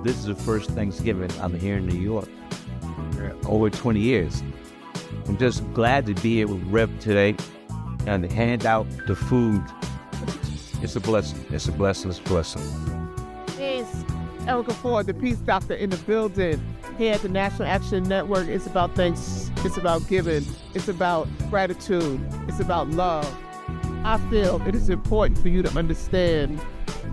This is the first Thanksgiving I'm here in New York. Over 20 years. I'm just glad to be here with Rev today and to hand out the food. It's a blessing. It's a blessing. It's a blessing. It's Erica Ford, the Peace Doctor in the building. Here at the National Action Network, it's about thanks, it's about giving, it's about gratitude, it's about love. I feel it is important for you to understand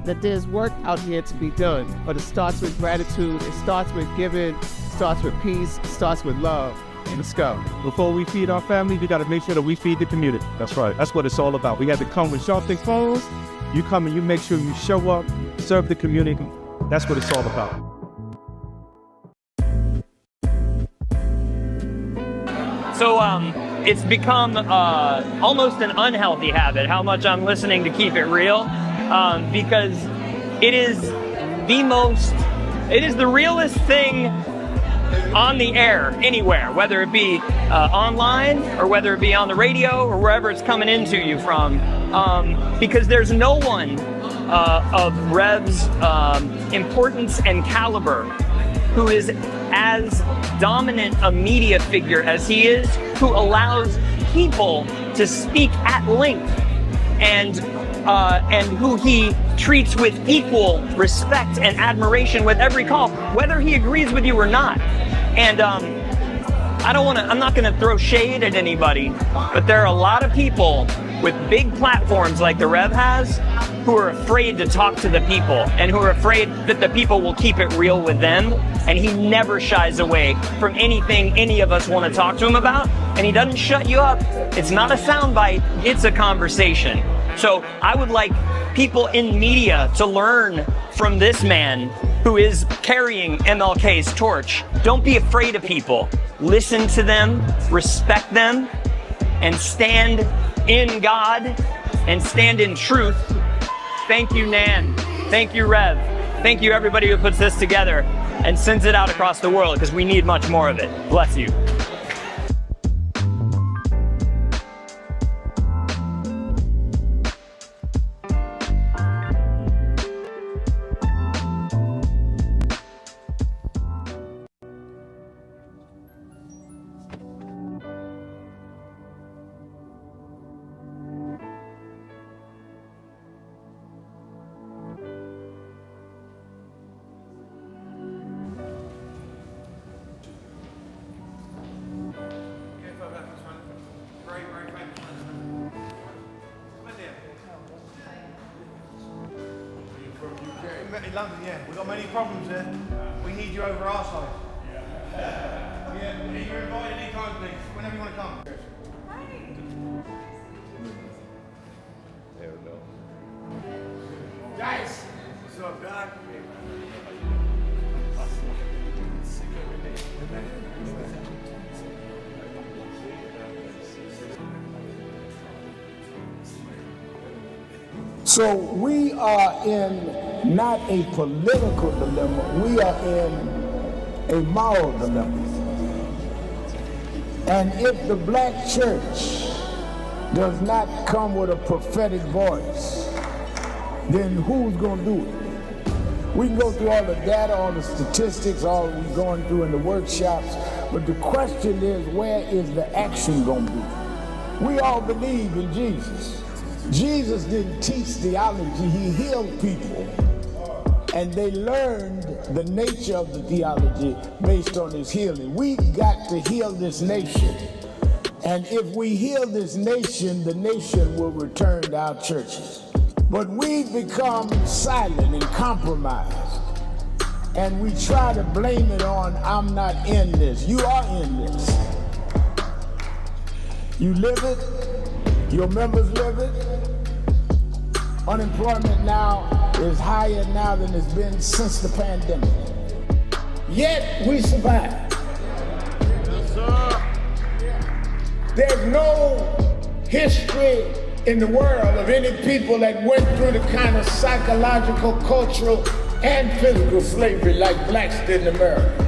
that there's work out here to be done, but it starts with gratitude, it starts with giving, it starts with peace, it starts with love. Let's go. Before we feed our family, we got to make sure that we feed the community. That's right. That's what it's all about. We have to come with Sharpton phones. You come and you make sure you show up, serve the community. That's what it's all about. So it's become almost an unhealthy habit how much I'm listening to Keep It Real, because it is the realest thing on the air anywhere, whether it be online or whether it be on the radio or wherever it's coming into you from, because there's no one of Rev's importance and caliber who is as dominant a media figure as he is, who allows people to speak at length, and who he treats with equal respect and admiration with every call, whether he agrees with you or not. And I'm not gonna throw shade at anybody, but there are a lot of people with big platforms like the Rev has who are afraid to talk to the people and who are afraid that the people will keep it real with them. And he never shies away from anything any of us want to talk to him about. And he doesn't shut you up. It's not a soundbite, it's a conversation. So I would like people in media to learn from this man who is carrying MLK's torch. Don't be afraid of people. Listen to them, respect them, and stand in God and stand in truth. Thank you, Nan. Thank you, Rev. Thank you, everybody who puts this together and sends it out across the world, because we need much more of it. Bless you. In London, yeah. We've got many problems there. We need you over our side. Yeah, you're invited anytime, please. Whenever you want to come. There we go. Guys! What's up, Doc? So we are in not a political dilemma, we are in a moral dilemma. And if the black church does not come with a prophetic voice, then who's going to do it? We can go through all the data, all the statistics, all we're going through in the workshops, but the question is, where is the action going to be? We all believe in Jesus. Jesus didn't teach theology, he healed people. And they learned the nature of the theology based on his healing. We've got to heal this nation. And if we heal this nation, the nation will return to our churches. But we've become silent and compromised. And we try to blame it on, I'm not in this. You are in this. You live it, your members live it. Unemployment now is higher now than it's been since the pandemic. Yet we survive. Yes, sir. There's no history in the world of any people that went through the kind of psychological, cultural, and physical slavery like blacks did in America.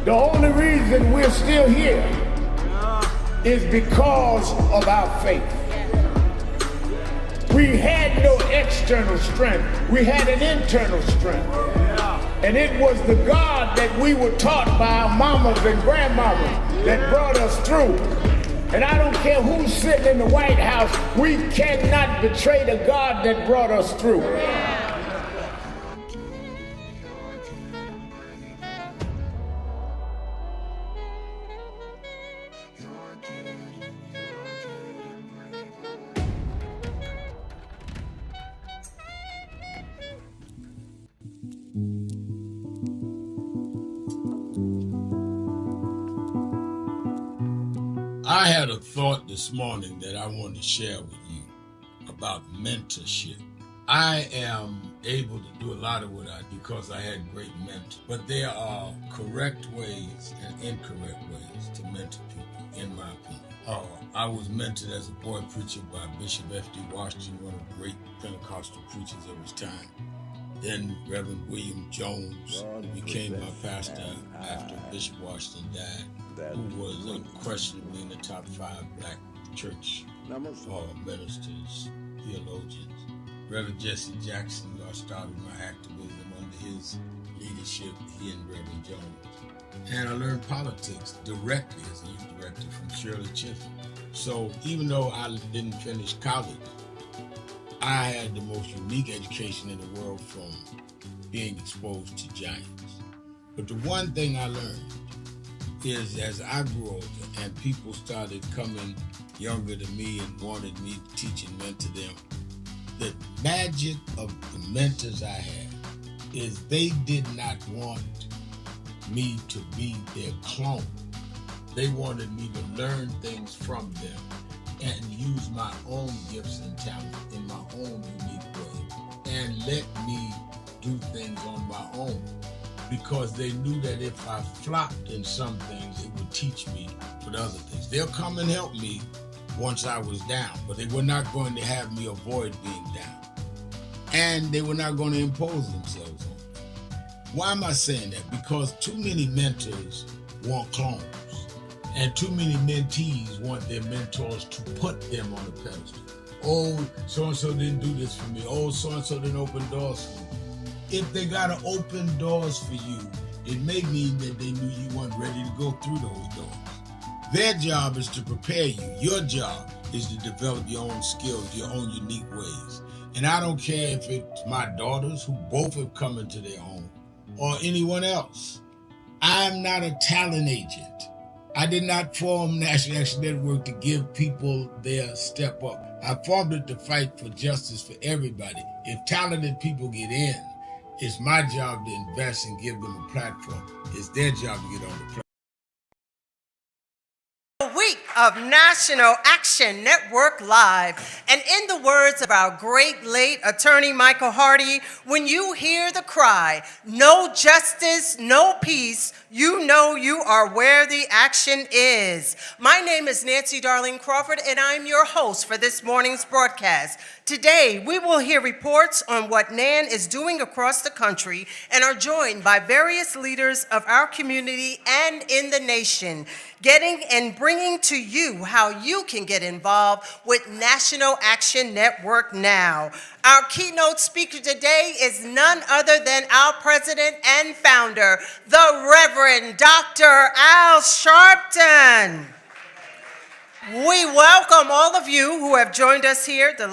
The only reason we're still here is because of our faith. We had no external strength. We had an internal strength. And it was the God that we were taught by our mamas and grandmamas that brought us through. And I don't care who's sitting in the White House, we cannot betray the God that brought us through. I had a thought this morning that I want to share with you about mentorship. I am able to do a lot of what I do because I had great mentors, but there are correct ways and incorrect ways to mentor people, in my opinion. I was mentored as a boy preacher by Bishop F.D. Washington, one of the great Pentecostal preachers of his time. Then Reverend William Jones, who became my pastor after Bishop Washington died, who was unquestionably in the top 5 black church ministers, theologians. Reverend Jesse Jackson, who I started my activism under his leadership, he and Reverend Jones. And I learned politics directly as a youth director from Shirley Chisholm. So even though I didn't finish college, I had the most unique education in the world from being exposed to giants. But the one thing I learned is as I grew older and people started coming younger than me and wanted me to teach and mentor them, the magic of the mentors I had is they did not want me to be their clone. They wanted me to learn things from them and use my own gifts and talents in my own unique way and let me do things on my own, because they knew that if I flopped in some things, it would teach me for the other things. They'll come and help me once I was down, but they were not going to have me avoid being down. And they were not going to impose themselves on me. Why am I saying that? Because too many mentors want clones. And too many mentees want their mentors to put them on a pedestal. Oh, so-and-so didn't do this for me. Oh, so-and-so didn't open doors for me. If they got to open doors for you, it may mean that they knew you weren't ready to go through those doors. Their job is to prepare you. Your job is to develop your own skills, your own unique ways. And I don't care if it's my daughters, who both have come into their own, or anyone else. I'm not a talent agent. I did not form National Action Network to give people their step up. I formed it to fight for justice for everybody. If talented people get in, it's my job to invest and give them a platform. It's their job to get on the platform. Week of National Action Network Live. And in the words of our great late attorney Michael Hardy, when you hear the cry, no justice, no peace, you know you are where the action is. My name is Nancy Darlene Crawford, and I'm your host for this morning's broadcast. Today, we will hear reports on what NAN is doing across the country and are joined by various leaders of our community and in the nation, getting and bringing to you how you can get involved with National Action Network now. Our keynote speaker today is none other than our president and founder, the Reverend Dr. Al Sharpton. We welcome all of you who have joined us here at the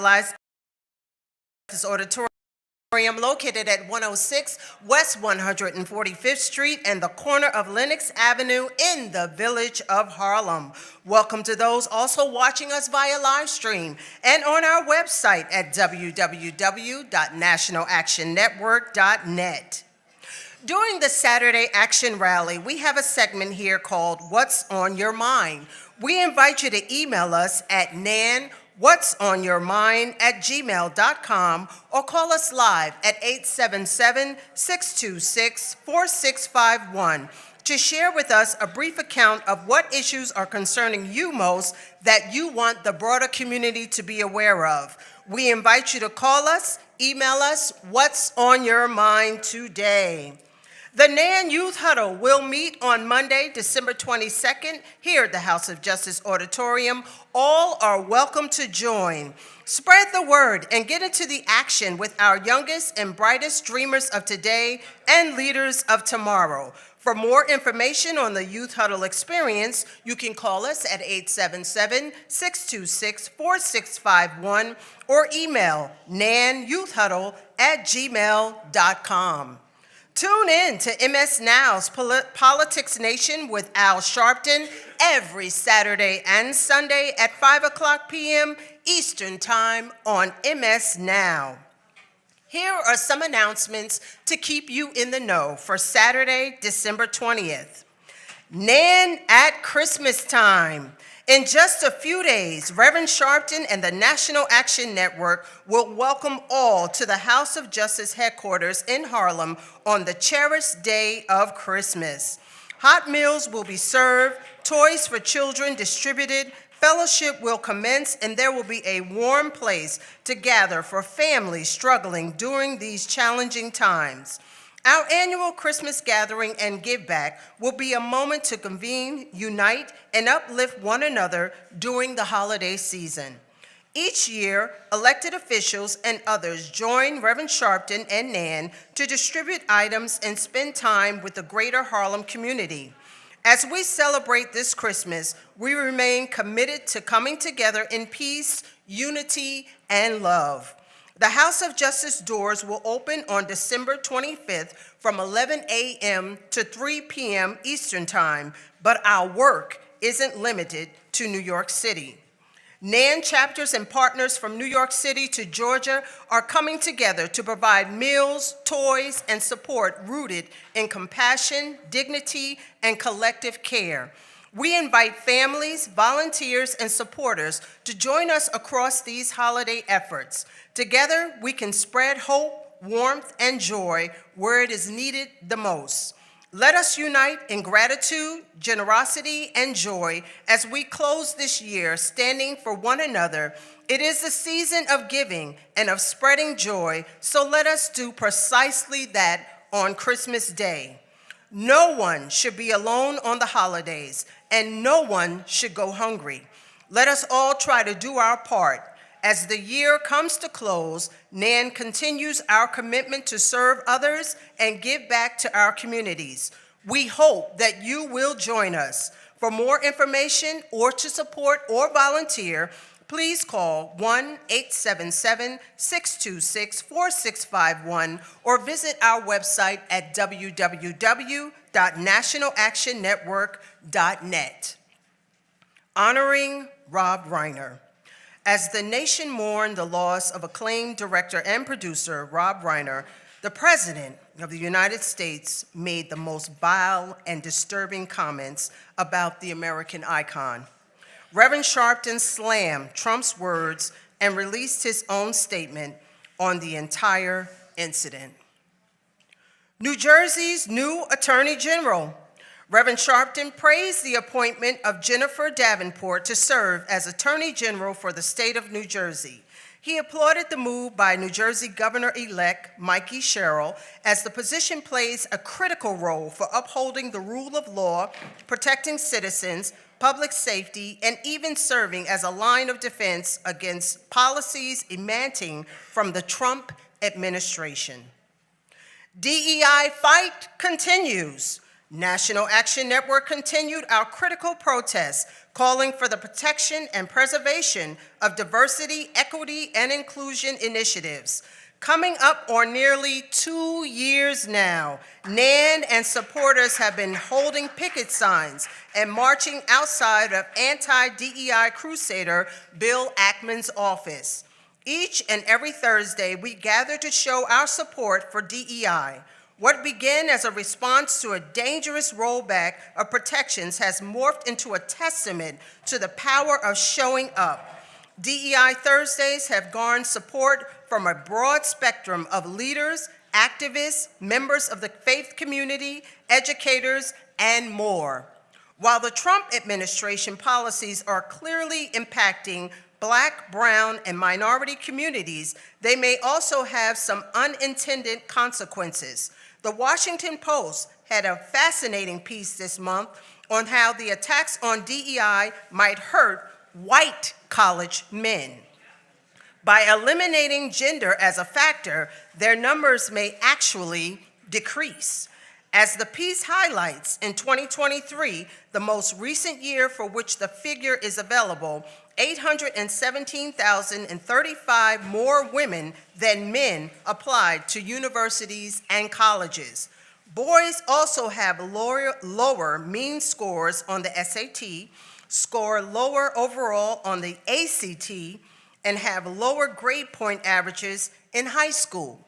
this auditorium located at 106 West 145th Street and the corner of Lenox Avenue in the village of Harlem. Welcome to those also watching us via live stream and on our website at www.nationalactionnetwork.net. During the Saturday Action Rally, we have a segment here called What's on Your Mind. We invite you to email us at nanwhatsonyourmind@gmail.com or call us live at 877-626-4651 to share with us a brief account of what issues are concerning you most that you want the broader community to be aware of. We invite you to call us, email us, what's on your mind today. The NAN Youth Huddle will meet on Monday, December 22nd, here at the House of Justice Auditorium. All are welcome to join. Spread the word and get into the action with our youngest and brightest dreamers of today and leaders of tomorrow. For more information on the Youth Huddle experience, you can call us at 877-626-4651 or email nanyouthhuddle@gmail.com. Tune in to MS Now's Politics Nation with Al Sharpton every Saturday and Sunday at 5 o'clock p.m. Eastern Time on MS Now. Here are some announcements to keep you in the know for Saturday, December 20th. NAN at Christmas time. In just a few days, Reverend Sharpton and the National Action Network will welcome all to the House of Justice headquarters in Harlem on the cherished day of Christmas. Hot meals will be served, toys for children distributed, fellowship will commence, and there will be a warm place to gather for families struggling during these challenging times. Our annual Christmas gathering and give back will be a moment to convene, unite, and uplift one another during the holiday season. Each year, elected officials and others join Reverend Sharpton and NAN to distribute items and spend time with the greater Harlem community. As we celebrate this Christmas, we remain committed to coming together in peace, unity, and love. The House of Justice doors will open on December 25th from 11 a.m. to 3 p.m. Eastern Time, but our work isn't limited to New York City. NAN chapters and partners from New York City to Georgia are coming together to provide meals, toys, and support rooted in compassion, dignity, and collective care. We invite families, volunteers, and supporters to join us across these holiday efforts. Together, we can spread hope, warmth, and joy where it is needed the most. Let us unite in gratitude, generosity, and joy as we close this year standing for one another. It is the season of giving and of spreading joy, so let us do precisely that on Christmas Day. No one should be alone on the holidays, and no one should go hungry. Let us all try to do our part. As the year comes to close, NAN continues our commitment to serve others and give back to our communities. We hope that you will join us. For more information or to support or volunteer, please call 1-877-626-4651 or visit our website at www.nationalactionnetwork.net. Honoring Rob Reiner. As the nation mourned the loss of acclaimed director and producer Rob Reiner, the President of the United States made the most vile and disturbing comments about the American icon. Reverend Sharpton slammed Trump's words and released his own statement on the entire incident. New Jersey's new Attorney General. Reverend Sharpton praised the appointment of Jennifer Davenport to serve as Attorney General for the state of New Jersey. He applauded the move by New Jersey Governor-elect Mikey Sherrill, as the position plays a critical role for upholding the rule of law, protecting citizens, public safety, and even serving as a line of defense against policies emanating from the Trump administration. DEI fight continues. National Action Network continued our critical protests, calling for the protection and preservation of diversity, equity, and inclusion initiatives. Coming up on nearly 2 years now, NAN and supporters have been holding picket signs and marching outside of anti-DEI crusader Bill Ackman's office. Each and every Thursday, we gather to show our support for DEI. What began as a response to a dangerous rollback of protections has morphed into a testament to the power of showing up. DEI Thursdays have garnered support from a broad spectrum of leaders, activists, members of the faith community, educators, and more. While the Trump administration policies are clearly impacting Black, brown, and minority communities, they may also have some unintended consequences. The Washington Post had a fascinating piece this month on how the attacks on DEI might hurt white college men. By eliminating gender as a factor, their numbers may actually decrease. As the piece highlights, in 2023, the most recent year for which the figure is available, 817,035 more women than men applied to universities and colleges. Boys also have lower mean scores on the SAT, score lower overall on the ACT, and have lower grade point averages in high school.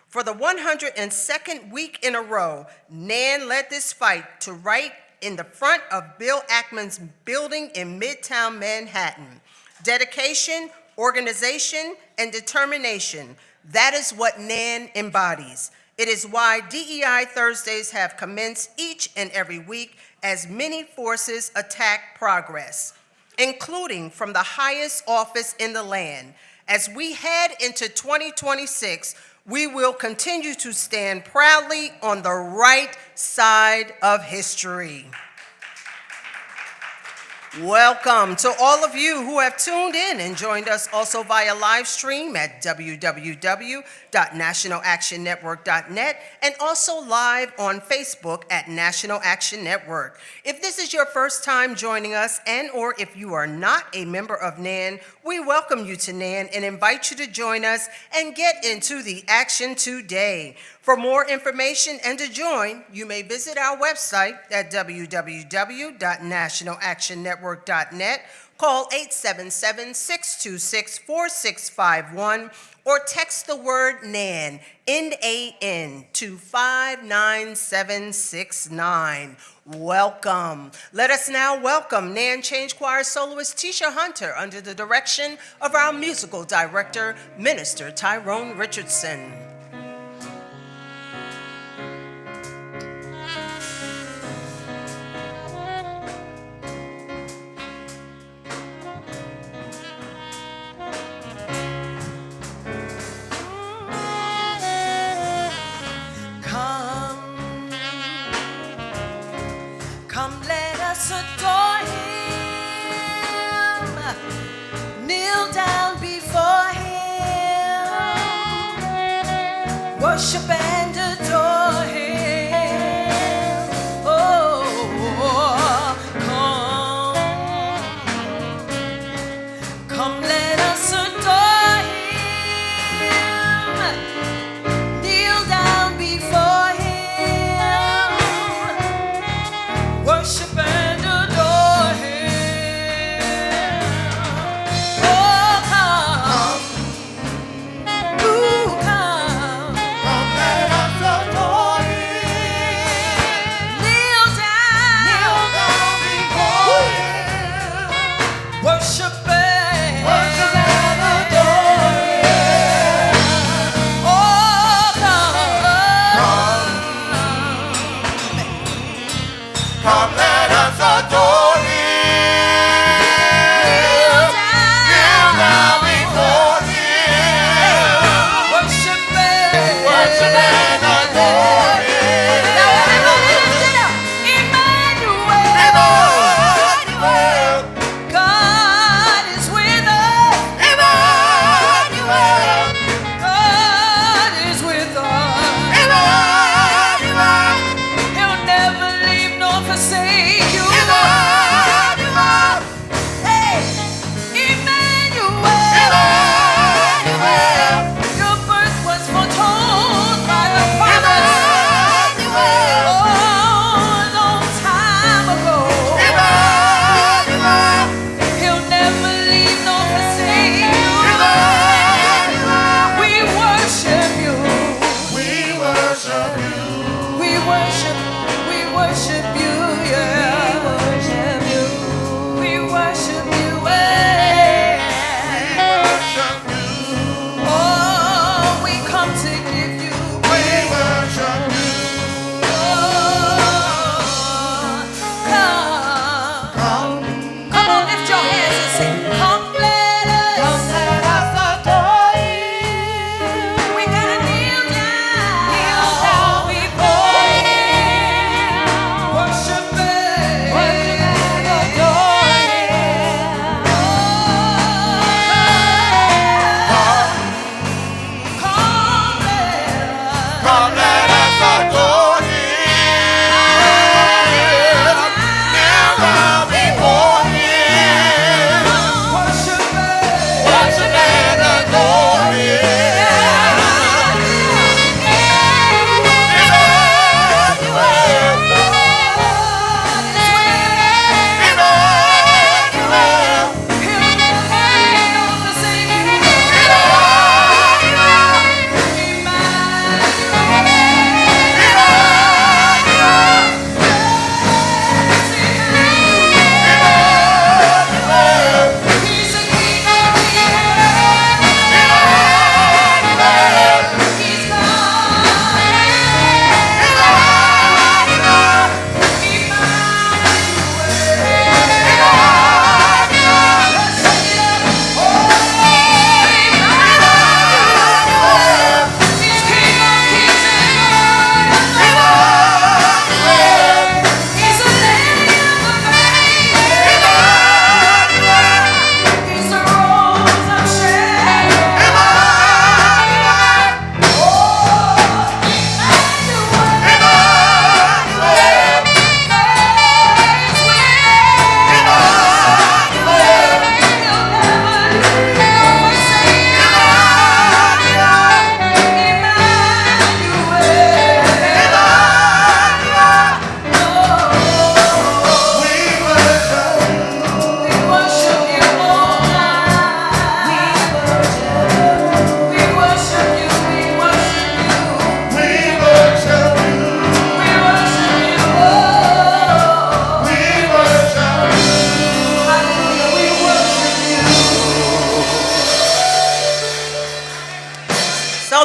For the 102nd week in a row, Nan led this fight to right in the front of Bill Ackman's building in Midtown Manhattan. Dedication, organization, and determination. That is what Nan embodies. It is why DEI Thursdays have commenced each and every week as many forces attack progress, including from the highest office in the land. As we head into 2026, we will continue to stand proudly on the right side of history. Welcome to all of you who have tuned in and joined us also via live stream at www.nationalactionnetwork.net and also live on Facebook at National Action Network. If this is your first time joining us and or if you are not a member of NAN, we welcome you to NAN and invite you to join us and get into the action today. For more information and to join, you may visit our website at www.nationalactionnetwork.net, call 877-626-4651, or text the word NAN, N-A-N, to 59769. Welcome. Let us now welcome NAN Change Choir soloist Tisha Hunter under the direction of our musical director, Minister Tyrone Richardson. Come, let us adore him, kneel down before him, worship and adore him. Oh, come, let us adore him, kneel down before him. Worship and adore him. Oh, come. Ooh, come. Come, let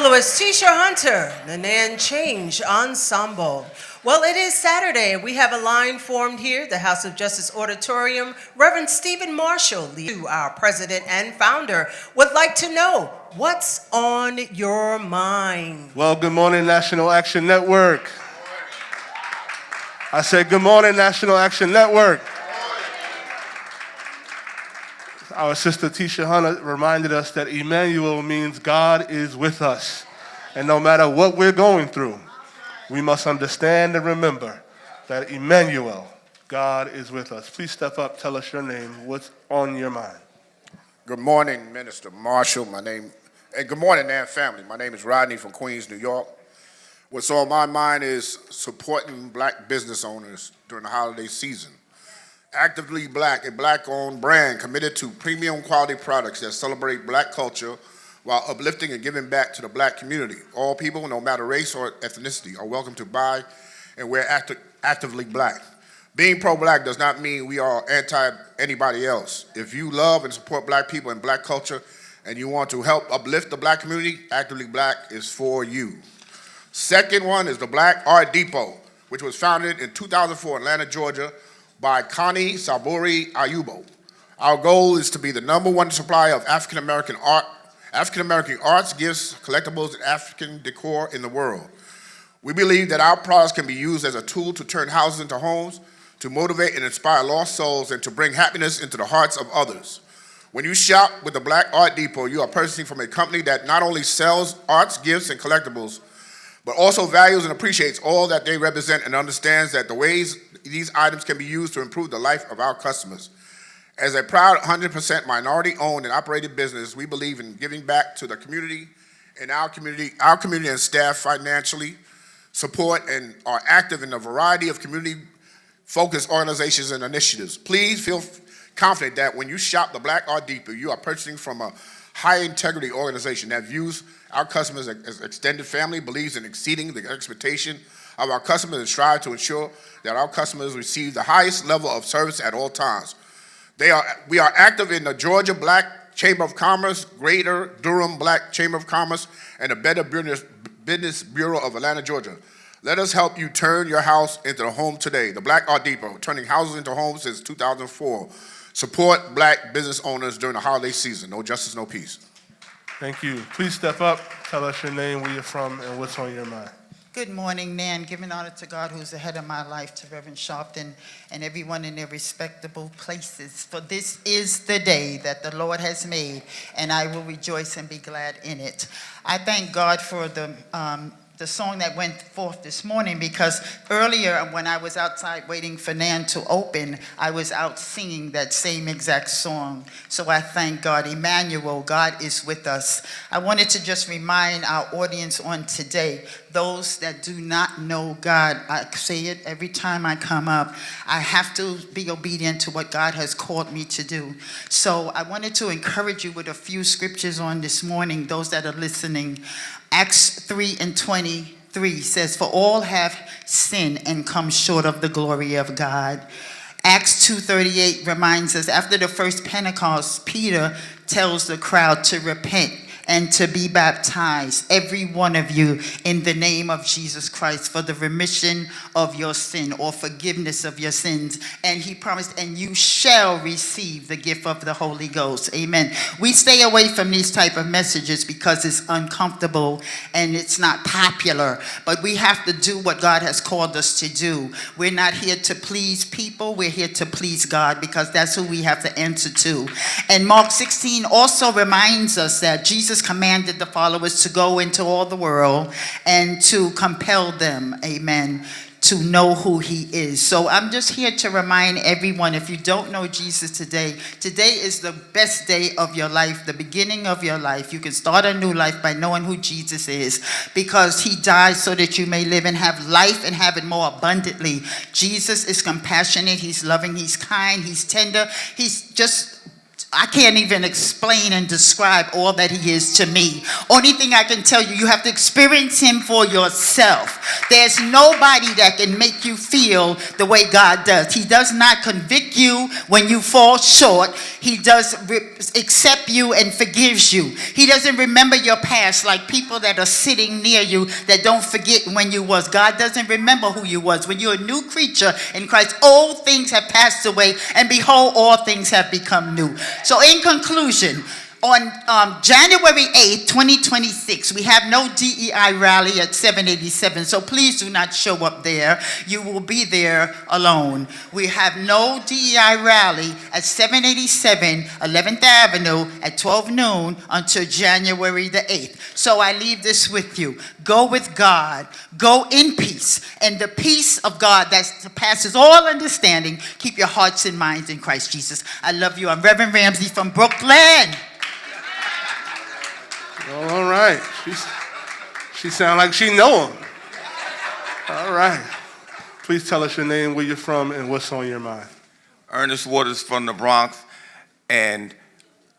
soloist Tisha Hunter, the Nan Change Ensemble. Well, it is Saturday, and we have a line formed here, the House of Justice Auditorium. Reverend Stephen Marshall, our president and founder, would like to know what's on your mind. Well, good morning, National Action Network. I said, good morning, National Action Network. Our sister Tisha Hunter reminded us that Emmanuel means God is with us. And no matter what we're going through, we must understand and remember that Emmanuel, God is with us. Please step up, tell us your name, what's on your mind. Good morning, Minister Marshall. And good morning, Nan family. My name is Rodney from Queens, New York. What's on my mind is supporting black business owners during the holiday season. Actively Black, a black-owned brand committed to premium quality products that celebrate black culture while uplifting and giving back to the black community. All people, no matter race or ethnicity, are welcome to buy and wear Actively Black. Being pro-black does not mean we are anti-anybody else. If you love and support black people and black culture and you want to help uplift the black community, Actively Black is for you. Second one is the Black Art Depot, which was founded in 2004 in Atlanta, Georgia, by Connie Saburi Ayubo. Our goal is to be the #1 supplier of African-American arts, gifts, collectibles, and African decor in the world. We believe that our products can be used as a tool to turn houses into homes, to motivate and inspire lost souls, and to bring happiness into the hearts of others. When you shop with the Black Art Depot, you are purchasing from a company that not only sells arts, gifts, and collectibles, but also values and appreciates all that they represent and understands that the ways these items can be used to improve the life of our customers. As a proud 100% minority-owned and operated business, we believe in giving back to the community and our community and staff financially, support, and are active in a variety of community-focused organizations and initiatives. Please feel confident that when you shop the Black Art Depot, you are purchasing from a high-integrity organization that views our customers as extended family, believes in exceeding the expectation of our customers, and strive to ensure that our customers receive the highest level of service at all times. We are active in the Georgia Black Chamber of Commerce, Greater Durham Black Chamber of Commerce, and the Better Business Bureau of Atlanta, Georgia. Let us help you turn your house into a home today. The Black Art Depot, turning houses into homes since 2004. Support black business owners during the holiday season. No justice, no peace. Thank you. Please step up, tell us your name, where you're from, and what's on your mind. Good morning, Nan. Giving honor to God who's the head of my life, to Reverend Sharpton and everyone in their respectable places. For this is the day that the Lord has made, and I will rejoice and be glad in it. I thank God for the song that went forth this morning, because earlier when I was outside waiting for Nan to open, I was out singing that same exact song. So I thank God. Emmanuel, God is with us. I wanted to just remind our audience on today, those that do not know God, I say it every time I come up, I have to be obedient to what God has called me to do. So I wanted to encourage you with a few scriptures on this morning, those that are listening. Acts 3:23 says, for all have sinned and come short of the glory of God. Acts 2:38 reminds us, after the first Pentecost, Peter tells the crowd to repent and to be baptized, every one of you, in the name of Jesus Christ, for the remission of your sin or forgiveness of your sins. And he promised, and you shall receive the gift of the Holy Ghost. Amen. We stay away from these type of messages because it's uncomfortable and it's not popular. But we have to do what God has called us to do. We're not here to please people. We're here to please God, because that's who we have to answer to. And Mark 16 also reminds us that Jesus commanded the followers to go into all the world and to compel them, amen, to know who he is. So I'm just here to remind everyone, if you don't know Jesus today, today is the best day of your life, the beginning of your life. You can start a new life by knowing who Jesus is, because he died so that you may live and have life and have it more abundantly. Jesus is compassionate, he's loving, he's kind, he's tender, he's just I can't even explain and describe all that he is to me. Only thing I can tell you, you have to experience him for yourself. There's nobody that can make you feel the way God does. He does not convict you when you fall short. He does accept you and forgives you. He doesn't remember your past like people that are sitting near you that don't forget when you was. God doesn't remember who you was. When you're a new creature in Christ, old things have passed away, and behold, all things have become new. So in conclusion, on January 8th, 2026, we have no DEI rally at 787, so please do not show up there. You will be there alone. We have no DEI rally at 787 11th Avenue at 12 noon until January the 8th. So I leave this with you. Go with God. Go in peace. And the peace of God that surpasses all understanding, keep your hearts and minds in Christ Jesus. I love you. I'm Reverend Ramsey from Brooklyn. All right. She sounds like she know him. All right. Please tell us your name, where you're from, and what's on your mind. Ernest Waters from the Bronx, and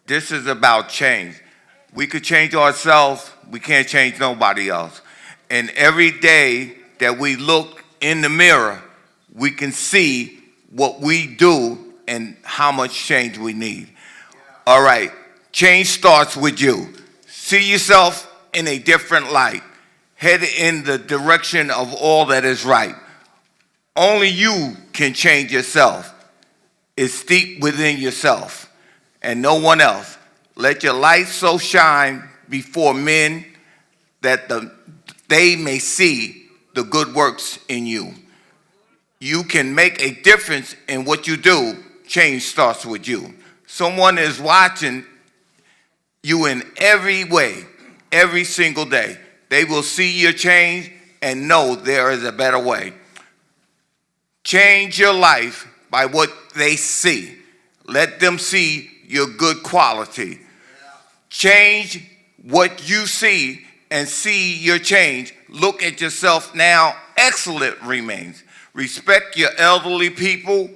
this is about change. We could change ourselves. We can't change nobody else. And every day that we look in the mirror, we can see what we do and how much change we need. All right. Change starts with you. See yourself in a different light. Head in the direction of all that is right. Only you can change yourself. It's deep within yourself and no one else. Let your light so shine before men that they may see the good works in you. You can make a difference in what you do. Change starts with you. Someone is watching you in every way, every single day. They will see your change and know there is a better way. Change your life by what they see. Let them see your good quality. Change what you see and see your change. Look at yourself now. Excellent remains. Respect your elderly people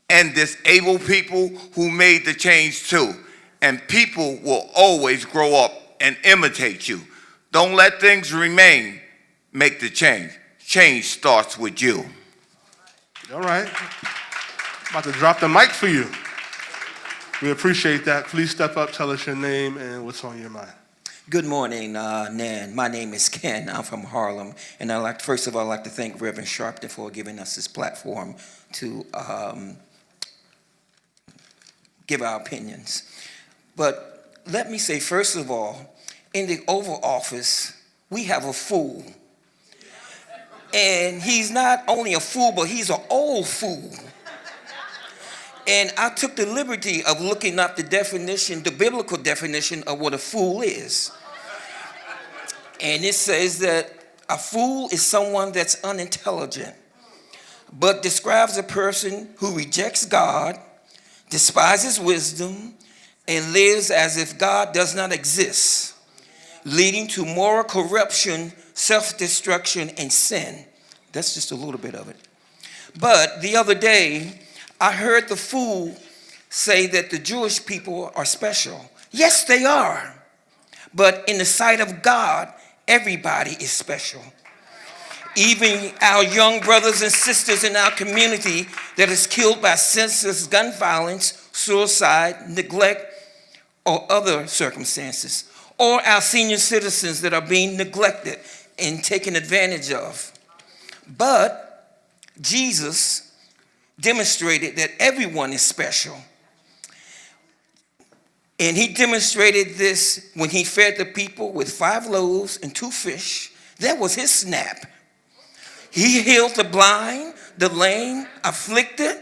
and disabled people who made the change too. And people will always grow up and imitate you. Don't let things remain. Make the change. Change starts with you. All right. About to drop the mic for you. We appreciate that. Please step up, tell us your name and what's on your mind. Good morning, Nan. My name is Ken. I'm from Harlem. And first of all, I'd like to thank Reverend Sharpton for giving us this platform to give our opinions. But let me say, first of all, in the Oval Office, we have a fool. And he's not only a fool, but he's an old fool. And I took the liberty of looking up the definition, the biblical definition of what a fool is. And it says that a fool is someone that's unintelligent, but describes a person who rejects God, despises wisdom, and lives as if God does not exist, leading to moral corruption, self-destruction, and sin. That's just a little bit of it. But the other day, I heard the fool say that the Jewish people are special. Yes, they are. But in the sight of God, everybody is special. Even our young brothers and sisters in our community that is killed by senseless gun violence, suicide, neglect, or other circumstances, or our senior citizens that are being neglected and taken advantage of. But Jesus demonstrated that everyone is special. And he demonstrated this when he fed the people with 5 loaves and 2 fish. That was his snap. He healed the blind, the lame, afflicted,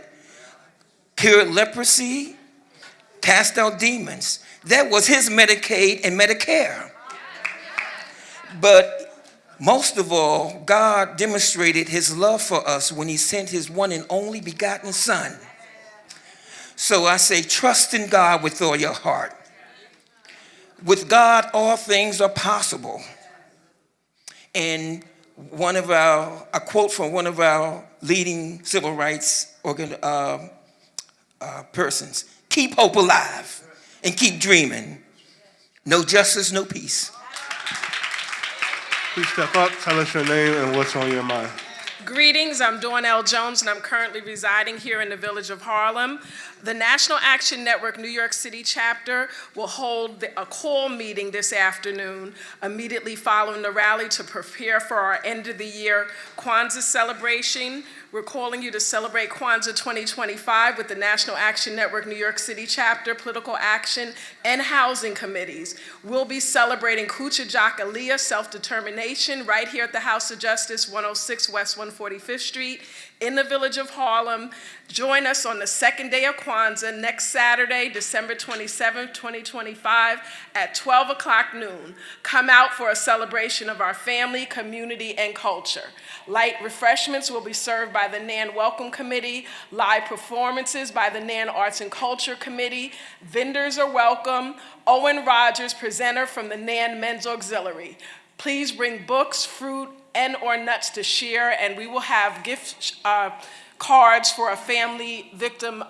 cured leprosy, cast out demons. That was his Medicaid and Medicare. But most of all, God demonstrated his love for us when he sent his one and only begotten Son. So I say, trust in God with all your heart. With God, all things are possible. And a quote from one of our leading civil rights persons, Keep hope alive and keep dreaming. No justice, no peace. Please step up, tell us your name and what's on your mind. Greetings, I'm Dawn L. Jones, and I'm currently residing here in the village of Harlem. The National Action Network New York City chapter will hold a call meeting this afternoon, immediately following the rally to prepare for our end of the year Kwanzaa celebration. We're calling you to celebrate Kwanzaa 2025 with the National Action Network New York City chapter, political action, and housing committees. We'll be celebrating Kuchajak Aliyah, self-determination, right here at the House of Justice, 106 West 145th Street, in the village of Harlem. Join us on the second day of Kwanzaa next Saturday, December 27th, 2025 at 12 o'clock noon. Come out for a celebration of our family, community, and culture. Light refreshments will be served by the NAN Welcome Committee, live performances by the NAN Arts and Culture Committee. Vendors are welcome. Owen Rogers, presenter from the NAN Men's Auxiliary. Please bring books, fruit, and/or nuts to share, and we will have gift cards for a family victim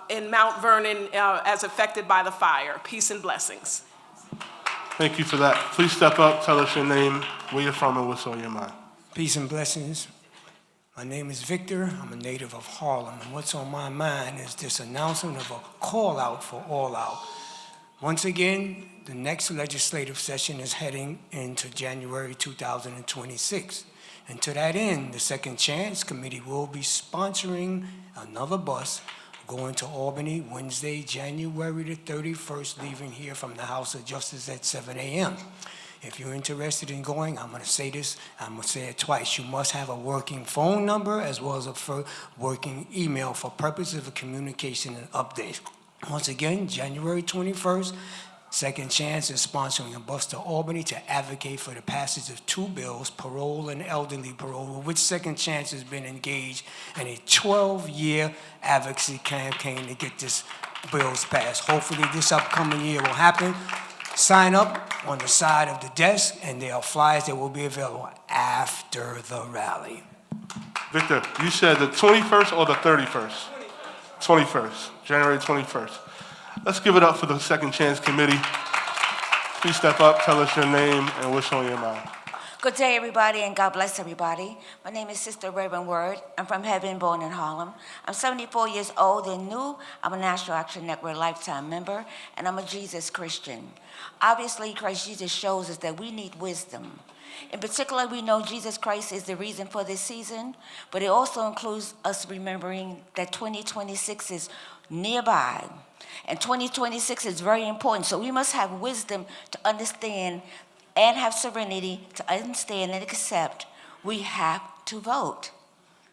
in Mount Vernon as affected by the fire. Peace and blessings. Thank you for that. Please step up, tell us your name, where you're from, and what's on your mind. Peace and blessings. My name is Victor. I'm a native of Harlem, and what's on my mind is this announcement of a call out for All Out. Once again, the next legislative session is heading into January 2026. And to that end, the Second Chance Committee will be sponsoring another bus going to Albany Wednesday, January the 31st, leaving here from the House of Justice at 7 a.m. If you're interested in going, I'm going to say this, I'm going to say it twice. You must have a working phone number as well as a working email for purposes of communication and updates. Once again, January 21st, Second Chance is sponsoring a bus to Albany to advocate for the passage of two bills, parole and elderly parole, which Second Chance has been engaged in a 12-year advocacy campaign to get these bills passed. Hopefully this upcoming year will happen. Sign up on the side of the desk, and there are flyers that will be available after the rally. Victor, you said the 21st or the 31st? 21st, January 21st. Let's give it up for the Second Chance Committee. Please step up, tell us your name and what's on your mind. Good day, everybody, and God bless everybody. My name is Sister Raven Word. I'm from Heaven, born in Harlem. I'm 74 years old and new. I'm a National Action Network lifetime member, and I'm a Jesus Christian. Obviously, Christ Jesus shows us that we need wisdom. In particular, we know Jesus Christ is the reason for this season, but it also includes us remembering that 2026 is nearby. And 2026 is very important, so we must have wisdom to understand and have serenity to understand and accept we have to vote.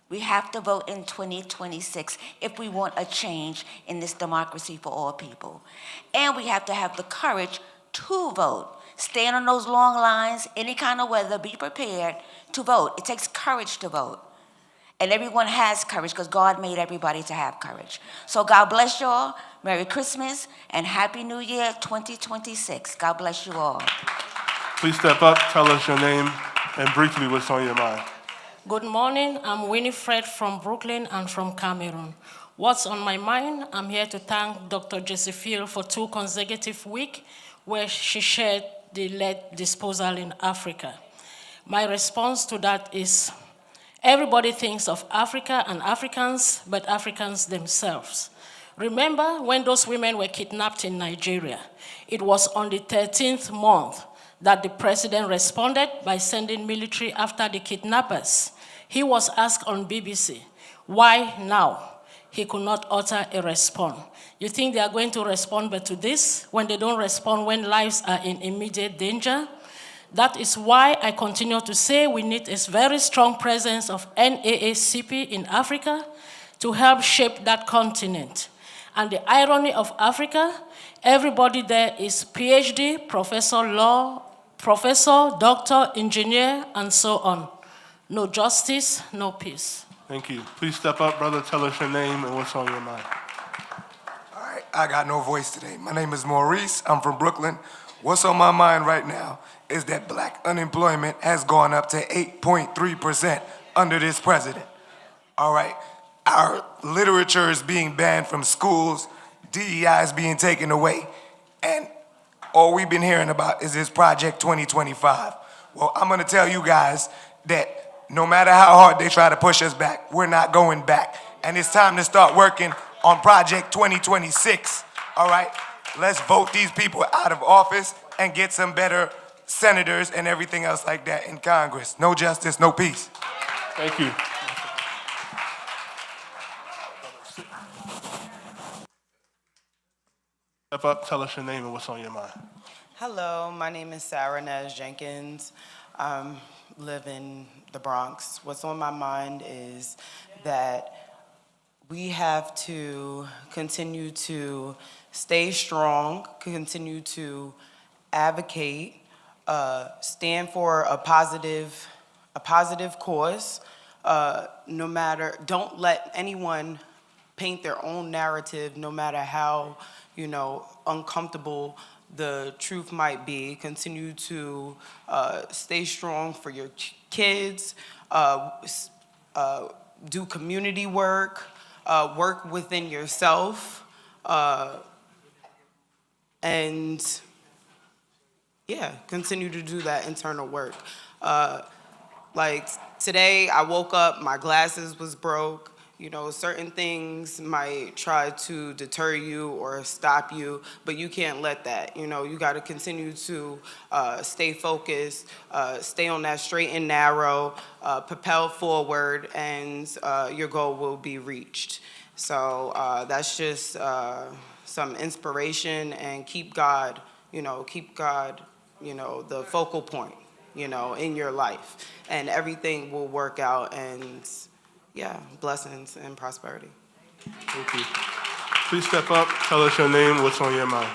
We have to vote in 2026 if we want a change in this democracy for all people. And we have to have the courage to vote. Stand on those long lines, any kind of weather, be prepared to vote. It takes courage to vote. And everyone has courage because God made everybody to have courage. So God bless you all. Merry Christmas and Happy New Year 2026. God bless you all. Please step up, tell us your name, and briefly what's on your mind. Good morning. I'm Winifred from Brooklyn and from Cameroon. What's on my mind? I'm here to thank Dr. Josephine for 2 consecutive weeks where she shared the lead disposal in Africa. My response to that is, everybody thinks of Africa and Africans, but Africans themselves. Remember when those women were kidnapped in Nigeria? It was on the 13th month that the president responded by sending military after the kidnappers. He was asked on BBC, why now? He could not utter a response. You think they are going to respond but to this when they don't respond when lives are in immediate danger? That is why I continue to say we need a very strong presence of NAACP in Africa to help shape that continent. And the irony of Africa, everybody there is PhD, professor law, professor, doctor, engineer, and so on. No justice, no peace. Thank you. Please step up, brother. Tell us your name and what's on your mind. All right, I got no voice today. My name is Maurice. I'm from Brooklyn. What's on my mind right now is that black unemployment has gone up to 8.3% under this president. All right, our literature is being banned from schools. DEI is being taken away. And all we've been hearing about is this Project 2025. Well, I'm gonna tell you guys that no matter how hard they try to push us back, we're not going back. And it's time to start working on Project 2026, all right? Let's vote these people out of office and get some better senators and everything else like that in Congress. No justice, no peace. Thank you. Step up, tell us your name and what's on your mind. Hello, my name is Sarah Nez Jenkins. I live in the Bronx. What's on my mind is that we have to continue to stay strong, continue to advocate, stand for a positive cause. No matter, don't let anyone paint their own narrative, no matter how, uncomfortable the truth might be. Continue to stay strong for your kids, do community work, work within yourself, and continue to do that internal work. Like today, I woke up, my glasses was broke. Certain things might try to deter you or stop you, but you can't let that. You got to continue to stay focused, stay on that straight and narrow, propel forward, and your goal will be reached. So that's just some inspiration, and keep God, the focal point, in your life, and everything will work out, and blessings and prosperity. Thank you. Please step up, tell us your name, what's on your mind.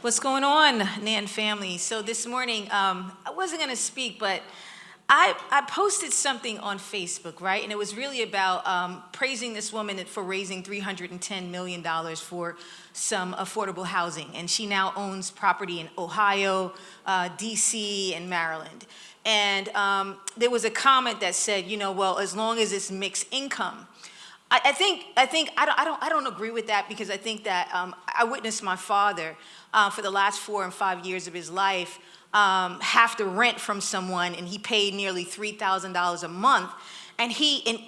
What's going on, Nan family? So this morning, I wasn't going to speak, but I posted something on Facebook, right? And it was really about praising this woman for raising $310 million for some affordable housing. And she now owns property in Ohio, DC, and Maryland. And there was a comment that said, well, as long as it's mixed income. I don't agree with that, because I think that I witnessed my father for the last 4 and 5 years of his life have to rent from someone, and he paid nearly $3,000 a month. And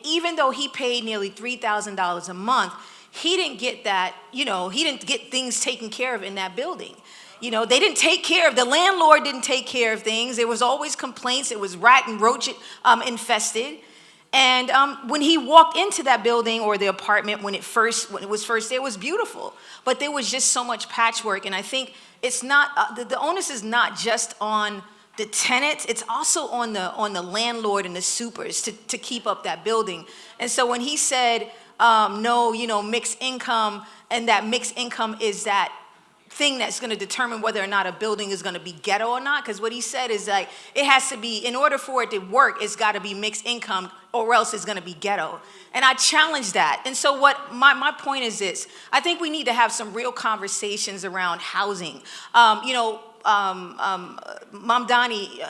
even though he paid nearly $3,000 a month, he didn't get that, he didn't get things taken care of in that building. They didn't take care of, the landlord didn't take care of things. There was always complaints. It was rat and roach infested. And when he walked into that building or the apartment when it was first there, it was beautiful. But there was just so much patchwork. And I think it's not, the onus is not just on the tenants, it's also on the landlord and the supers to keep up that building. And so when he said, no, mixed income, and that mixed income is that thing that's going to determine whether or not a building is going to be ghetto or not, because what he said is like it has to be, in order for it to work, it's got to be mixed income, or else it's going to be ghetto. And I challenge that. And so what my point is this: I think we need to have some real conversations around housing. Mamdani,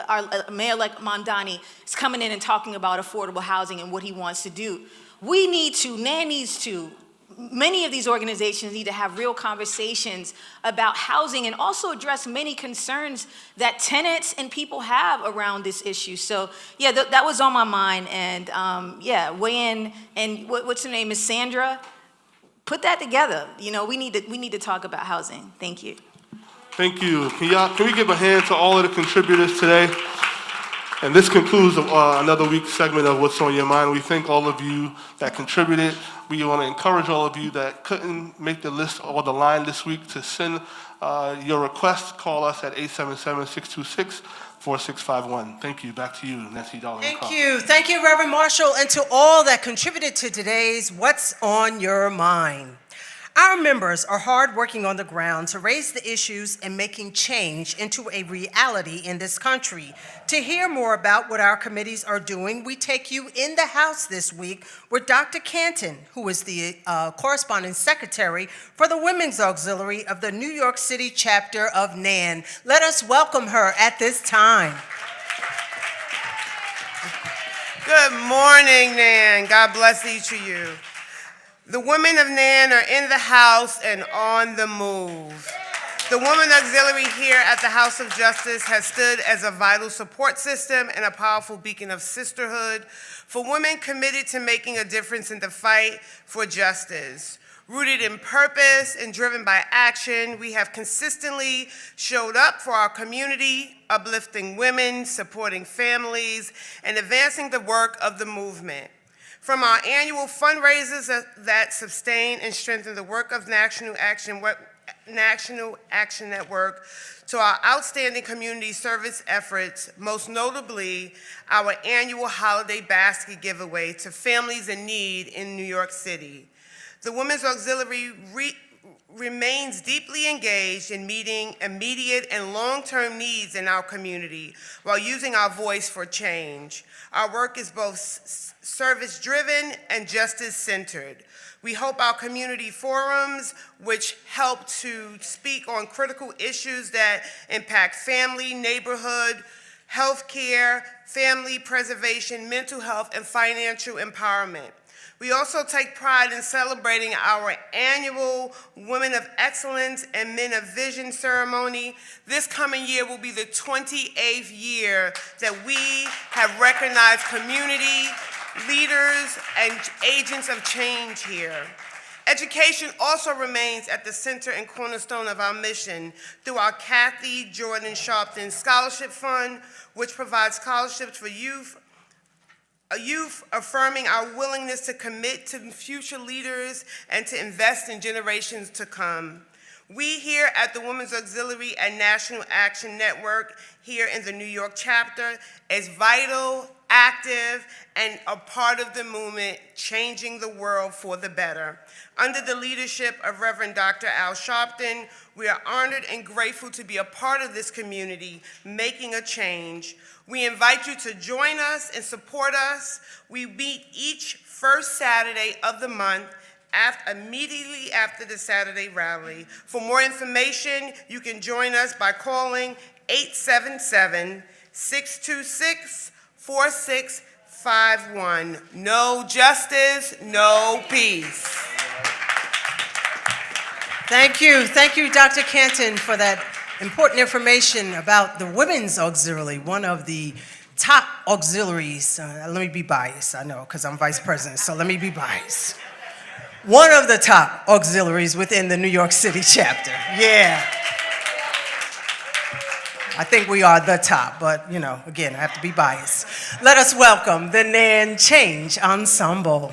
our Mayor-elect Mamdani, is coming in and talking about affordable housing and what he wants to do. Nan needs to. Many of these organizations need to have real conversations about housing, and also address many concerns that tenants and people have around this issue. So that was on my mind, and weigh in. And what's her name is Sandra. Put that together. We need to talk about housing. Thank you. Thank you. Can we give a hand to all of the contributors today? And this concludes another week's segment of What's on Your Mind. We thank all of you that contributed. We want to encourage all of you that couldn't make the list or the line this week to send your requests. Call us at 877-626-4651. Thank you. Back to you, Nancy Darling. Thank you. Thank you, Reverend Marshall, and to all that contributed to today's What's on Your Mind. Our members are hard working on the ground to raise the issues and making change into a reality in this country. To hear more about what our committees are doing, we take you in the House this week with Dr. Canton, who is the corresponding secretary for the Women's Auxiliary of the New York City chapter of NAN. Let us welcome her at this time. Good morning, NAN. God bless each of you. The women of NAN are in the house and on the move. The Women Auxiliary here at the House of Justice has stood as a vital support system and a powerful beacon of sisterhood for women committed to making a difference in the fight for justice. Rooted in purpose and driven by action, we have consistently showed up for our community, uplifting women, supporting families, and advancing the work of the movement. From our annual fundraisers that sustain and strengthen the work of National Action Network to our outstanding community service efforts, most notably our annual holiday basket giveaway to families in need in New York City. The Women's Auxiliary remains deeply engaged in meeting immediate and long-term needs in our community while using our voice for change. Our work is both service-driven and justice-centered. We hope our community forums, which help to speak on critical issues that impact family, neighborhood, healthcare, family preservation, mental health, and financial empowerment. We also take pride in celebrating our annual Women of Excellence and Men of Vision ceremony. This coming year will be the 28th year that we have recognized community leaders and agents of change here. Education also remains at the center and cornerstone of our mission through our Kathy Jordan Sharpton Scholarship Fund, which provides scholarships for youth affirming our willingness to commit to future leaders and to invest in generations to come. We here at the Women's Auxiliary and National Action Network here in the New York chapter is vital, active, and a part of the movement changing the world for the better. Under the leadership of Reverend Dr. Al Sharpton, we are honored and grateful to be a part of this community, making a change. We invite you to join us and support us. We meet each first Saturday of the month immediately after the Saturday rally. For more information, you can join us by calling 877-626-4651. No justice, no peace. Thank you, Dr. Canton, for that important information about the Women's Auxiliary, one of the top auxiliaries. Let me be biased, I know, because I'm vice president, so let me be biased. One of the top auxiliaries within the New York City chapter, yeah. I think we are the top, but again, I have to be biased. Let us welcome the NAN Change Ensemble.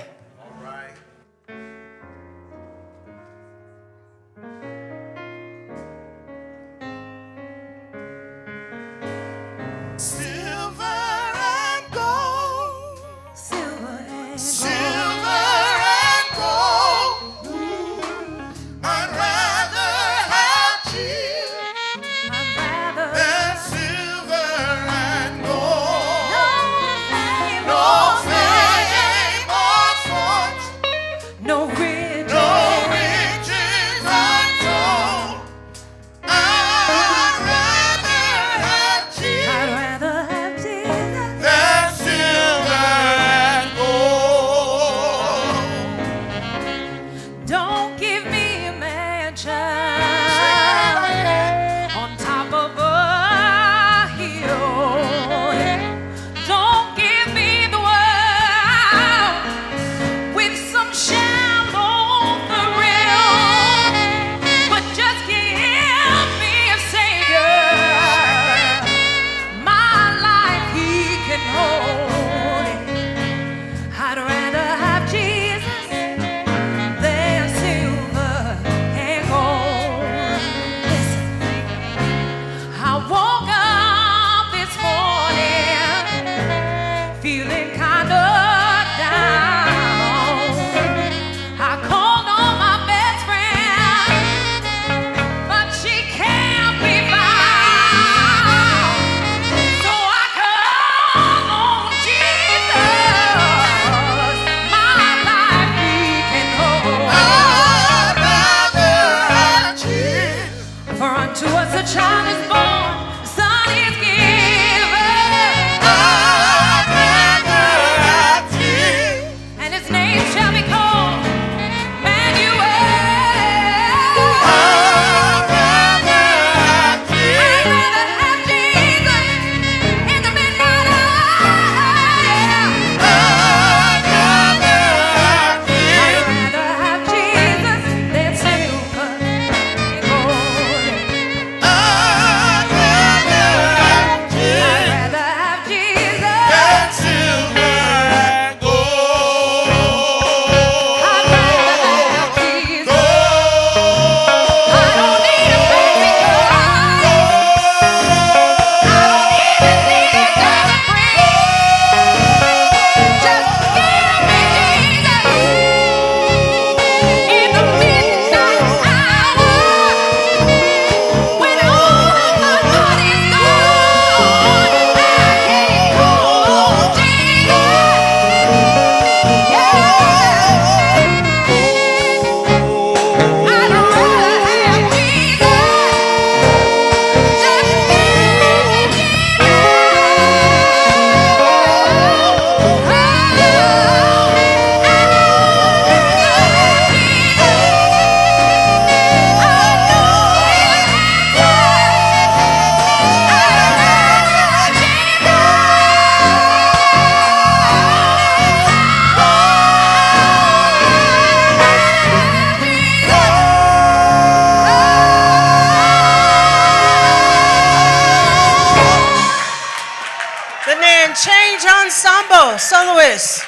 soloist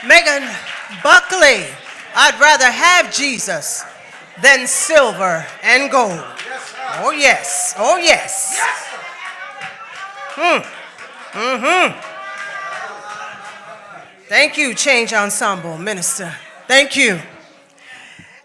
Megan Buckley. I'd rather have Jesus than silver and gold. Oh yes, oh yes. Thank you, Change Ensemble Minister. Thank you.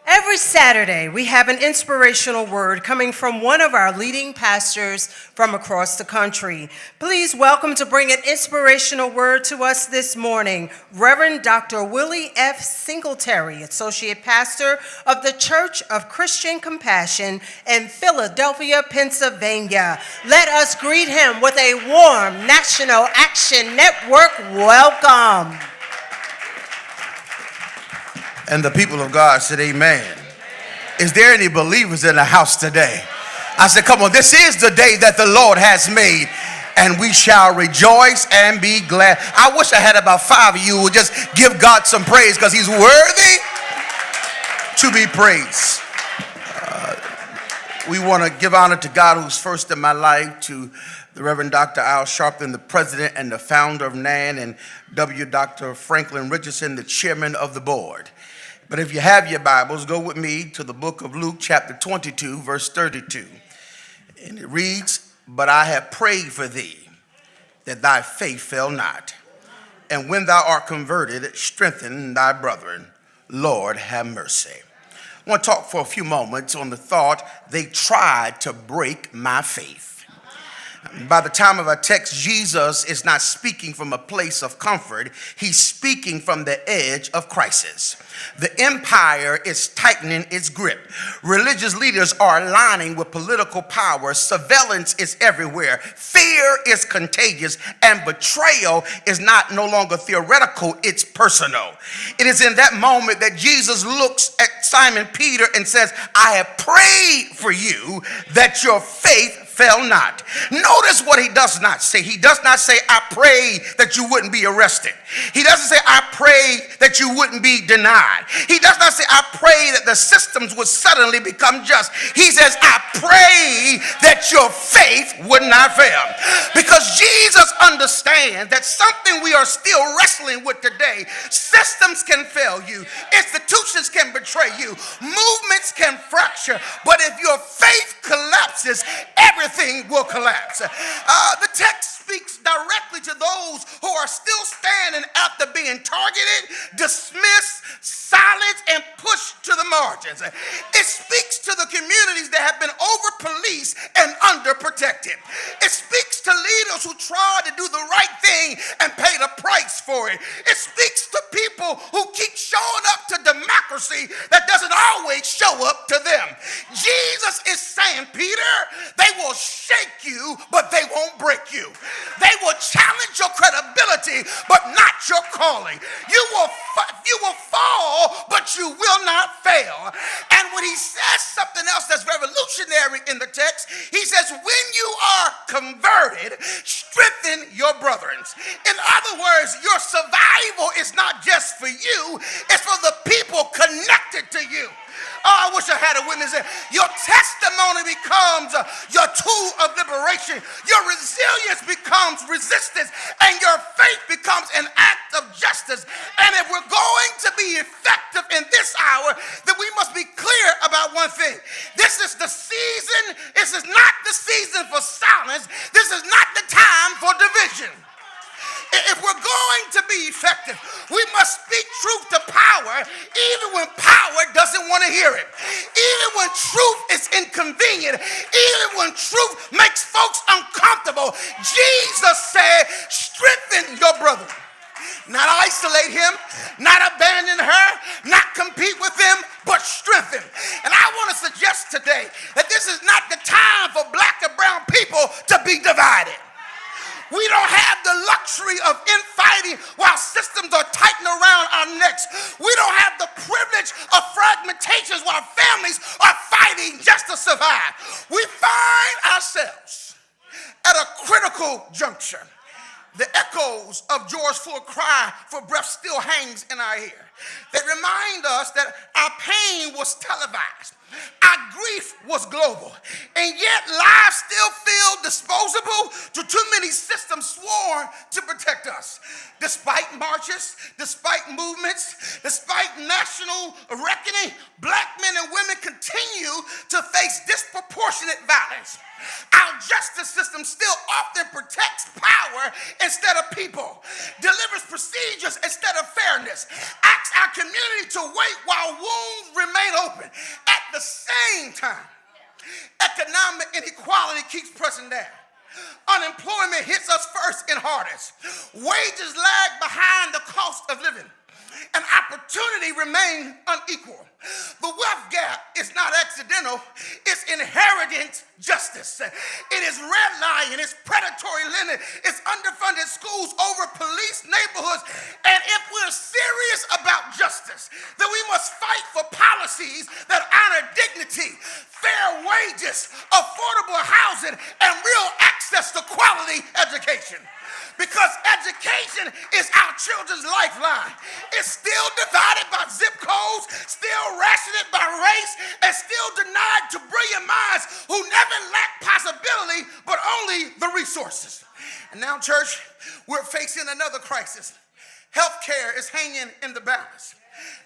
Every Saturday, we have an inspirational word coming from one of our leading pastors from across the country. Please welcome to bring an inspirational word to us this morning, Reverend Dr. Willie F. Singletary, Associate Pastor of the Church of Christian Compassion in Philadelphia, Pennsylvania. Let us greet him with a warm National Action Network welcome. And the people of God said, amen. Is there any believers in the house today? I said, come on, this is the day that the Lord has made, and we shall rejoice and be glad. I wish I had about 5 of you who would just give God some praise, because he's worthy to be praised. We want to give honor to God, who's first in my life, to the Reverend Dr. Al Sharpton, the president and the founder of NAN, and Dr. Franklin Richardson, the chairman of the board. But if you have your Bibles, go with me to the book of Luke, chapter 22, verse 32. And it reads, "But I have prayed for thee, that thy faith fail not. And when thou art converted, strengthen thy brethren. Lord, have mercy." I want to talk for a few moments on the thought, they tried to break my faith. By the time of our text, Jesus is not speaking from a place of comfort. He's speaking from the edge of crisis. The empire is tightening its grip. Religious leaders are aligning with political power. Surveillance is everywhere. Fear is contagious, and betrayal is no longer theoretical, it's personal. It is in that moment that Jesus looks at Simon Peter and says, "I have prayed for you that your faith fail not." Notice what he does not say. He does not say, "I prayed that you wouldn't be arrested." He doesn't say, "I prayed that you wouldn't be denied." He does not say, "I pray that the systems would suddenly become just." He says, "I pray that your faith would not fail." Because Jesus understands that something we are still wrestling with today. Systems can fail you. Institutions can betray you. Movements can fracture. But if your faith collapses, everything will collapse. The text speaks directly to those who are still standing after being targeted, dismissed, silenced, and pushed to the margins. It speaks to the communities that have been over-policed and under-protected. It speaks to leaders who try to do the right thing and pay the price for it. It speaks to people who keep showing up to democracy that doesn't always show up to them. Jesus is saying, Peter, they will shake you, but they won't break you. They will challenge your credibility, but not your calling. You will fall, but you will not fail. And when he says something else that's revolutionary in the text, he says, when you are converted, strengthen your brethren. In other words, your survival is not just for you, it's for the people connected to you. Oh, I wish I had a witness there. Your testimony becomes your tool of liberation. Your resilience becomes resistance, and your faith becomes an act of justice. And if we're going to be effective in this hour, then we must be clear about one thing. This is the season. This is not the season for silence. This is not the time for division. If we're going to be effective, we must speak truth to power, even when power doesn't want to hear it. Even when truth is inconvenient, even when truth makes folks uncomfortable, Jesus said, strengthen your brother. Not isolate him, not abandon her, not compete with him, but strengthen. And I want to suggest today that this is not the time for black and brown people to be divided. We don't have the luxury of infighting while systems are tightened around our necks. We don't have the privilege of fragmentations while families are fighting just to survive. We find ourselves at a critical juncture. The echoes of George Floyd's cry for breath still hangs in our ear. They remind us that our pain was televised. Our grief was global. And And yet lives still feel disposable to too many systems sworn to protect us. Despite marches, despite movements, despite national reckoning, black men and women continue to face disproportionate violence. Our justice system still often protects power instead of people, delivers procedures instead of fairness, asks our community to wait while wounds remain open. At the same time, economic inequality keeps pressing down. Unemployment hits us first and hardest. Wages lag behind the cost of living, and opportunity remains unequal. The wealth gap is not accidental, it's inherent justice. It is redlining, it's predatory lending, it's underfunded schools, over police neighborhoods. And if we're serious about justice, then we must fight for policies that honor dignity, fair wages, affordable housing, and real access to quality education. Because education is our children's lifeline. It's still divided by zip codes, still rationed by race, and still denied to brilliant minds who never lack possibility, but only the resources. And now, church, we're facing another crisis. Healthcare is hanging in the balance.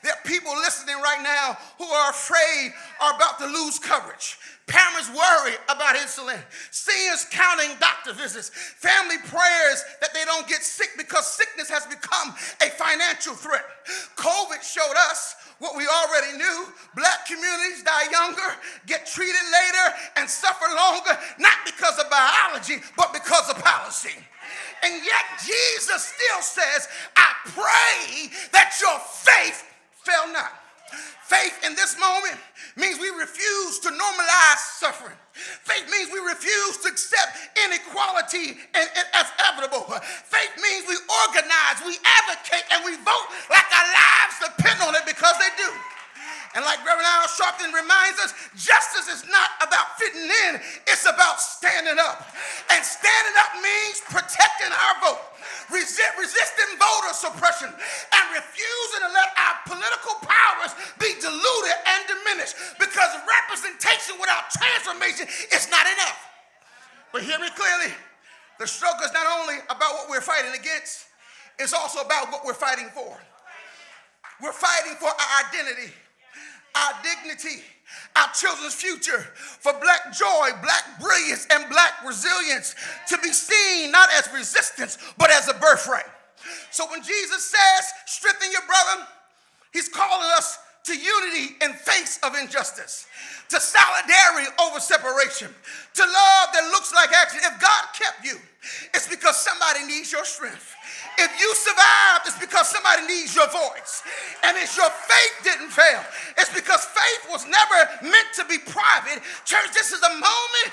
There are people listening right now who are afraid are about to lose coverage. Parents worry about insulin. Seniors counting doctor visits. Family prayers that they don't get sick because sickness has become a financial threat. COVID showed us what we already knew. Black communities die younger, get treated later, and suffer longer, not because of biology, but because of policy. And yet Jesus still says, I pray that your faith fail not. Faith in this moment means we refuse to normalize suffering. Faith means we refuse to accept inequality as inevitable. Faith means we organize, we advocate, and we vote like our lives depend on it, because they do. And like Reverend Al Sharpton reminds us, justice is not about fitting in, it's about standing up. And standing up means protecting our vote, resisting voter suppression, and refusing to let our political powers be diluted and diminished, because representation without transformation is not enough. But hear me clearly, the struggle is not only about what we're fighting against, it's also about what we're fighting for. We're fighting for our identity, our dignity, our children's future, for black joy, black brilliance, and black resilience to be seen not as resistance, but as a birthright. So when Jesus says, strengthen your brother, he's calling us to unity in face of injustice, to solidarity over separation, to love that looks like action. If God kept you, it's because somebody needs your strength. If you survived, it's because somebody needs your voice. And it's your faith didn't fail. It's because faith was never meant to be private. Church, this is a moment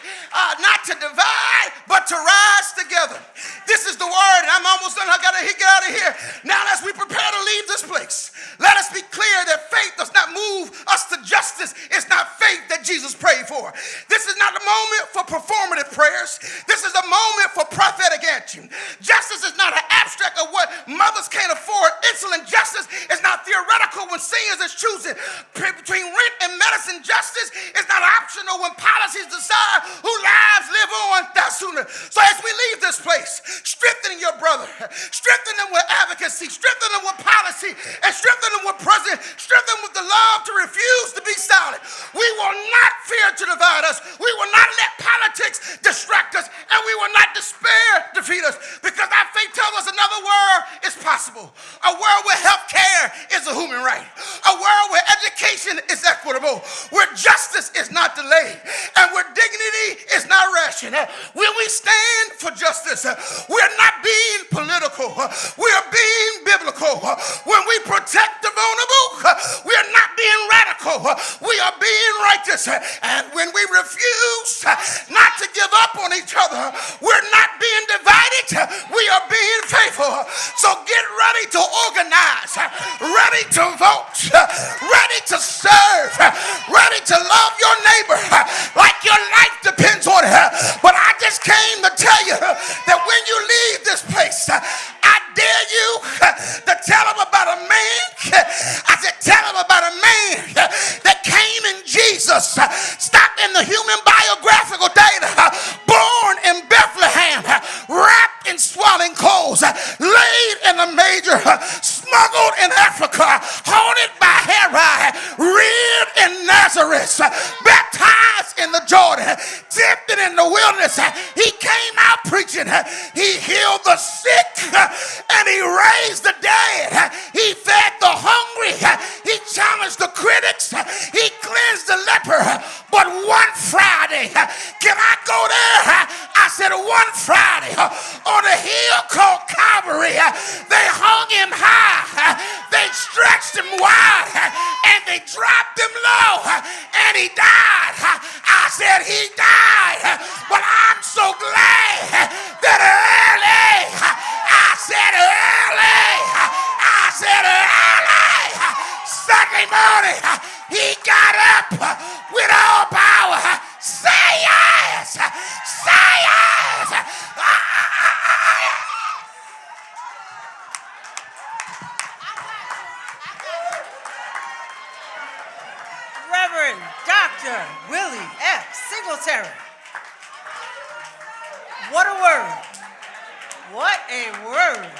not to divide, but to rise together. This is the word, and I'm almost done. I got to get out of here. Now, as we prepare to leave this place, let us be clear that faith does not move us to justice. It's not faith that Jesus prayed for. This is not a moment for performative prayers. This is a moment for prophetic action. Justice is not an abstract of what mothers can't afford. Insulin justice is not theoretical when seniors is choosing between rent and medicine. Justice is not optional when policies decide who lives live on that sooner. So as we leave this place, strengthen your brother, strengthen them with advocacy, strengthen them with policy, and strengthen them with presence, strengthen them with the love to refuse to be silent. We will not fear to divide us. We will not let politics distract us, and we will not despair defeat us, because our faith tells us another world is possible. A world where health care is a human right. A world where education is equitable, where justice is not delayed, and where dignity is not rationed. When we stand for justice, we're not being political. We're being biblical. When we protect the vulnerable, we are not being radical. We are being righteous. And when we refuse not to give up on each other, we're not being divided. We are being faithful. So get ready to organize, ready to vote, ready to serve, ready to love your neighbor like your life depends on it. But I just came to tell you that when you leave this place, I dare you to tell them about a man. I said, tell them about a man that came in Jesus. Stop in the human biographical in Africa, haunted by Herod, reared in Nazareth, baptized in the Jordan, tempted in the wilderness. He came out preaching. He healed the sick and he raised the dead. He fed the hungry. He challenged the critics. He cleansed the leper. But one Friday, can I go there? I said one Friday on a hill called Calvary, they hung him high, they stretched him wide, and they dropped him low, and he died. I said he died, but I'm so glad that early, I said early, Sunday morning, he got up with all power. Say yes! Say yes! Reverend Dr. Willie F. Singletary. What a word. What a word.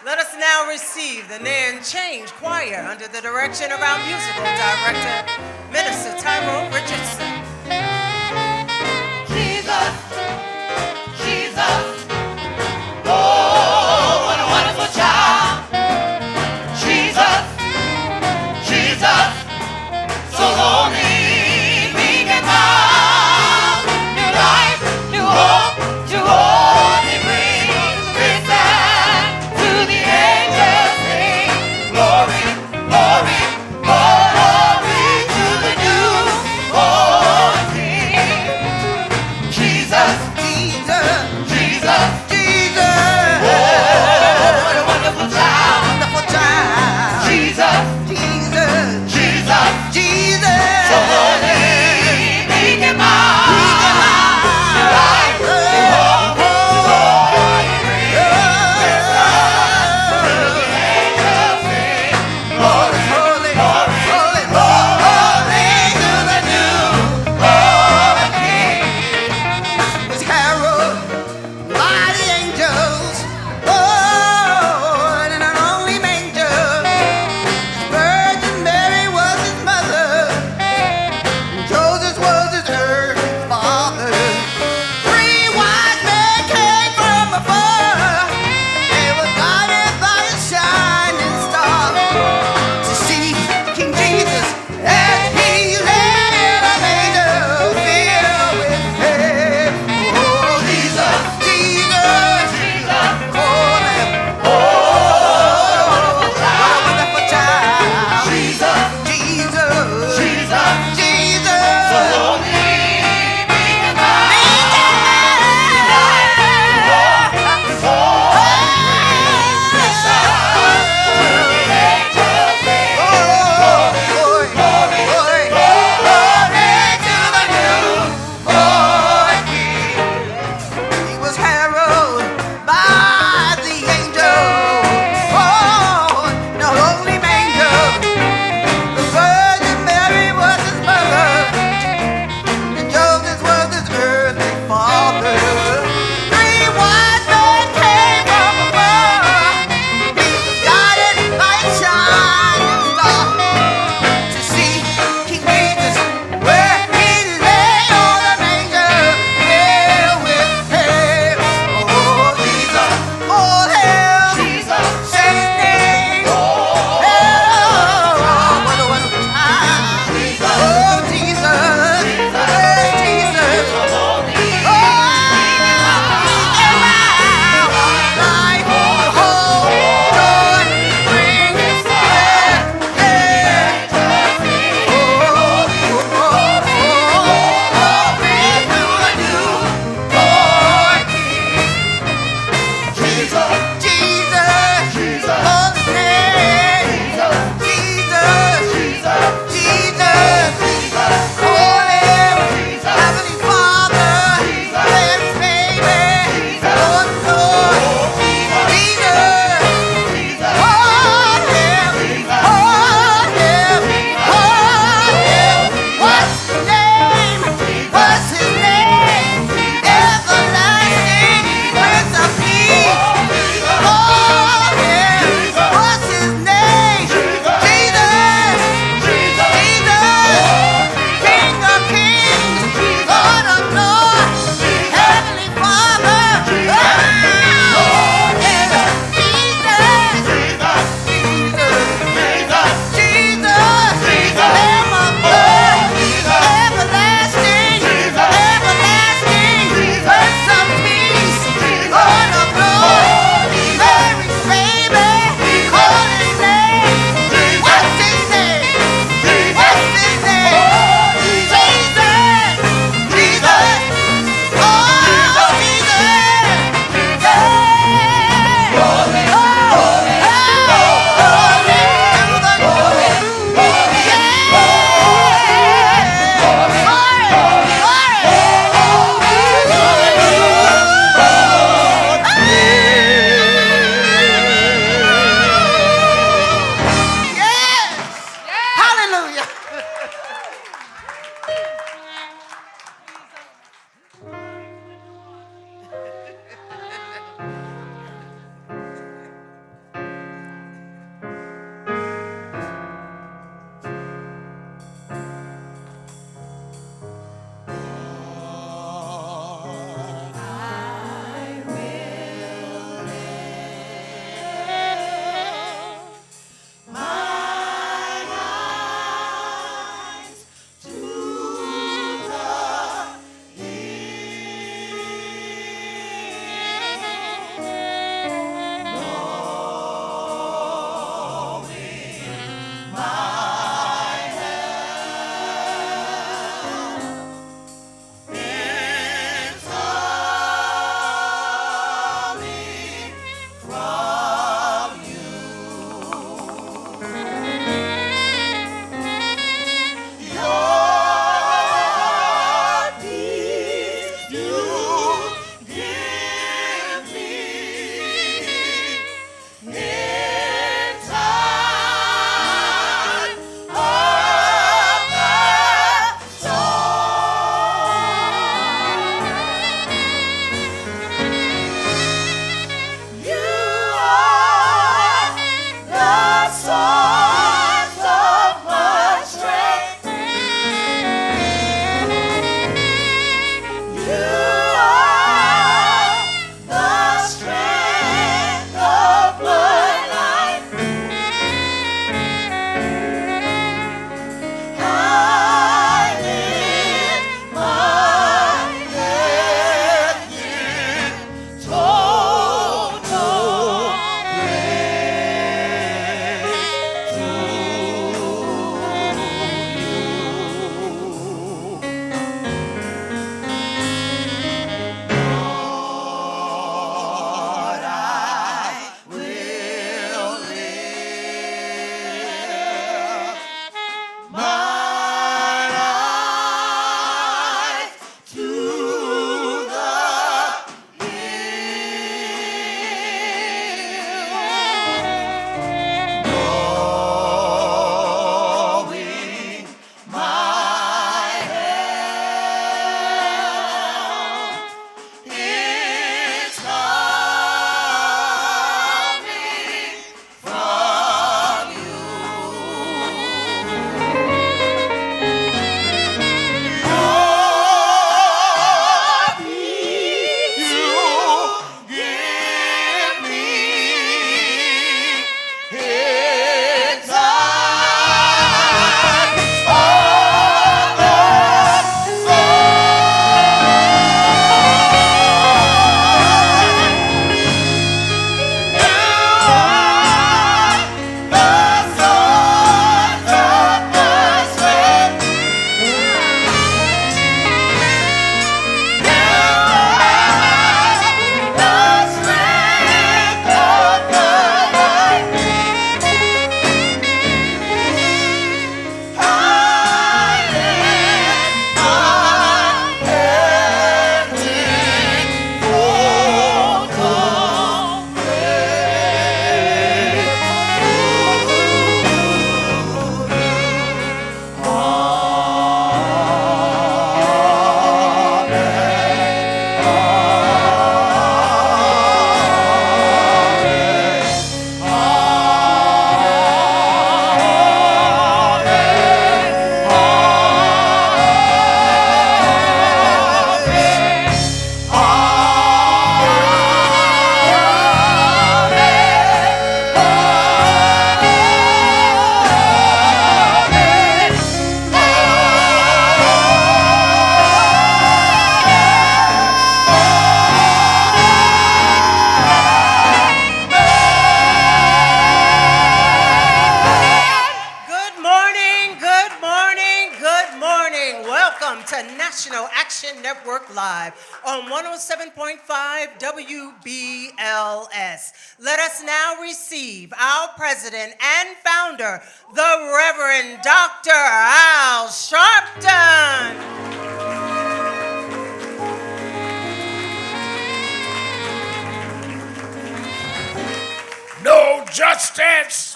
Let us now receive the Nan Change Choir under the direction of our musical director, Minister Tyrone Richardson. Jesus, Jesus, oh, what a wonderful child. Jesus, Jesus, so lonely, meek and mild. New life, new hope, to all he brings. Listen to the angels sing. Glory, glory, glory to the new Welcome to National Action Network Live on 107.5 WBLS. Let us now receive our president and founder, the Reverend Dr. Al Sharpton. No justice.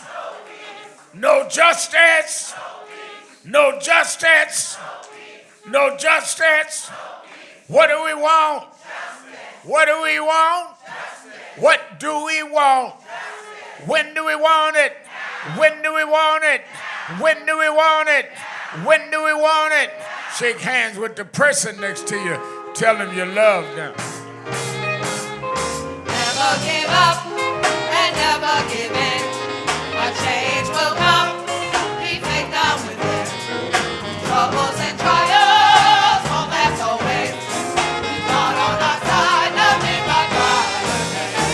No justice. No justice. No justice. What do we want? What do we want? What do we want? When do we want it? When do we want it? When do we want it? When do we want it? Shake hands with the person next to you. Tell them you love them. Never give up and never give in. A change will come. Keep faith down within. Troubles and trials won't last always. God on our side, nothing but God.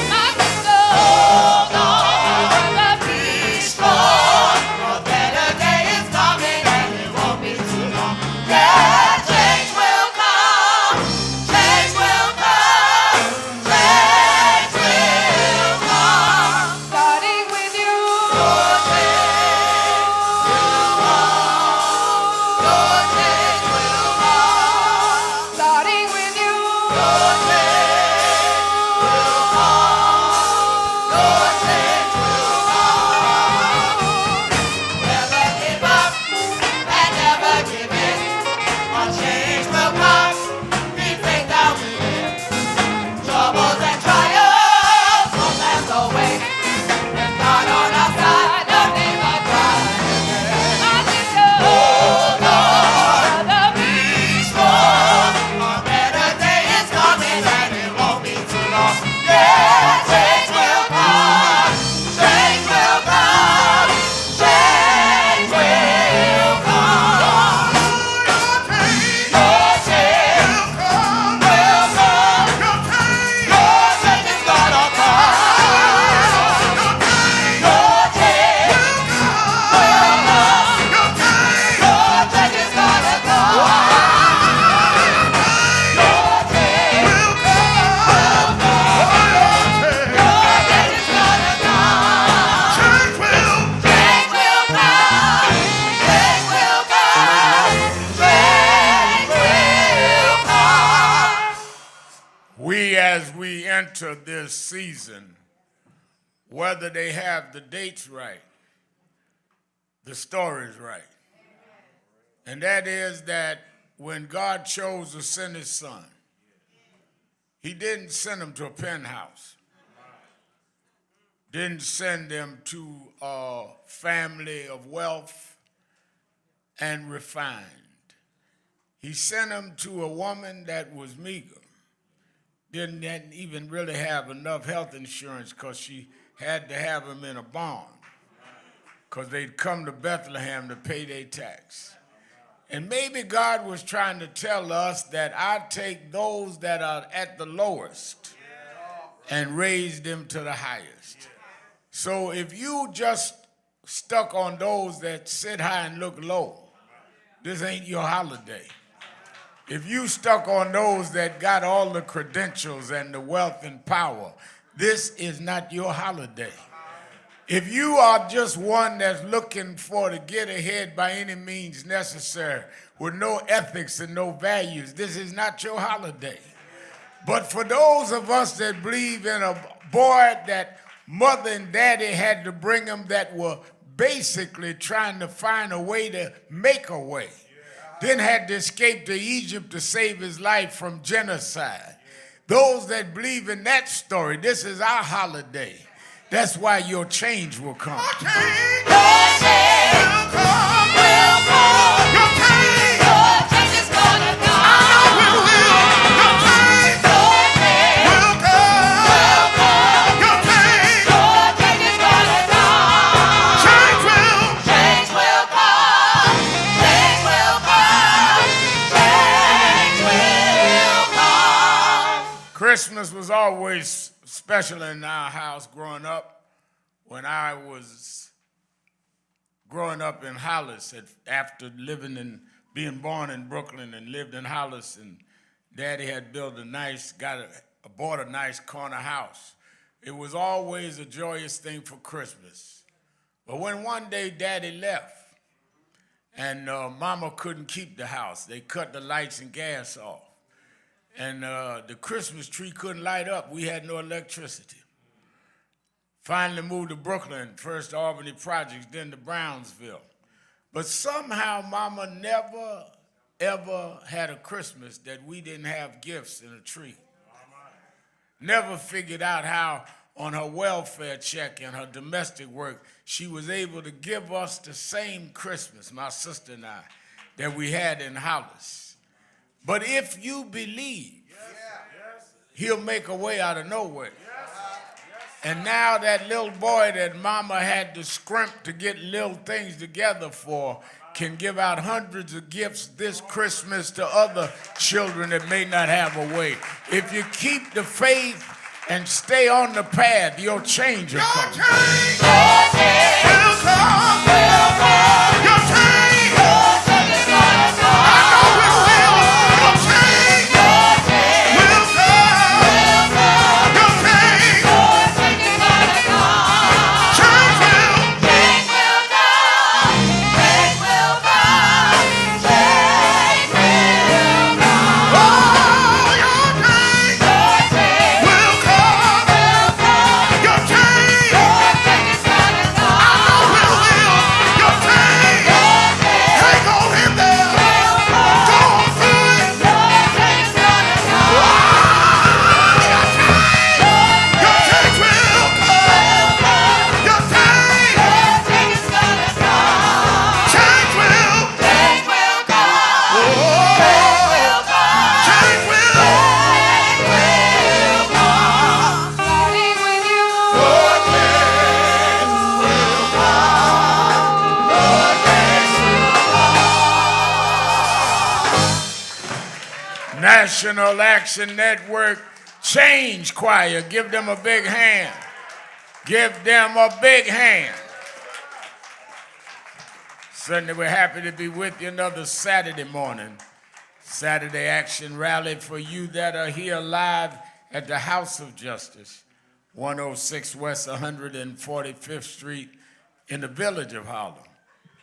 Not to hold on, be strong. A better day is coming and it won't be too long. Yeah, change will come. Change will come. Change will come. Starting with you. Your change will come. Your change will come. Starting with you. Your change will come. Your change will come. Never give up and never give in. A change will come. Keep faith down within. Troubles and trials won't last always. With God on our side, nothing but God. Nothing to hold on, be strong. A better day is coming and it won't be too long. Yeah, change will come. Change will come. Change will come. Your change will come. Your change is gonna come. Your change will come. Your change is gonna come. Your change will come. Your change is gonna come. Change will come. Change will come. Change will come. As we enter this season, whether they have the dates right, the story's right. And that is that when God chose to send his son, he didn't send him to a penthouse, didn't send him to a family of wealth and refined. He sent him to a woman that was meager, didn't even really have enough health insurance because she had to have him in a barn because they'd come to Bethlehem to pay their tax. And maybe God was trying to tell us that I take those that are at the lowest and raise them to the highest. So if you just stuck on those that sit high and look low, this ain't your holiday. If you stuck on those that got all the credentials and the wealth and power, this is not your holiday. If you are just one that's looking for to get ahead by any means necessary with no ethics and no values, this is not your holiday. But for those of us that believe in a boy that mother and daddy had to bring them that were basically trying to find a way to make a way, then had to escape to Egypt to save his life from genocide. Those that believe in that story, this is our holiday. That's why your change will come. Your change will come. Will come. Your change is gonna come. I know it will. Your change will come. Will come. Your change is gonna come. Change will come. Change will come. Change will come. Christmas was always special in our house growing up. When I was growing up in Hollis, after living in being born in Brooklyn and lived in Hollis, and Daddy had built bought a nice corner house. It was always a joyous thing for Christmas. But when one day Daddy left, and Mama couldn't keep the house, they cut the lights and gas off. And the Christmas tree couldn't light up. We had no electricity. Finally moved to Brooklyn, first to Albany Projects, then to Brownsville. But somehow Mama never, ever had a Christmas that we didn't have gifts in a tree. Never figured out how on her welfare check and her domestic work, she was able to give us the same Christmas, my sister and I, that we had in Hollis. But if you believe, he'll make a way out of nowhere. And now that little boy that Mama had to scrimp to get little things together for can give out hundreds of gifts this Christmas to other children that may not have a way. If you keep the faith and stay on the path, your change will come. Your change will come. Your change will come. I know it will. Your change will come. Your change. Change will. Change will come. Change will come. Change will come. Oh, your change will come. Your change. I know it will. Your change. Hang on in there. Go on through it. Your change will come. Your change. Change will. Change will come. Change will come. Change will. Starting with you. Your change will come. Your change will come. National Action Network Change Choir. Give them a big hand. Give them a big hand. Certainly we're happy to be with you another Saturday morning. Saturday Action Rally for you that are here live at the House of Justice, 106 West 145th Street in the Village of Harlem.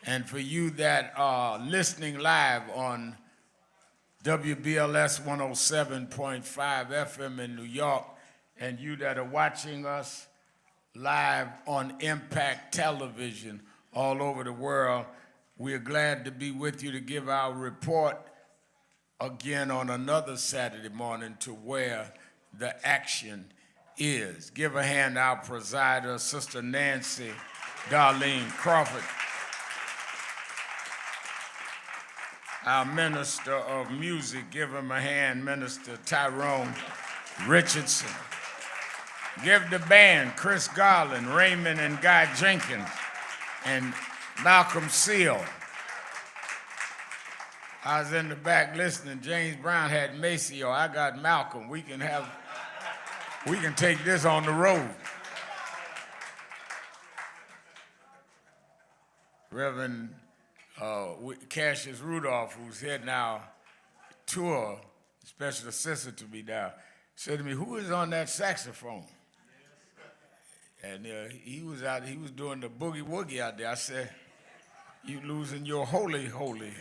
And for you that are listening live on WBLS 107.5 FM in New York, and you that are watching us live on Impact Television all over the world, we are glad to be with you to give our report again on another Saturday morning to where the action is. Give a hand to our presider, Sister Nancy Darlene Crawford. Our Minister of Music, give him a hand, Minister Tyrone Richardson. Give the band, Chris Garland, Raymond and Guy Jenkins, and Malcolm Seal. I was in the back listening. James Brown had Maceo. I got Malcolm. We can take this on the road. Reverend Cassius Rudolph, who's heading our tour, special assistant to me now, said to me, "Who is on that saxophone?" And he was doing the boogie woogie out there. I said, "You losing your holy, holy."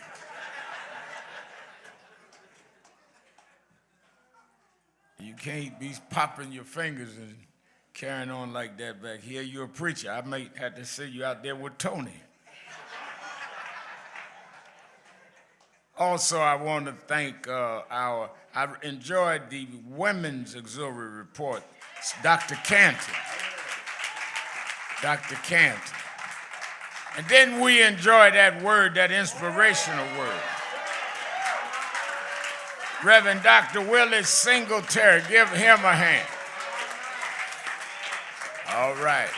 You can't be popping your fingers and carrying on like that back here. You're a preacher. I might have to see you out there with Tony. Also, I want to thank I enjoyed the Women's Auxiliary Report, Dr. Canton. Dr. Canton. And then we enjoy that word, that inspirational word. Reverend Dr. Willis Singletary, give him a hand. All right,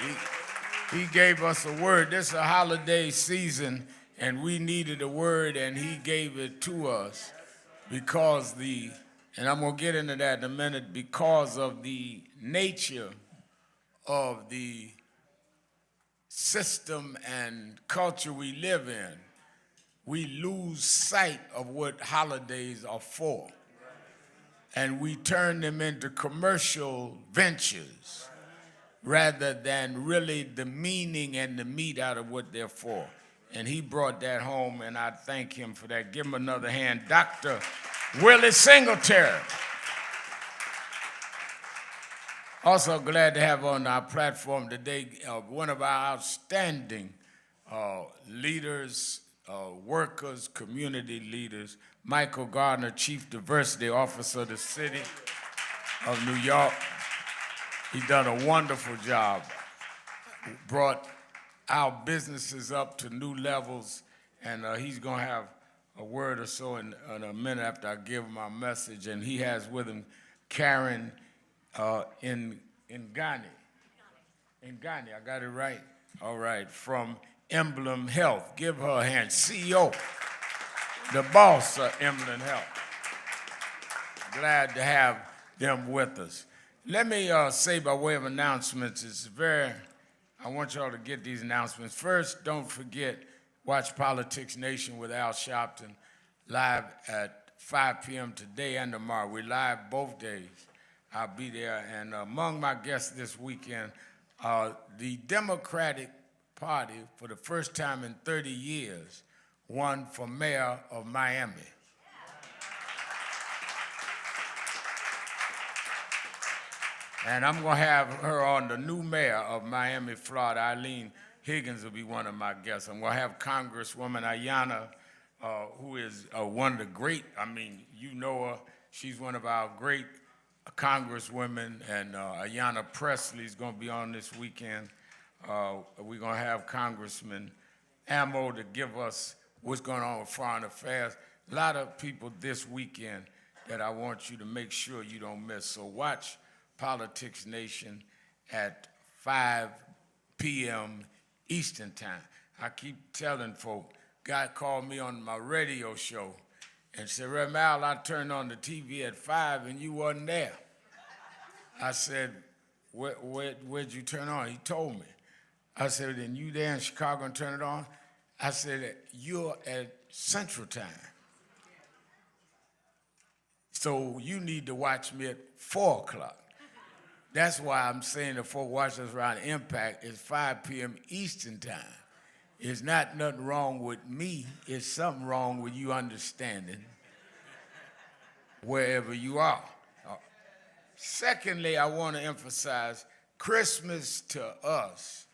he gave us a word. This is a holiday season, and we needed a word, and he gave it to us because and I'm going to get into that in a minute, because of the nature of the system and culture we live in. we lose sight of what holidays are for. And we turn them into commercial ventures rather than really the meaning and the meat out of what they're for. And he brought that home, and I thank him for that. Give him another hand. Dr. Willie Singletary. Also glad to have on our platform today one of our outstanding leaders, workers, community leaders, Michael Gardner, Chief Diversity Officer of the City of New York. He's done a wonderful job, brought our businesses up to new levels, and he's going to have a word or so in a minute after I give him my message. And he has with him Karen in Ghani. In Ghani, I got it right? All right, from Emblem Health. Give her a hand. CEO, the boss of Emblem Health. Glad to have them with us. Let me say by way of announcements, I want y'all to get these announcements. First, don't forget, watch Politics Nation with Al Sharpton live at 5 p.m. today and tomorrow. We're live both days. I'll be there. And among my guests this weekend, the Democratic Party, for the first time in 30 years, won for mayor of Miami. And I'm going to have her on, the new mayor of Miami, Florida. Eileen Higgins will be one of my guests. I'm going to have Congresswoman Ayanna, who is one of the great, you know her. She's one of our great congresswomen, and Ayanna Presley is going to be on this weekend. We're going to have Congressman Ammo to give us what's going on with foreign affairs. A lot of people this weekend that I want you to make sure you don't miss. So watch Politics Nation at 5 p.m. Eastern Time. I keep telling folk, guy called me on my radio show and said, Rev. Al, I turned on the TV at 5 and you wasn't there. I said, where'd you turn on? He told me. I said, then you there in Chicago and turn it on? I said, you're at Central Time. So you need to watch me at 4 o'clock. That's why I'm saying the folk watch us around Impact is 5 p.m. Eastern Time. It's not nothing wrong with me. It's something wrong with you understanding wherever you are. Secondly, I want to emphasize Christmas to us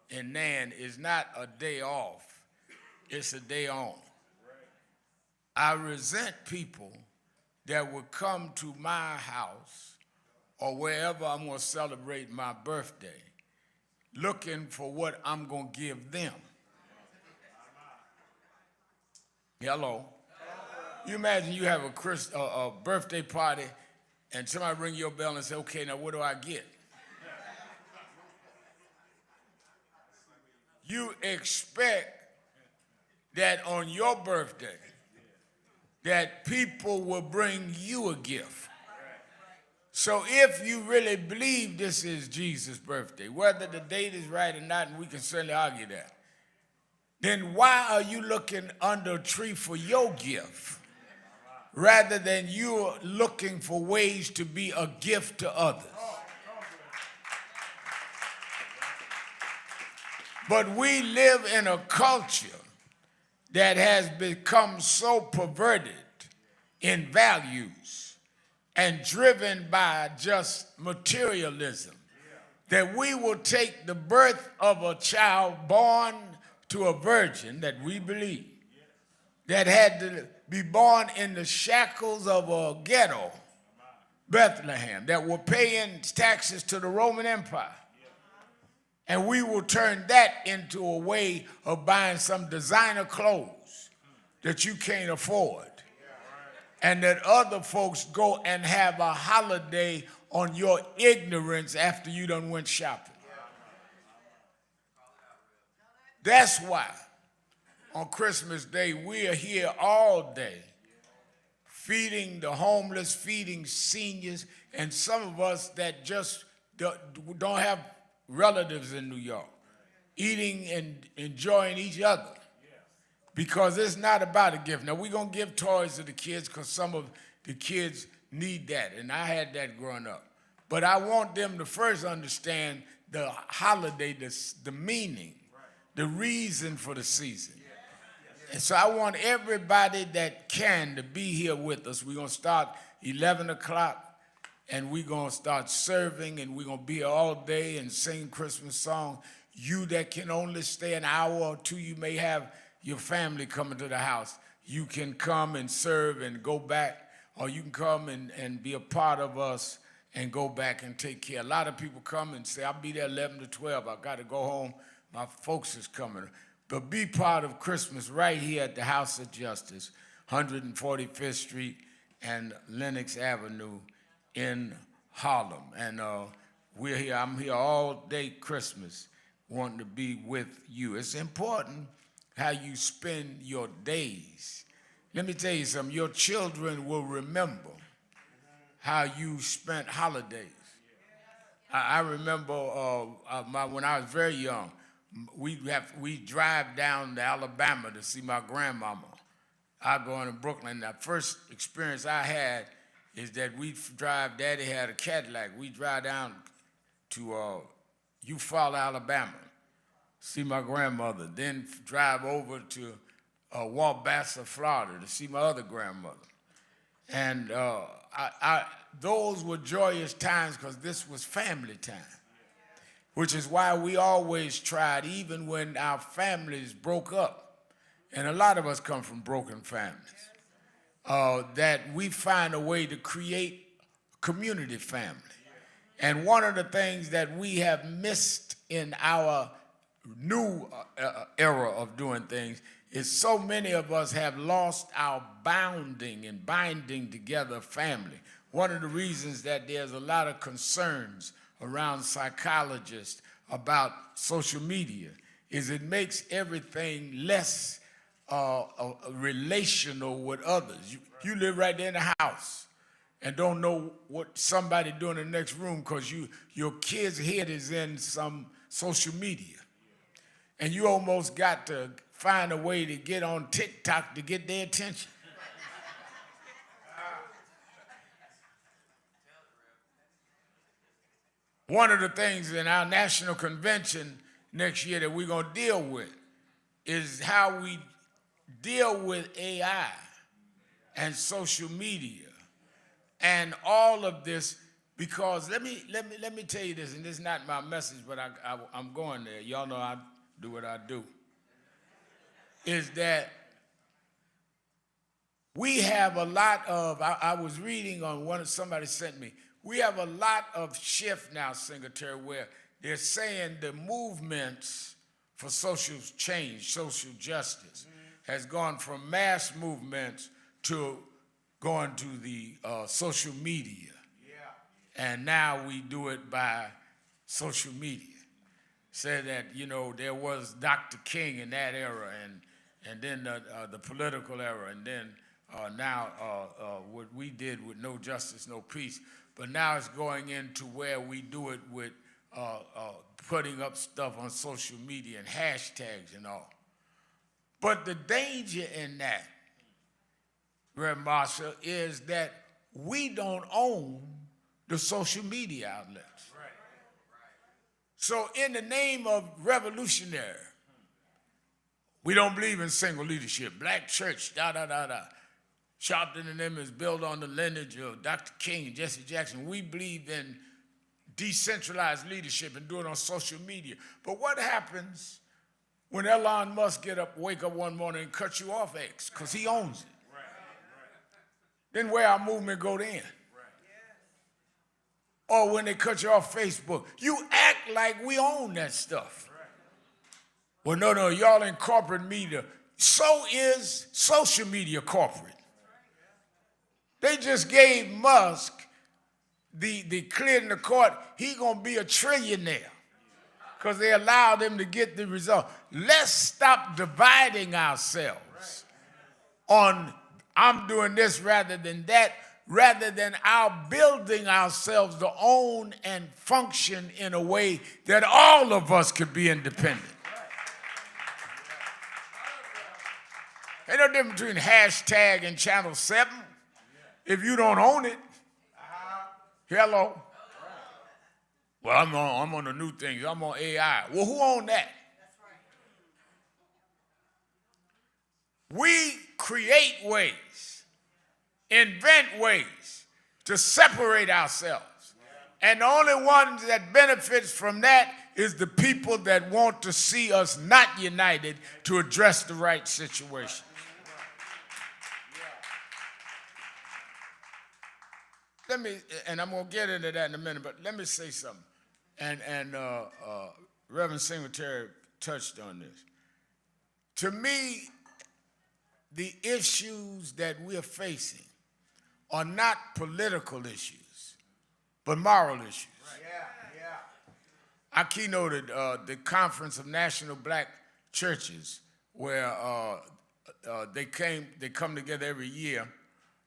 in Nan is not a day off. It's a day on. I resent people that would come to my house or wherever I'm going to celebrate my birthday, looking for what I'm going to give them. Hello? You imagine you have a birthday party and somebody ring your bell and say, okay, now what do I get? You expect that on your birthday that people will bring you a gift. So if you really believe this is Jesus' birthday, whether the date is right or not, and we can certainly argue that, then why are you looking under a tree for your gift rather than you looking for ways to be a gift to others? But we live in a culture that has become so perverted in values and driven by just materialism, that we will take the birth of a child born to a virgin that we believe, that had to be born in the shackles of a ghetto, Bethlehem, that were paying taxes to the Roman Empire. And we will turn that into a way of buying some designer clothes that you can't afford. And that other folks go and have a holiday on your ignorance after you done went shopping. That's why on Christmas Day we are here all day feeding the homeless, feeding seniors, and some of us that just don't have relatives in New York, eating and enjoying each other. because it's not about a gift. Now, we're going to give toys to the kids because some of the kids need that, and I had that growing up. But I want them to first understand the holiday, the meaning, the reason for the season. And so I want everybody that can to be here with us. We're going to start 11 o'clock, and we're going to start serving, and we're going to be here all day and sing Christmas songs. You that can only stay an hour or two, you may have your family coming to the house. You can come and serve and go back, or you can come and be a part of us and go back and take care. A lot of people come and say, I'll be there 11 to 12. I got to go home. My folks is coming. But be part of Christmas right here at the House of Justice, 145th Street and Lenox Avenue in Harlem. And we're here. I'm here all day Christmas, wanting to be with you. It's important how you spend your days. Let me tell you something. Your children will remember how you spent holidays. I remember when I was very young, we drive down to Alabama to see my grandmama. I go into Brooklyn. The first experience I had is that we drive, Daddy had a Cadillac. We drive down to Eufaula, Alabama, see my grandmother, then drive over to Wabassa, Florida to see my other grandmother. And those were joyous times because this was family time, which is why we always tried, even when our families broke up, and a lot of us come from broken families, that we find a way to create a community family. And one of the things that we have missed in our new era of doing things is so many of us have lost our bounding and binding together family. One of the reasons that there's a lot of concerns around psychologists about social media is it makes everything less relational with others. You live right there in the house and don't know what somebody doing in the next room because your kid's head is in some social media. And you almost got to find a way to get on TikTok to get their attention. One of the things in our national convention next year that we're going to deal with is how we deal with AI and social media and all of this, because let me tell you this, and this is not my message, but I'm going there. Y'all know I do what I do. Is that we have a lot of, I was reading on somebody sent me, we have a lot of shift now, Secretary, where they're saying the movements for social change, social justice, has gone from mass movements to going to the social media. And now we do it by social media. Said that, there was Dr. King in that era, and then the political era, and then now what we did with No Justice, No Peace. But now it's going into where we do it with putting up stuff on social media and hashtags and all. But the danger in that, Reverend Marshall, is that we don't own the social media outlets. So in the name of revolutionary, we don't believe in single leadership. Black church, da-da-da-da. Sharpton and them is built on the lineage of Dr. King and Jesse Jackson. We believe in decentralized leadership and do it on social media. But what happens when Elon Musk wake up one morning and cut you off X? Because he owns it. Then where our movement go then? Or when they cut you off Facebook, you act like we own that stuff. Well, no, y'all in corporate media. So is social media corporate. They just gave Musk the clear in the court. He gonna be a trillionaire because they allowed him to get the result. Let's stop dividing ourselves on I'm doing this rather than that, rather than our building ourselves to own and function in a way that all of us could be independent. Ain't no difference between hashtag and Channel 7 if you don't own it. Hello? Well, I'm on the new things. I'm on AI. Well, who owned that? We create ways, invent ways to separate ourselves. And the only ones that benefits from that is the people that want to see us not united to address the right situation. Let me, and I'm going to get into that in a minute, but let me say something. And Reverend Singletary touched on this. To me, the issues that we're facing are not political issues, but moral issues. I keynoted the Conference of National Black Churches, where they come together every year.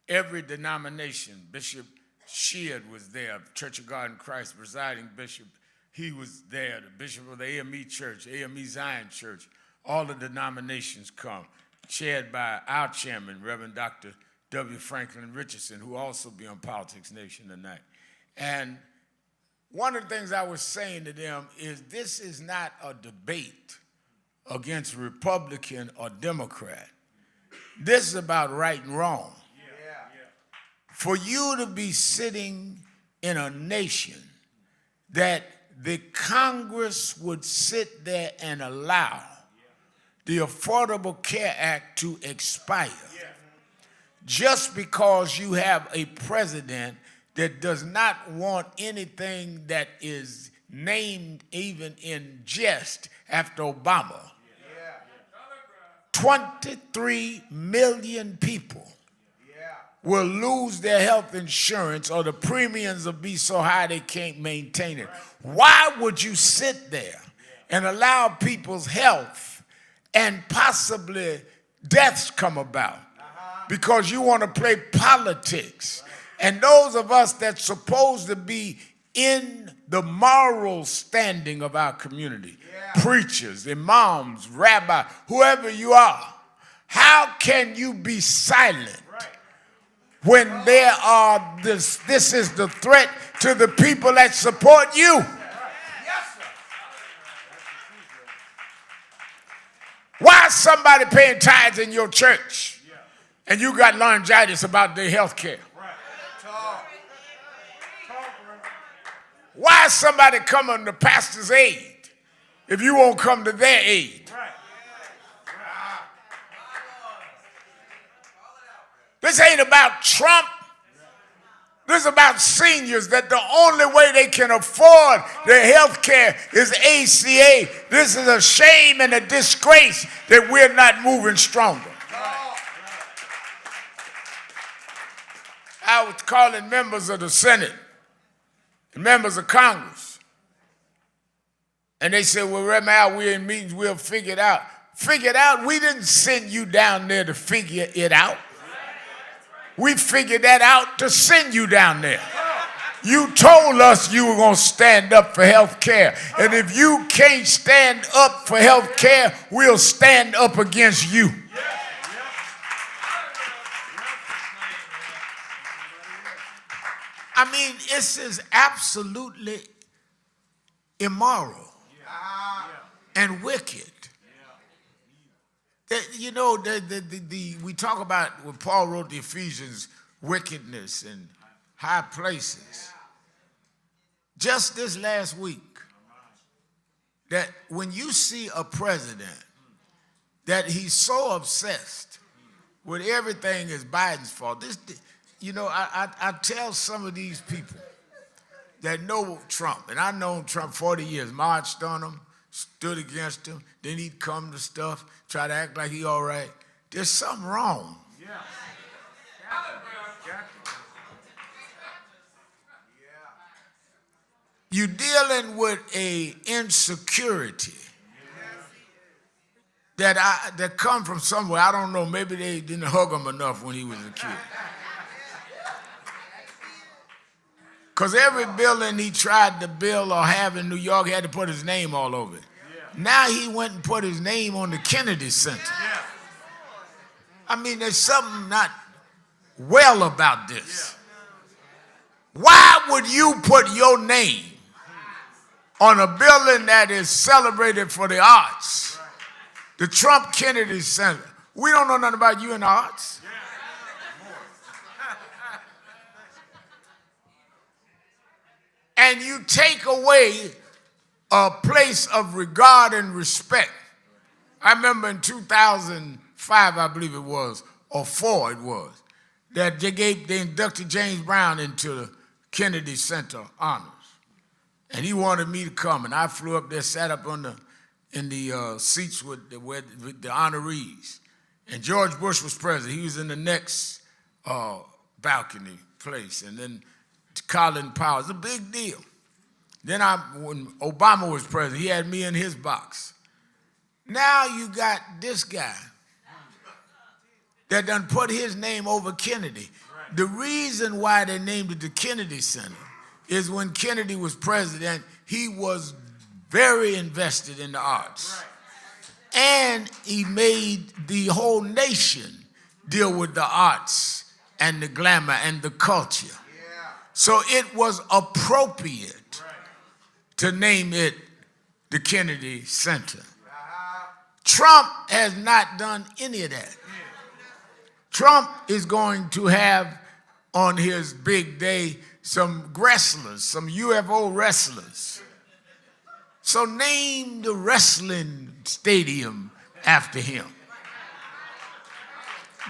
Every denomination, Bishop Sheard was there, Church of God in Christ, presiding bishop. He was there, the bishop of the AME Church, AME Zion Church. All the denominations come, chaired by our chairman, Reverend Dr. W. Franklin Richardson, who will also be on Politics Nation tonight. And one of the things I was saying to them is this is not a debate against Republican or Democrat. This is about right and wrong. For you to be sitting in a nation that the Congress would sit there and allow the Affordable Care Act to expire just because you have a president that does not want anything that is named even in jest after Obama. 23 million people will lose their health insurance or the premiums will be so high they can't maintain it. Why would you sit there and allow people's health and possibly deaths come about because you want to play politics? And those of us that's supposed to be in the moral standing of our community, preachers, imams, rabbis, whoever you are, how can you be silent when there are this is the threat to the people that support you? Why is somebody paying tithes in your church and you got laryngitis about their health care? Why is somebody coming to pastor's aid if you won't come to their aid? This ain't about Trump. This is about seniors that the only way they can afford their health care is ACA. This is a shame and a disgrace that we're not moving stronger. I was calling members of the Senate and members of Congress. And they said, well, Reverend Al, we're in meetings, we'll figure it out. Figure it out? We didn't send you down there to figure it out. We figured that out to send you down there. You told us you were going to stand up for health care. And if you can't stand up for health care, we'll stand up against you. I mean, this is absolutely immoral and wicked. You know, we talk about, when Paul wrote the Ephesians, wickedness and high places. Just this last week, that when you see a president that he's so obsessed with everything is Biden's fault. You know, I tell some of these people that know Trump, and I've known Trump 40 years, marched on him, stood against him, then he'd come to stuff, try to act like he all right. There's something wrong. You're dealing with a insecurity that come from somewhere. I don't know, maybe they didn't hug him enough when he was a kid. Because every building he tried to build or have in New York, he had to put his name all over it. Now he went and put his name on the Kennedy Center. I mean, there's something not well about this. Why would you put your name on a building that is celebrated for the arts? The Trump Kennedy Center. We don't know nothing about you in the arts. And you take away a place of regard and respect. I remember in 2005, I believe it was, or 4 it was, that they inducted James Brown into the Kennedy Center honors. And he wanted me to come, and I flew up there, sat up in the seats with the honorees. And George Bush was president. He was in the next balcony place. And then Colin Powell. It's a big deal. Then when Obama was president, he had me in his box. Now you got this guy that done put his name over Kennedy. The reason why they named it the Kennedy Center is when Kennedy was president, he was very invested in the arts. And he made the whole nation deal with the arts and the glamour and the culture. So it was appropriate to name it the Kennedy Center. Trump has not done any of that. Trump is going to have on his big day some wrestlers, some UFO wrestlers. So name the wrestling stadium after him.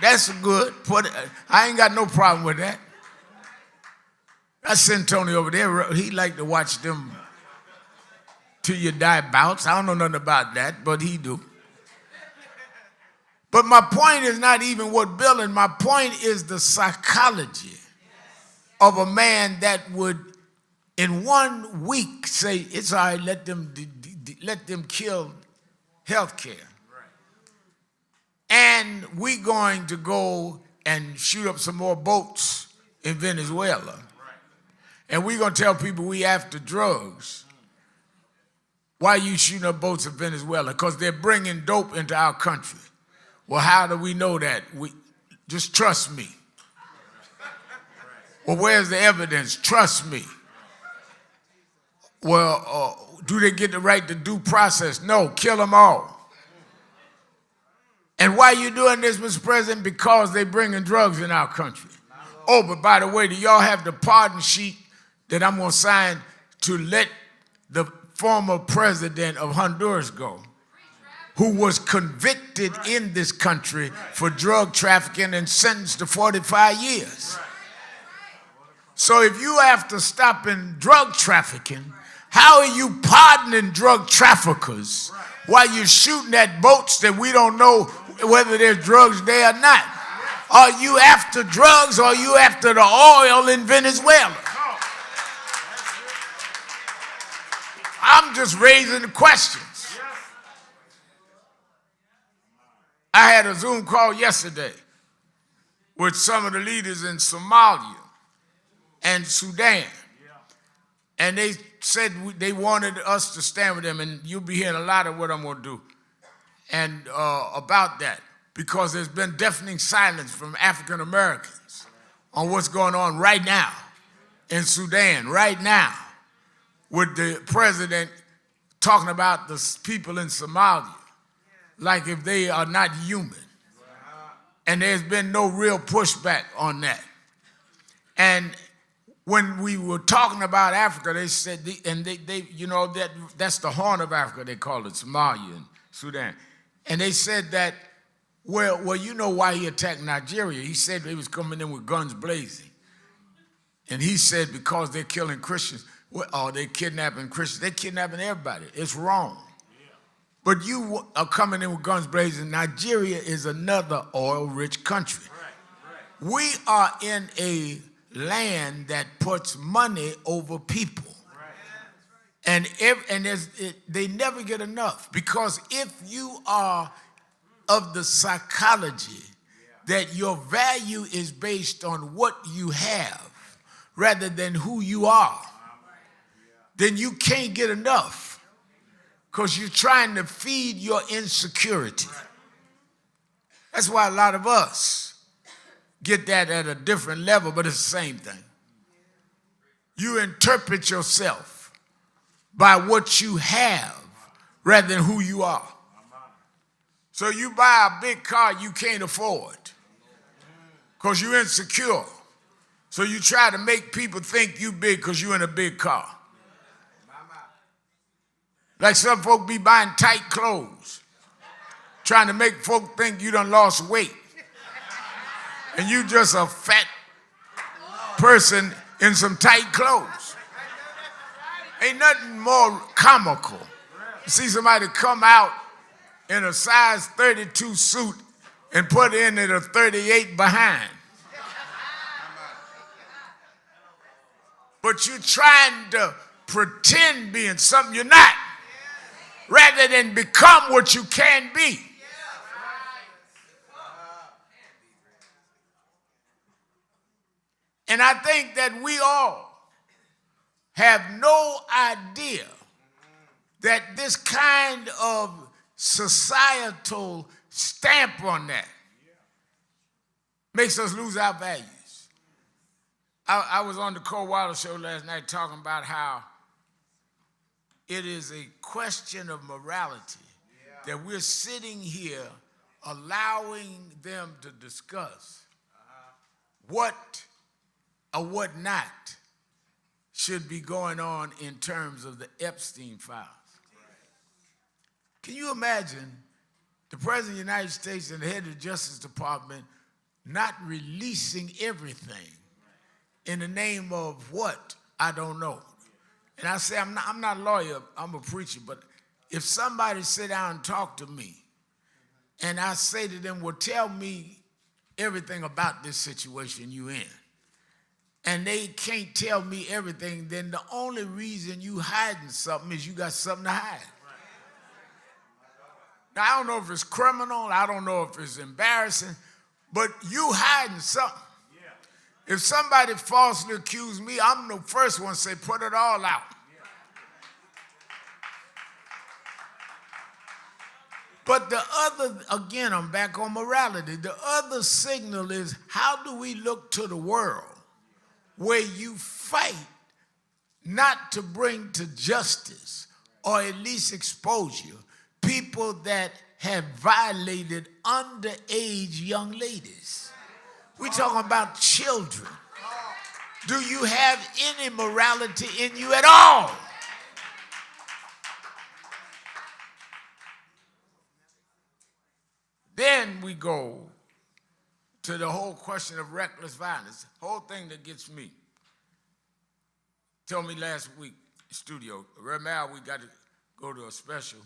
That's good. I ain't got no problem with that. I sent Tony over there. He like to watch them till you die bouts. I don't know nothing about that, but he do. But my point is not even what building. My point is the psychology of a man that would, in 1 week, say, it's all right, let them kill health care. And we going to go and shoot up some more boats in Venezuela. And we're going to tell people we after drugs. Why are you shooting up boats in Venezuela? Because they're bringing dope into our country. Well, how do we know that? Just trust me. Well, where's the evidence? Trust me. Well, do they get the right to due process? No, kill them all. And why are you doing this, Mr. President? Because they're bringing drugs in our country. Oh, but by the way, do y'all have the pardon sheet that I'm going to sign to let the former president of Honduras go, who was convicted in this country for drug trafficking and sentenced to 45 years. So if you after stopping drug trafficking, how are you pardoning drug traffickers while you're shooting at boats that we don't know whether there's drugs there or not? Are you after drugs or are you after the oil in Venezuela? I'm just raising the questions. I had a Zoom call yesterday with some of the leaders in Somalia and Sudan. And they said they wanted us to stand with them, and you'll be hearing a lot of what I'm going to do and about that, because there's been deafening silence from African Americans on what's going on right now in Sudan, right now, with the president talking about the people in Somalia like if they are not human. And there's been no real pushback on that. And when we were talking about Africa, they said, that's the Horn of Africa, they call it, Somalia and Sudan. And they said that, well, you know why he attacked Nigeria. He said they was coming in with guns blazing. And he said because they're killing Christians, or they're kidnapping Christians. They're kidnapping everybody. It's wrong. But you are coming in with guns blazing. Nigeria is another oil-rich country. We are in a land that puts money over people. And they never get enough. Because if you are of the psychology that your value is based on what you have rather than who you are, then you can't get enough because you're trying to feed your insecurity. That's why a lot of us get that at a different level, but it's the same thing. You interpret yourself by what you have rather than who you are. So you buy a big car you can't afford because you're insecure. So you try to make people think you big because you're in a big car. Like some folk be buying tight clothes, trying to make folk think you done lost weight. And you just a fat person in some tight clothes. Ain't nothing more comical. You see somebody come out in a size 32 suit and put in at a 38 behind. But you're trying to pretend being something you're not, rather than become what you can be. And I think that we all have no idea that this kind of societal stamp on that makes us lose our values. I was on the Cole Wilder show last night talking about how it is a question of morality that we're sitting here allowing them to discuss what or what not should be going on in terms of the Epstein files. Can you imagine the President of the United States and the head of the Justice Department not releasing everything in the name of what? I don't know. And I say, I'm not a lawyer, I'm a preacher, but if somebody sit down and talk to me, and I say to them, well, tell me everything about this situation you in, and they can't tell me everything, then the only reason you hiding something is you got something to hide. Now, I don't know if it's criminal, I don't know if it's embarrassing, but you hiding something. If somebody falsely accused me, I'm the first one to say, put it all out. But the other, again, I'm back on morality. The other signal is, how do we look to the world where you fight not to bring to justice or at least exposure people that have violated underage young ladies? We're talking about children. Do you have any morality in you at all? Then we go to the whole question of reckless violence. The whole thing that gets me. Told me last week, studio, Remal, we got to go to a special.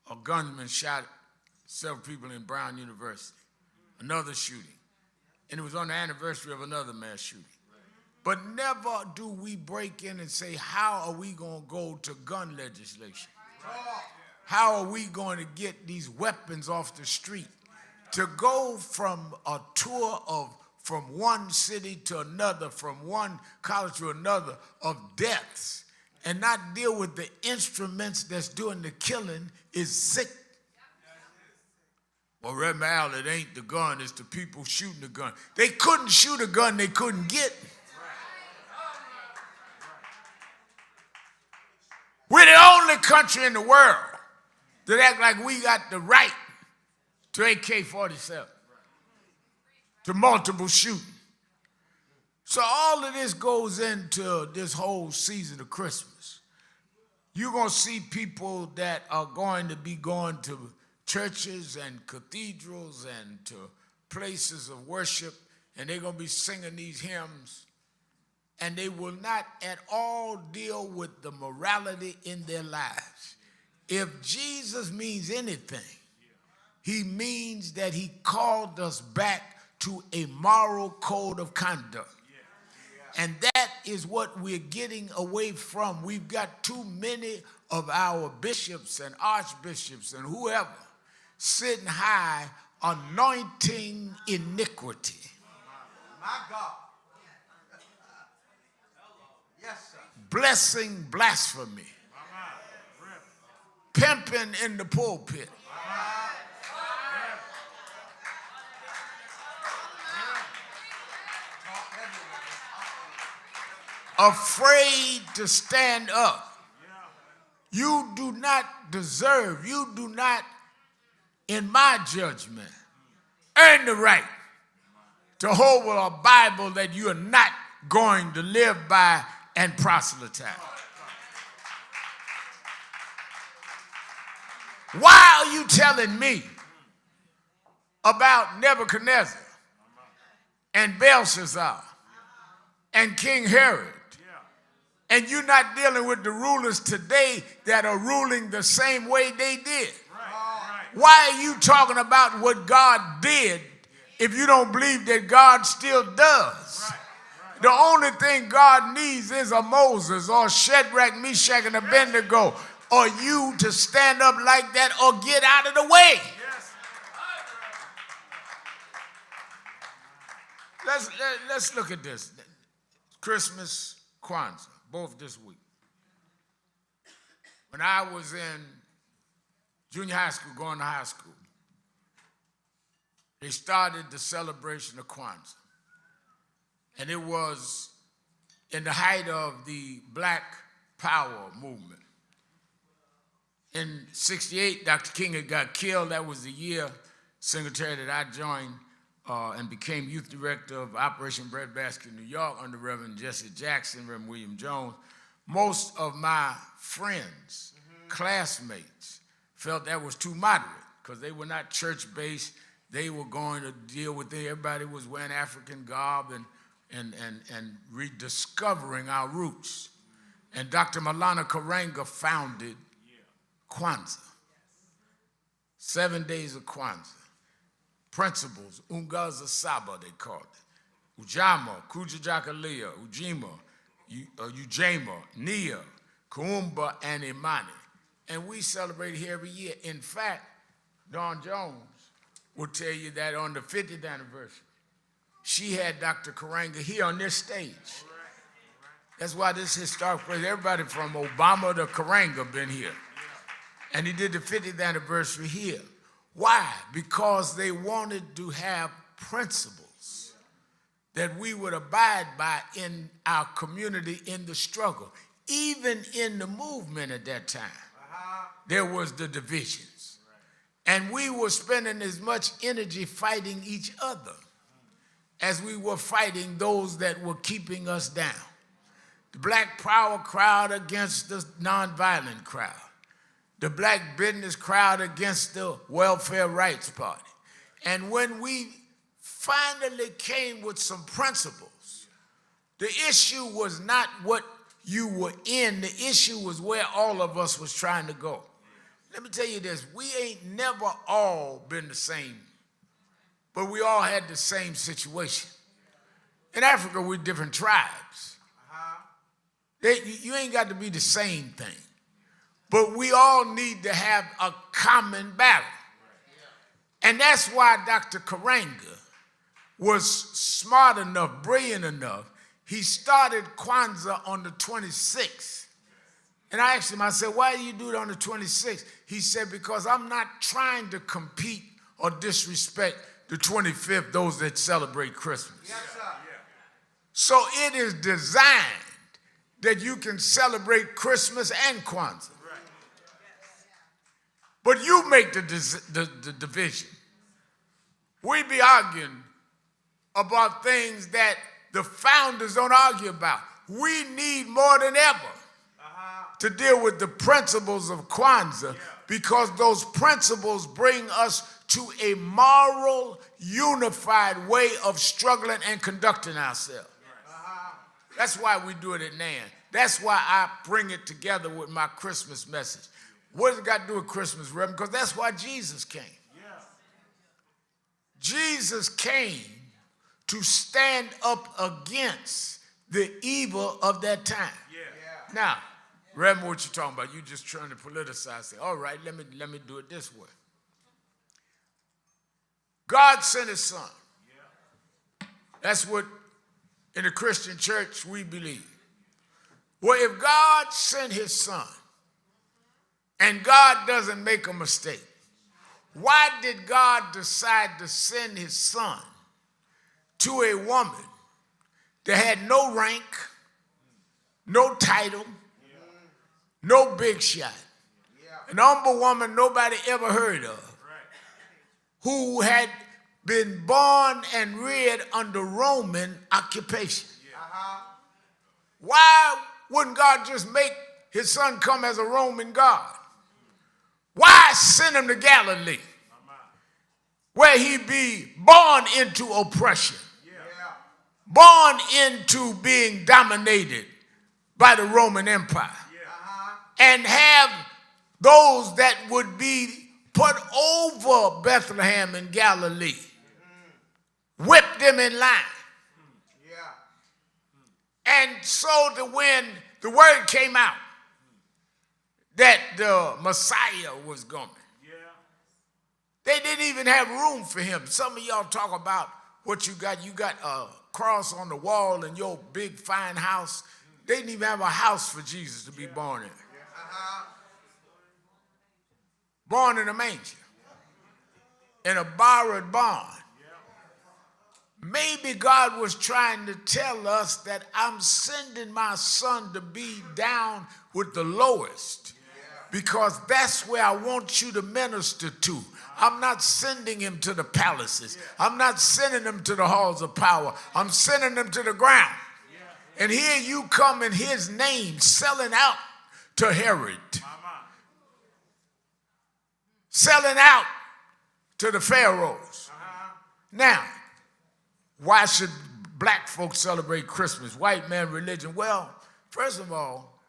A gunman shot several people in Brown University. Another shooting. And it was on the anniversary of another mass shooting. But never do we break in and say, how are we going to go to gun legislation? How are we going to get these weapons off the street? To go from a tour of from one city to another, from one college to another, of deaths, and not deal with the instruments that's doing the killing is sick. Well, Remal, it ain't the gun, it's the people shooting the gun. They couldn't shoot a gun they couldn't get. We're the only country in the world that act like we got the right to AK-47, to multiple shooting. So all of this goes into this whole season of Christmas. You're going to see people that are going to be going to churches and cathedrals and to places of worship, and they're going to be singing these hymns, and they will not at all deal with the morality in their lives. If Jesus means anything, he means that he called us back to a moral code of conduct. And that is what we're getting away from. We've got too many of our bishops and archbishops and whoever sitting high, anointing iniquity. My God. Yes, sir. Blessing blasphemy. Pimping in the pulpit. afraid to stand up. You do not deserve, you do not, in my judgment, earn the right to hold with a Bible that you are not going to live by and proselytize. Why are you telling me about Nebuchadnezzar and Belshazzar and King Herod, and you're not dealing with the rulers today that are ruling the same way they did? Why are you talking about what God did if you don't believe that God still does? The only thing God needs is a Moses or Shadrach, Meshach, and Abednego, or you to stand up like that or get out of the way. Let's look at this. Christmas, Kwanzaa, both this week. When I was in junior high school, going to high school, they started the celebration of Kwanzaa. And it was in the height of the Black Power movement. In '68, Dr. King had got killed. That was the year, secretary, that I joined and became youth director of Operation Breadbasket in New York under Reverend Jesse Jackson, Reverend William Jones. Most of my friends, classmates, felt that was too moderate because they were not church-based. They were going to deal with it. Everybody was wearing African garb and rediscovering our roots. And Dr. Malana Karanga founded Kwanzaa. 7 days of Kwanzaa. Principles, Ungaza Saba, they called it. Ujama, Kujajakalia, Ujima, Ujama, Nia, Kuumba, and Imani. And we celebrate here every year. In fact, Dawn Jones will tell you that on the 50th anniversary, she had Dr. Karanga here on this stage. That's why this historic place, everybody from Obama to Karanga been here. And he did the 50th anniversary here. Why? Because they wanted to have principles that we would abide by in our community in the struggle. Even in the movement at that time, there was the divisions. And we were spending as much energy fighting each other as we were fighting those that were keeping us down. The Black Power crowd against the nonviolent crowd. The black business crowd against the Welfare Rights Party. And when we finally came with some principles, the issue was not what you were in, the issue was where all of us was trying to go. Let me tell you this, we ain't never all been the same, but we all had the same situation. In Africa, we're different tribes. You ain't got to be the same thing. But we all need to have a common battle. And that's why Dr. Karanga was smart enough, brilliant enough. He started Kwanzaa on the 26th. And I asked him, I said, why do you do it on the 26th? He said, because I'm not trying to compete or disrespect the 25th, those that celebrate Christmas. Yes, sir. So it is designed that you can celebrate Christmas and Kwanzaa. But you make the division. We be arguing about things that the founders don't argue about. We need more than ever to deal with the principles of Kwanzaa because those principles bring us to a moral, unified way of struggling and conducting ourselves. That's why we do it at NAN. That's why I bring it together with my Christmas message. What does it got to do with Christmas, Reverend? Because that's why Jesus came. Jesus came to stand up against the evil of that time. Now, Reverend, what you talking about? You just trying to politicize. Say, all right, let me do it this way. God sent his son. That's what in the Christian church we believe. Well, if God sent his son, and God doesn't make a mistake, why did God decide to send his son to a woman that had no rank, no title, no big shot. An humble woman nobody ever heard of, who had been born and reared under Roman occupation. Why wouldn't God just make his son come as a Roman God? Why send him to Galilee, where he'd be born into oppression, born into being dominated by the Roman Empire, and have those that would be put over Bethlehem in Galilee, whip them in line. And so that when the word came out that the Messiah was coming, they didn't even have room for him. Some of y'all talk about what you got. You got a cross on the wall in your big fine house. They didn't even have a house for Jesus to be born in. Born in a manger, in a borrowed barn. Maybe God was trying to tell us that I'm sending my son to be down with the lowest, because that's where I want you to minister to. I'm not sending him to the palaces. I'm not sending him to the halls of power. I'm sending him to the ground. And here you come in his name, selling out to Herod, selling out to the pharaohs. Now, why should black folks celebrate Christmas? White man religion? Well, first of all,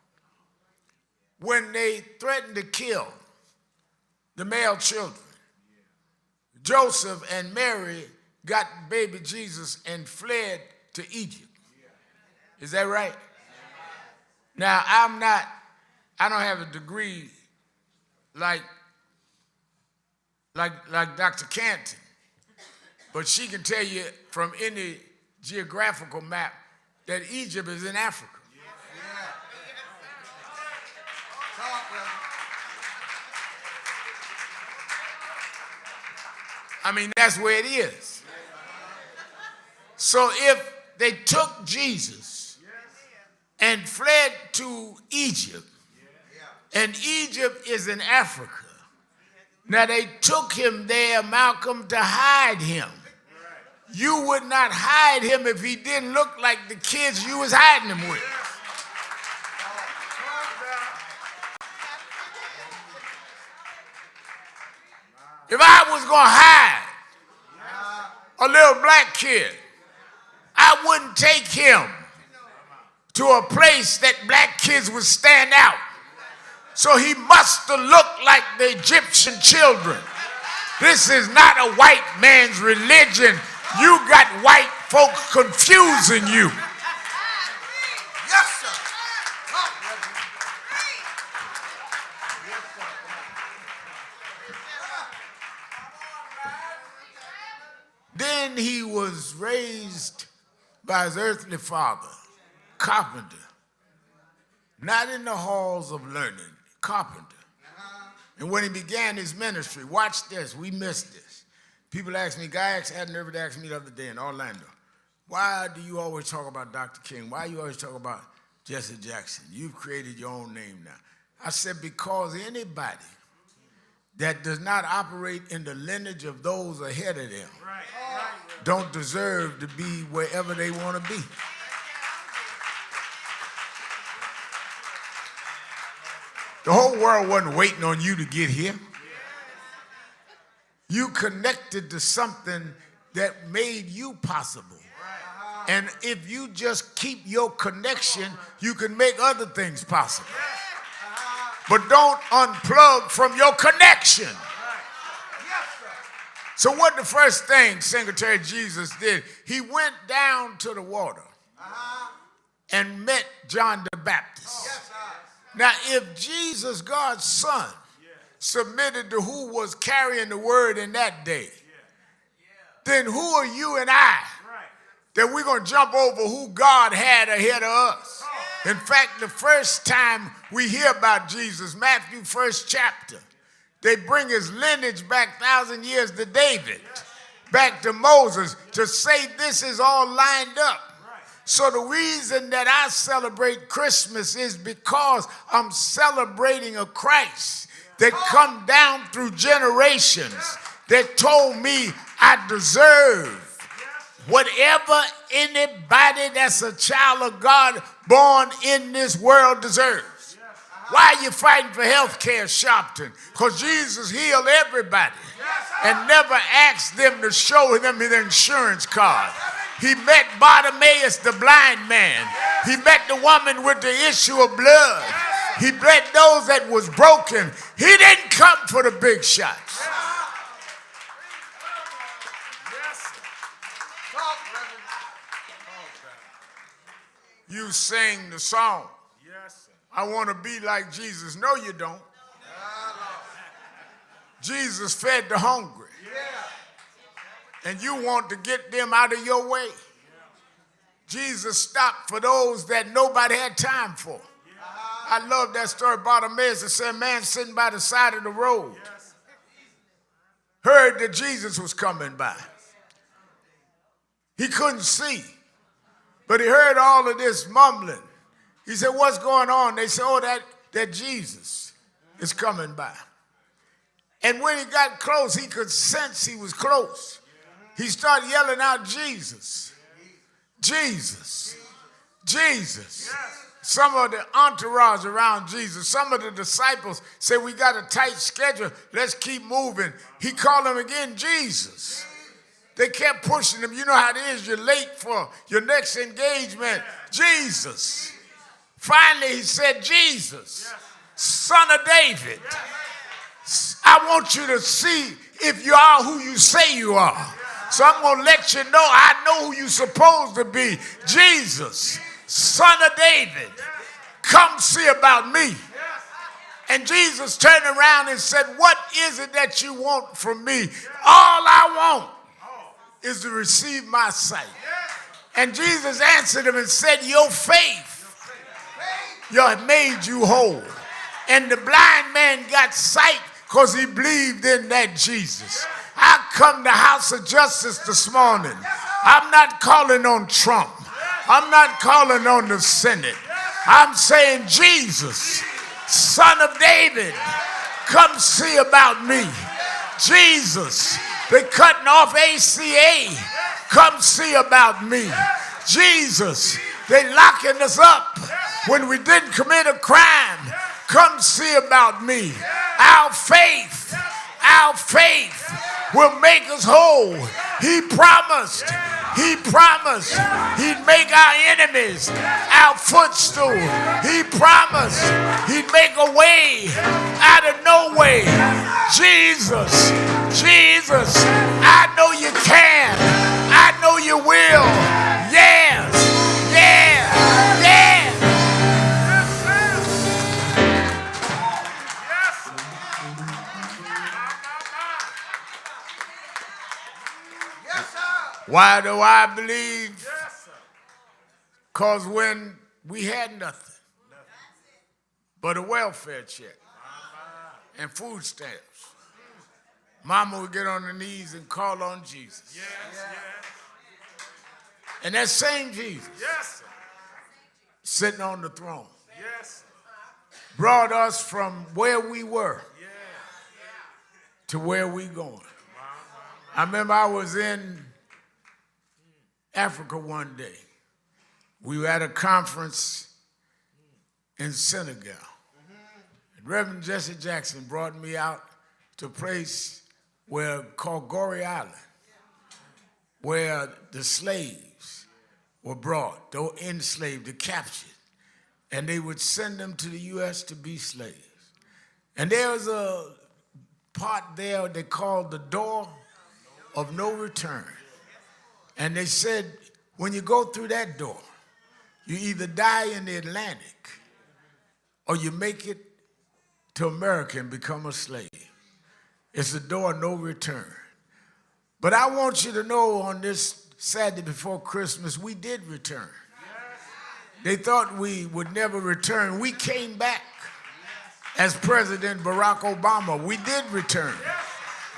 when they threatened to kill the male children, Joseph and Mary got baby Jesus and fled to Egypt. Is that right? Now, I don't have a degree like Dr. Canton, but she can tell you from any geographical map that Egypt is in Africa. I mean, that's where it is. So if they took Jesus and fled to Egypt, and Egypt is in Africa, now they took him there, Malcolm, to hide him. You would not hide him if he didn't look like the kids you was hiding him with. If I was going to hide a little black kid, I wouldn't take him to a place that black kids would stand out. So he must have looked like the Egyptian children. This is not a white man's religion. You got white folks confusing you. Yes, sir. Then he was raised by his earthly father, carpenter. Not in the halls of learning, carpenter. And when he began his ministry, watch this, we missed this. People ask me, guys had nerve to ask me the other day in Orlando, why do you always talk about Dr. King? Why do you always talk about Jesse Jackson? You've created your own name now. I said, because anybody that does not operate in the lineage of those ahead of them don't deserve to be wherever they want to be. The whole world wasn't waiting on you to get here. You connected to something that made you possible. And if you just keep your connection, you can make other things possible. But don't unplug from your connection. So what the first thing Secretary Jesus did, he went down to the water and met John the Baptist. Now, if Jesus, God's son, submitted to who was carrying the word in that day, then who are you and I that we're going to jump over who God had ahead of us? In fact, the first time we hear about Jesus, Matthew 1st chapter, they bring his lineage back 1,000 years to David, back to Moses, to say this is all lined up. So the reason that I celebrate Christmas is because I'm celebrating a Christ that come down through generations that told me I deserve whatever anybody that's a child of God born in this world deserves. Why are you fighting for health care, Sharpton? Because Jesus healed everybody and never asked them to show them his insurance card. He met Bartimaeus, the blind man. He met the woman with the issue of blood. He met those that was broken. He didn't come for the big shots. You sing the song. I want to be like Jesus. No, you don't. Jesus fed the hungry. And you want to get them out of your way. Jesus stopped for those that nobody had time for. I love that story. Bartimaeus, that said, man sitting by the side of the road heard that Jesus was coming by. He couldn't see, but he heard all of this mumbling. He said, what's going on? They said, oh, that Jesus is coming by. And when he got close, he could sense he was close. He started yelling out, Jesus, Jesus, Jesus. Some of the entourage around Jesus, some of the disciples said, we got a tight schedule, let's keep moving. He called them again, Jesus. They kept pushing him. You know how it is, you're late for your next engagement. Jesus. Finally, he said, Jesus, Son of David, I want you to see if you are who you say you are. So I'm going to let you know I know who you're supposed to be. Jesus, Son of David, come see about me. And Jesus turned around and said, what is it that you want from me? All I want is to receive my sight. And Jesus answered him and said, your faith made you whole. And the blind man got sight because he believed in that Jesus. I come to House of Justice this morning. I'm not calling on Trump. I'm not calling on the Senate. I'm saying, Jesus, Son of David, come see about me. Jesus, they're cutting off ACA. Come see about me. Jesus, they locking us up when we didn't commit a crime. Come see about me. Our faith will make us whole. He promised he'd make our enemies our footstool. He promised he'd make a way out of no way. Jesus, I know you can. I know you will. Yes, yes, yes. Why do I believe? Because when we had nothing but a welfare check and food stamps, Mama would get on her knees and call on Jesus. And that same Jesus, sitting on the throne, brought us from where we were to where we going. I remember I was in Africa one day. We were at a conference in Senegal. And Reverend Jesse Jackson brought me out to a place called Gorée Island, where the slaves were brought, they were enslaved, they captured, and they would send them to the U.S. to be slaves. And there was a part there they called the door of no return. And they said, when you go through that door, you either die in the Atlantic or you make it to America and become a slave. It's the door of no return. But I want you to know on this Saturday before Christmas, we did return. They thought we would never return. We came back as President Barack Obama. We did return.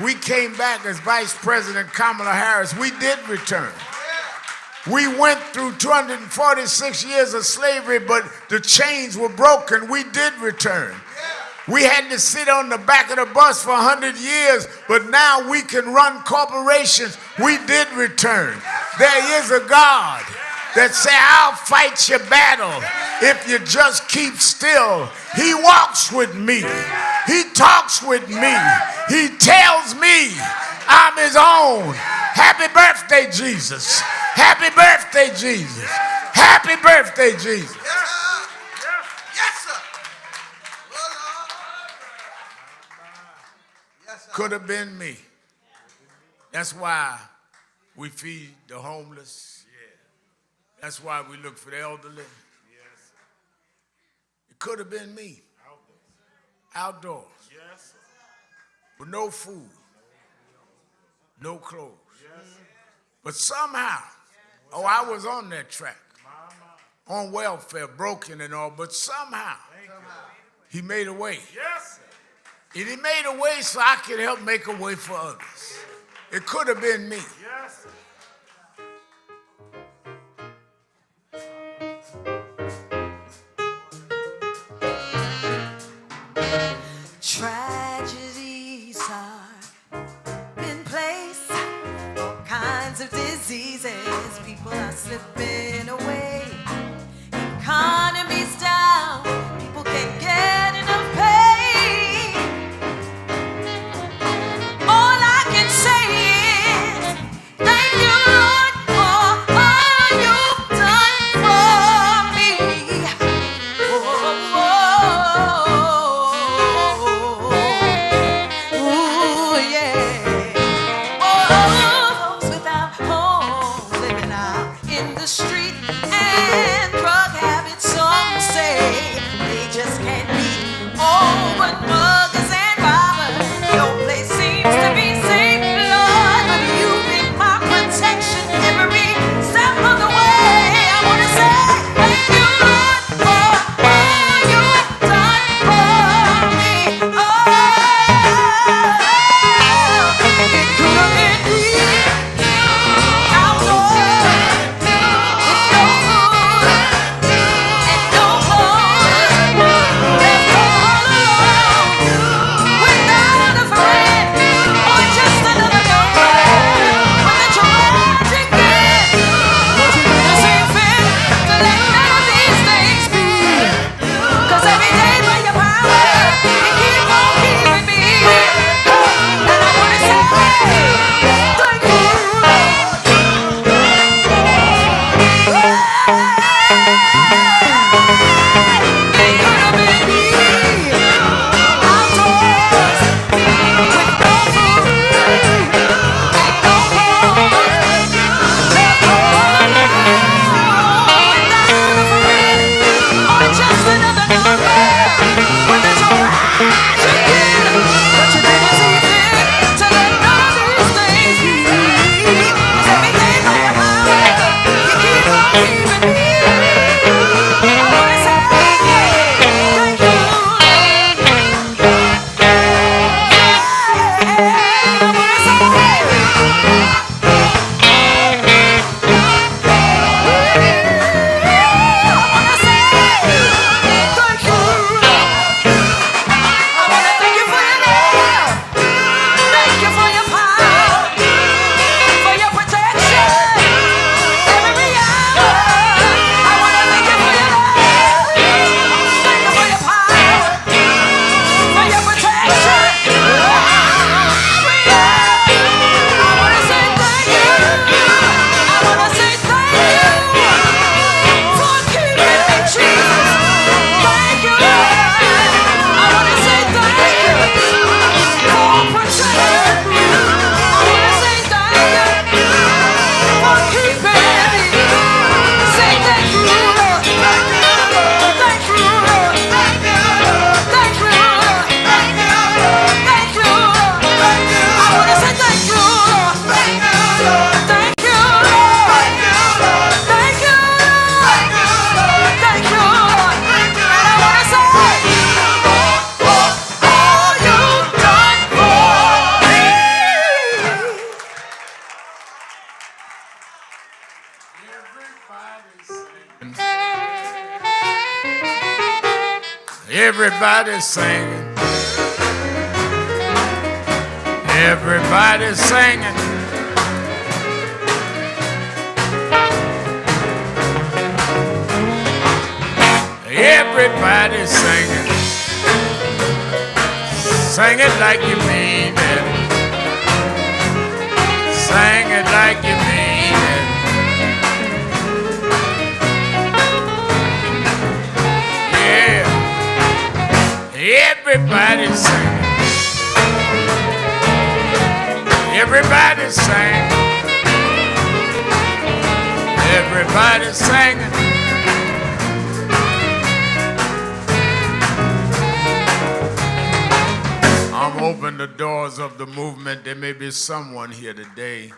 We came back as Vice President Kamala Harris. We did return. We went through 246 years of slavery, but the chains were broken. We did return. We had to sit on the back of the bus for 100 years, but now we can run corporations. We did return. There is a God that said, I'll fight your battle if you just keep still. He walks with me. He talks with me. He tells me I'm his own. Happy birthday, Jesus. Happy birthday, Jesus. Happy birthday, Jesus. Could have been me. That's why we feed the homeless. That's why we look for the elderly. It could have been me. Outdoors. With no food. No clothes. But somehow, I was on that track. On welfare, broken and all, but somehow, he made a way. And he made a way so I could help make a way for others. It could have been me. Tragedies are in place, all kinds of diseases, people are slipping away. Economy's down, people can't get enough pay. All I can say is, thank you, Lord, for all you've done for me. Ooh, yeah. Oh, folks without homes living out in the street, and drug habits, some say they just can't be. Oh, but muggers and robbers, your place seems to be safe, Lord, but you've been my protection every step of the way. I wanna say thank you, Lord, for all you've done for me. Oh, it could have been me. I wanna say Everybody's singing. Everybody's singing. Everybody's singing. Sing it like you mean it. Sing it like you mean it. Yeah. Everybody's singing. Everybody's singing. Everybody's singing. I'm opening the doors of the movement. There may be someone here today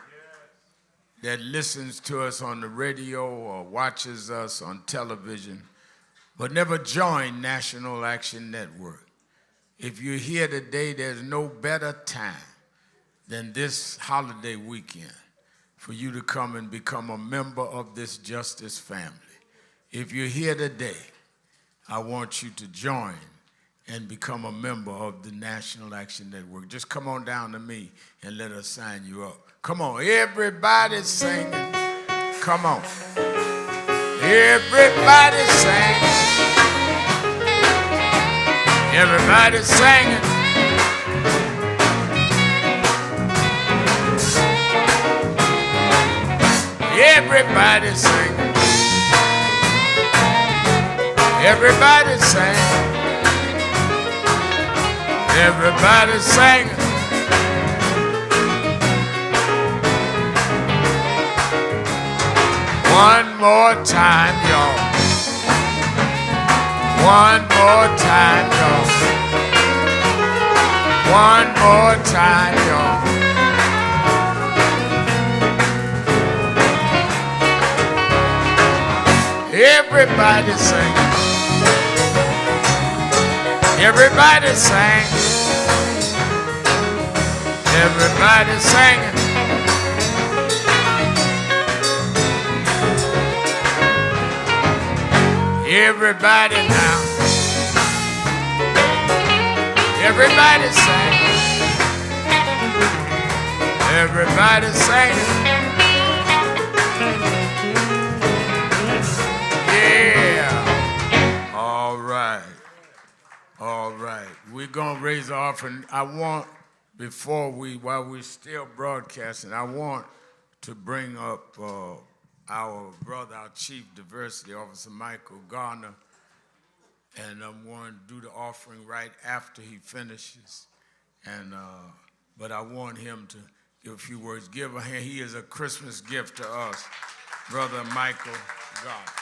that listens to us on the radio or watches us on television, but never joined National Action Network. If you're here today, there's no better time than this holiday weekend for you to come and become a member of this justice family. If you're here today, I want you to join and become a member of the National Action Network. Just come on down to me and let us sign you up. Come on, everybody's singing. Come on. Everybody's singing. Everybody's singing. Everybody's singing. Everybody's singing. Everybody's singing. One more time, y'all. One more time, y'all. One more time, y'all. Everybody sing. Everybody sing. Everybody singing. Everybody now. Everybody singing. Everybody singing. Yeah. All right. All right. We're going to raise the offering. I want, while we're still broadcasting, I want to bring up our brother, our Chief Diversity Officer, Michael Garner, and I'm going to do the offering right after he finishes. And but I want him to give a few words. Give a hand. He is a Christmas gift to us, Brother Michael Garner.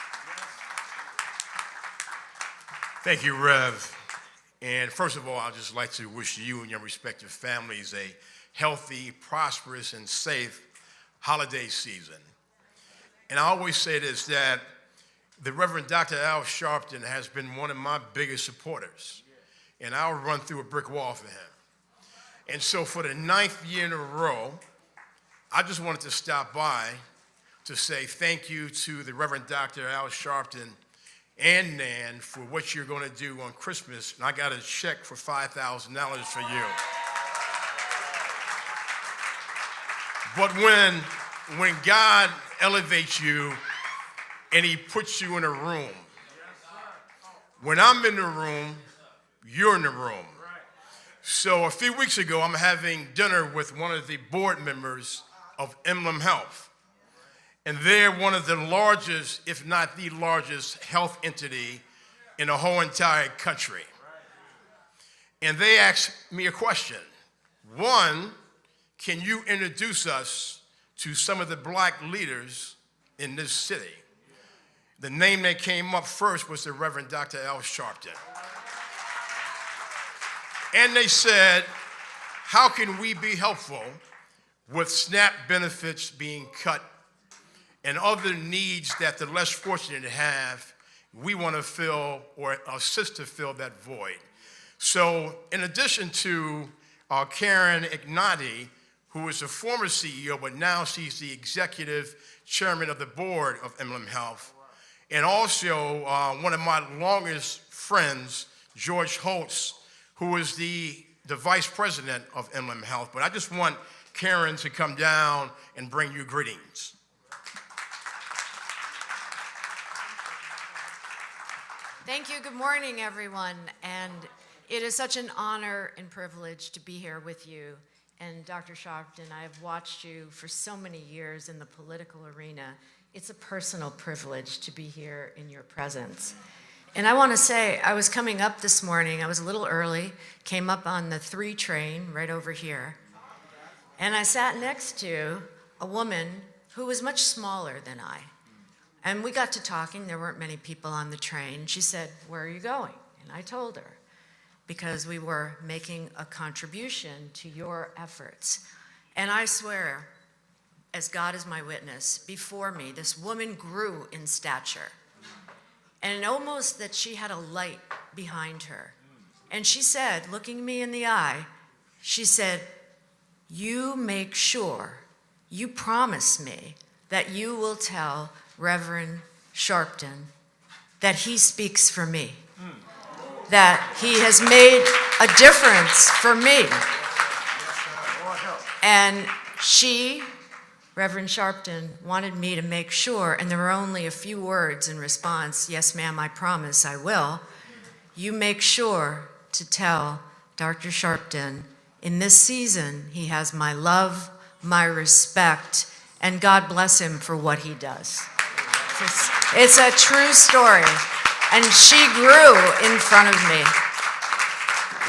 Thank you, Rev. And first of all, I'd just like to wish you and your respective families a healthy, prosperous, and safe holiday season. And I always say this, that the Reverend Dr. Al Sharpton has been one of my biggest supporters. And I'll run through a brick wall for him. And so for the 9th year in a row, I just wanted to stop by to say thank you to the Reverend Dr. Al Sharpton and Nan for what you're going to do on Christmas. And I got a check for $5,000 for you. But when God elevates you and he puts you in a room, when I'm in the room, you're in the room. So a few weeks ago, I'm having dinner with one of the board members of Emblem Health. And they're one of the largest, if not the largest, health entity in the whole entire country. And they asked me a question. One, can you introduce us to some of the black leaders in this city? The name that came up first was the Reverend Dr. Al Sharpton. And they said, how can we be helpful with SNAP benefits being cut and other needs that the less fortunate have? We want to fill or assist to fill that void. So in addition to Karen Ignati, who is a former CEO, but now she's the executive chairman of the board of Emblem Health, and also one of my longest friends, George Holtz, who is the vice president of Emblem Health. But I just want Karen to come down and bring you greetings. Thank you. Good morning, everyone. And it is such an honor and privilege to be here with you. And Dr. Sharpton, I have watched you for so many years in the political arena. It's a personal privilege to be here in your presence. And I want to say, I was coming up this morning, I was a little early, came up on the 3 train right over here. And I sat next to a woman who was much smaller than I. And we got to talking. There weren't many people on the train. She said, "Where are you going?" And I told her, because we were making a contribution to your efforts. And I swear, as God is my witness, before me, this woman grew in stature. And almost that she had a light behind her. And she said, looking me in the eye, she said, "You make sure, you promise me that you will tell Reverend Sharpton that he speaks for me, that he has made a difference for me." And she, Reverend Sharpton, wanted me to make sure, and there were only a few words in response: "Yes, ma'am, I promise I will." You make sure to tell Dr. Sharpton, in this season, he has my love, my respect, and God bless him for what he does. It's a true story, and she grew in front of me.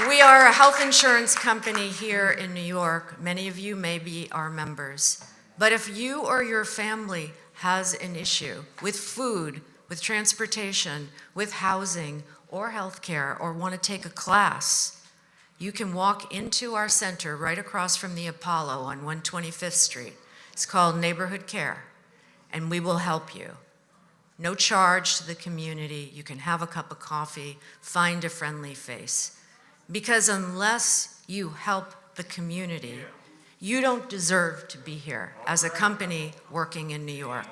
We are a health insurance company here in New York. Many of you may be our members. But if you or your family has an issue with food, with transportation, with housing, or healthcare, or want to take a class, you can walk into our center right across from the Apollo on 125th Street. It's called Neighborhood Care, and we will help you. No charge to the community. You can have a cup of coffee, find a friendly face. Because unless you help the community, you don't deserve to be here as a company working in New York.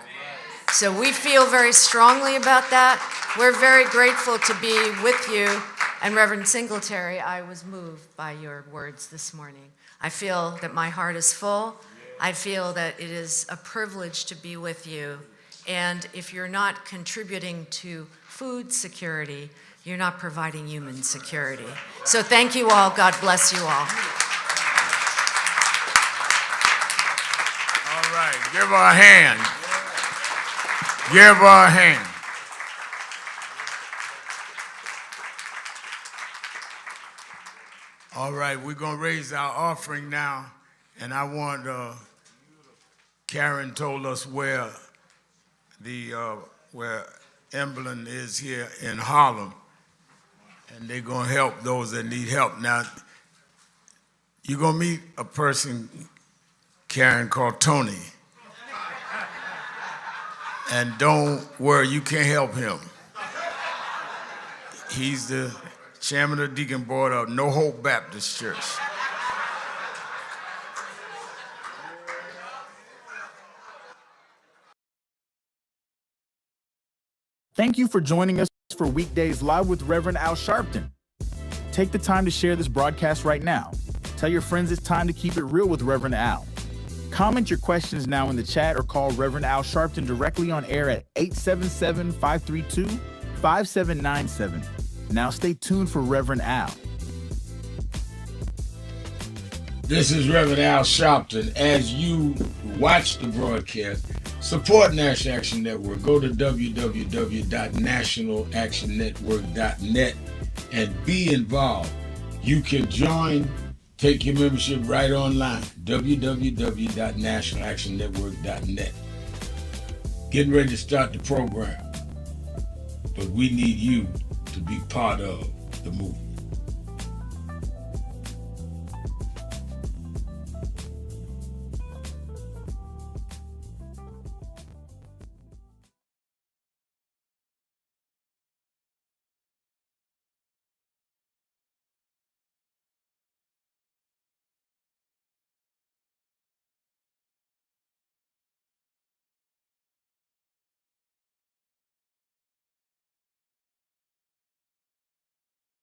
So we feel very strongly about that. We're very grateful to be with you. And Reverend Singletary, I was moved by your words this morning. I feel that my heart is full. I feel that it is a privilege to be with you. And if you're not contributing to food security, you're not providing human security. So thank you all. God bless you all. All right, give her a hand. Give her a hand. All right, we're going to raise our offering now. And I want, Karen told us where Emblem is here in Harlem. And they're going to help those that need help. Now, you're going to meet a person, Karen, called Tony. And don't worry, you can't help him. He's the chairman of the Deacon Board of No Hope Baptist Church. Thank you for joining us for Weekdays Live with Reverend Al Sharpton. Take the time to share this broadcast right now. Tell your friends it's time to keep it real with Reverend Al. Comment your questions now in the chat or call Reverend Al Sharpton directly on air at 877-532-5797. Now stay tuned for Reverend Al. This is Reverend Al Sharpton. As you watch the broadcast, support National Action Network. Go to www.nationalactionnetwork.net and be involved. You can join, take your membership right online, www.nationalactionnetwork.net. Getting ready to start the program, but we need you to be part of the movement.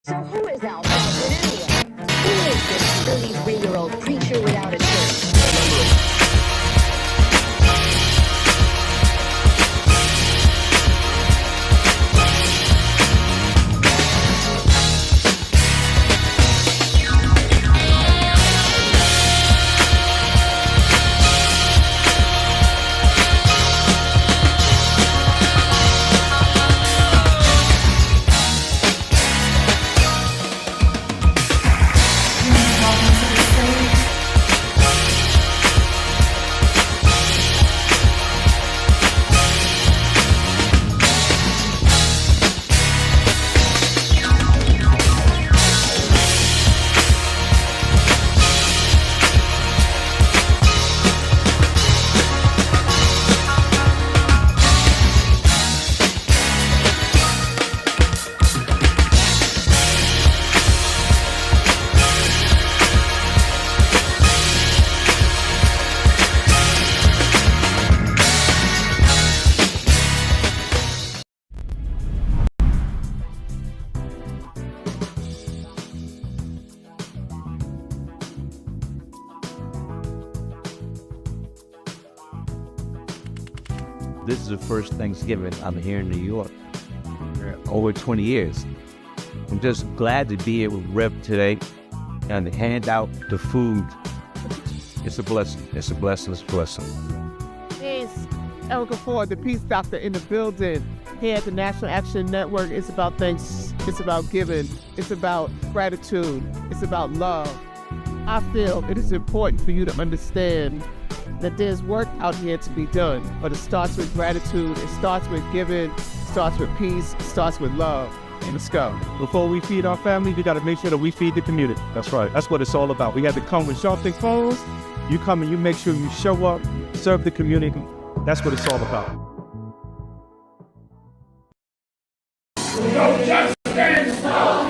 So who is Al Sharpton anyway? Who is this 33-year-old preacher without a church? This is the first Thanksgiving I'm here in New York. Over 20 years. I'm just glad to be here with Rev today and to hand out the food. It's a blessing. It's a blessing. It's a blessing. It's Erica Ford, the Peace Doctor in the building. Here at the National Action Network, it's about thanks. It's about giving. It's about gratitude. It's about love. I feel it is important for you to understand that there's work out here to be done, but it starts with gratitude, it starts with giving, it starts with peace, it starts with love. Let's go. Before we feed our family, we got to make sure that we feed the community. That's right. That's what it's all about. We got to come with Sharpton phones. You come and you make sure you show up, serve the community. That's what it's all about. No justice, no.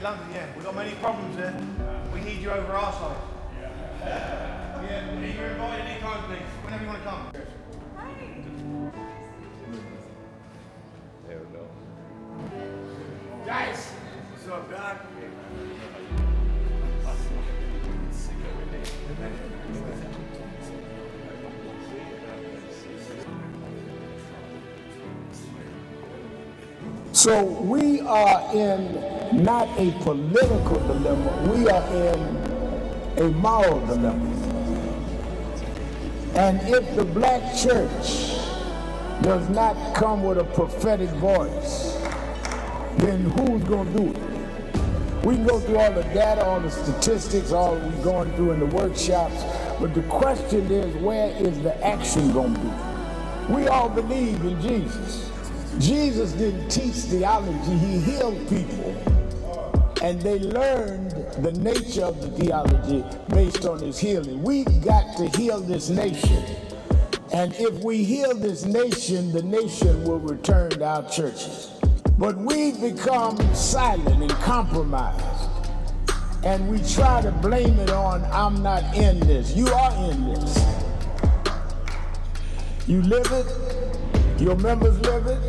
London, yeah. We've got many problems there. We need you over our side. Yeah, you're invited anytime, please. Whenever you want to come. There we go. Guys! What's up, Doc? So we are in not a political dilemma, we are in a moral dilemma. And if the black church does not come with a prophetic voice, then who's going to do it? We can go through all the data, all the statistics, all we're going through in the workshops, but the question is, where is the action going to be? We all believe in Jesus. Jesus didn't teach theology, he healed people. And they learned the nature of the theology based on his healing. We've got to heal this nation. And if we heal this nation, the nation will return to our churches. But we've become silent and compromised. And we try to blame it on, I'm not in this. You are in this. You live it, your members live it.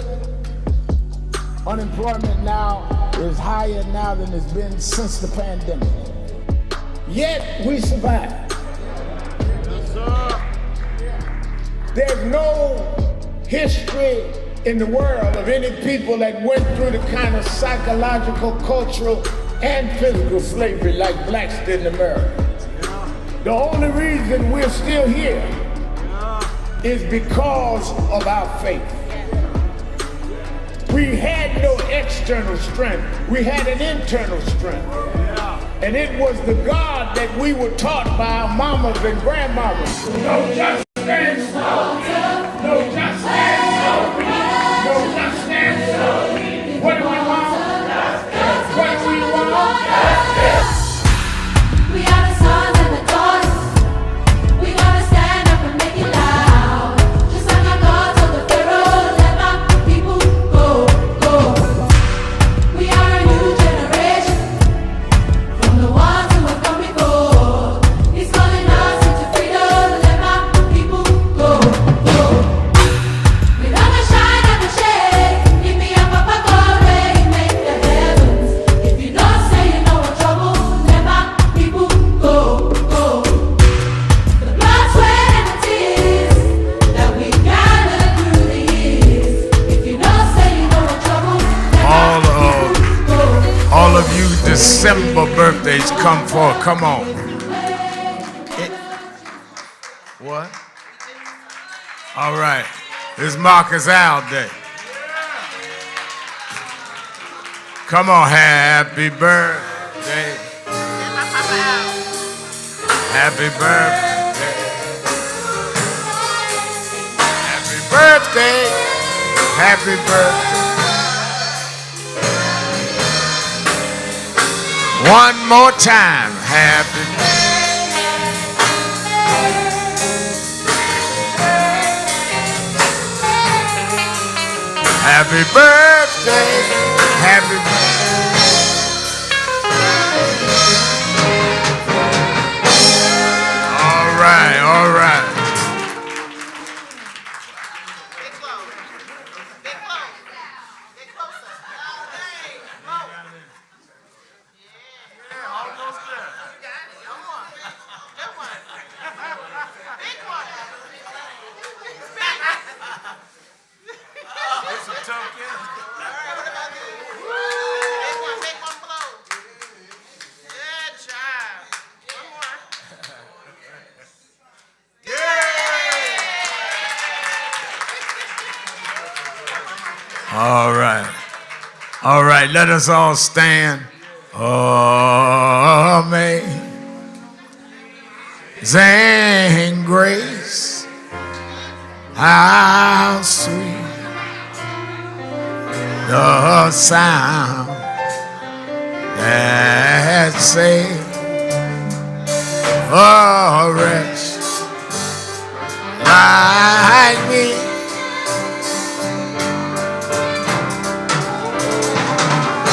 Unemployment now is higher now than it's been since the pandemic. Yet we survive. There's no history in the world of any people that went through the kind of psychological, cultural, and physical slavery like blacks did in America. The only reason we're still here is because of our faith. We had no external strength, we had an internal strength. And it was the God that we were taught by our mamas and grandmamas. No justice, no justice, no justice. What do we want? What do we want? December birthdays come for. Come on. What? All right. It's Marcus Al Day. Come on, happy birthday. Happy birthday. Happy birthday. Happy birthday. One more time. Happy Happy birthday. Happy birthday. All right, all right. All right. All right, let us all stand. Amazing grace, how sweet the sound that saved a wretch like me.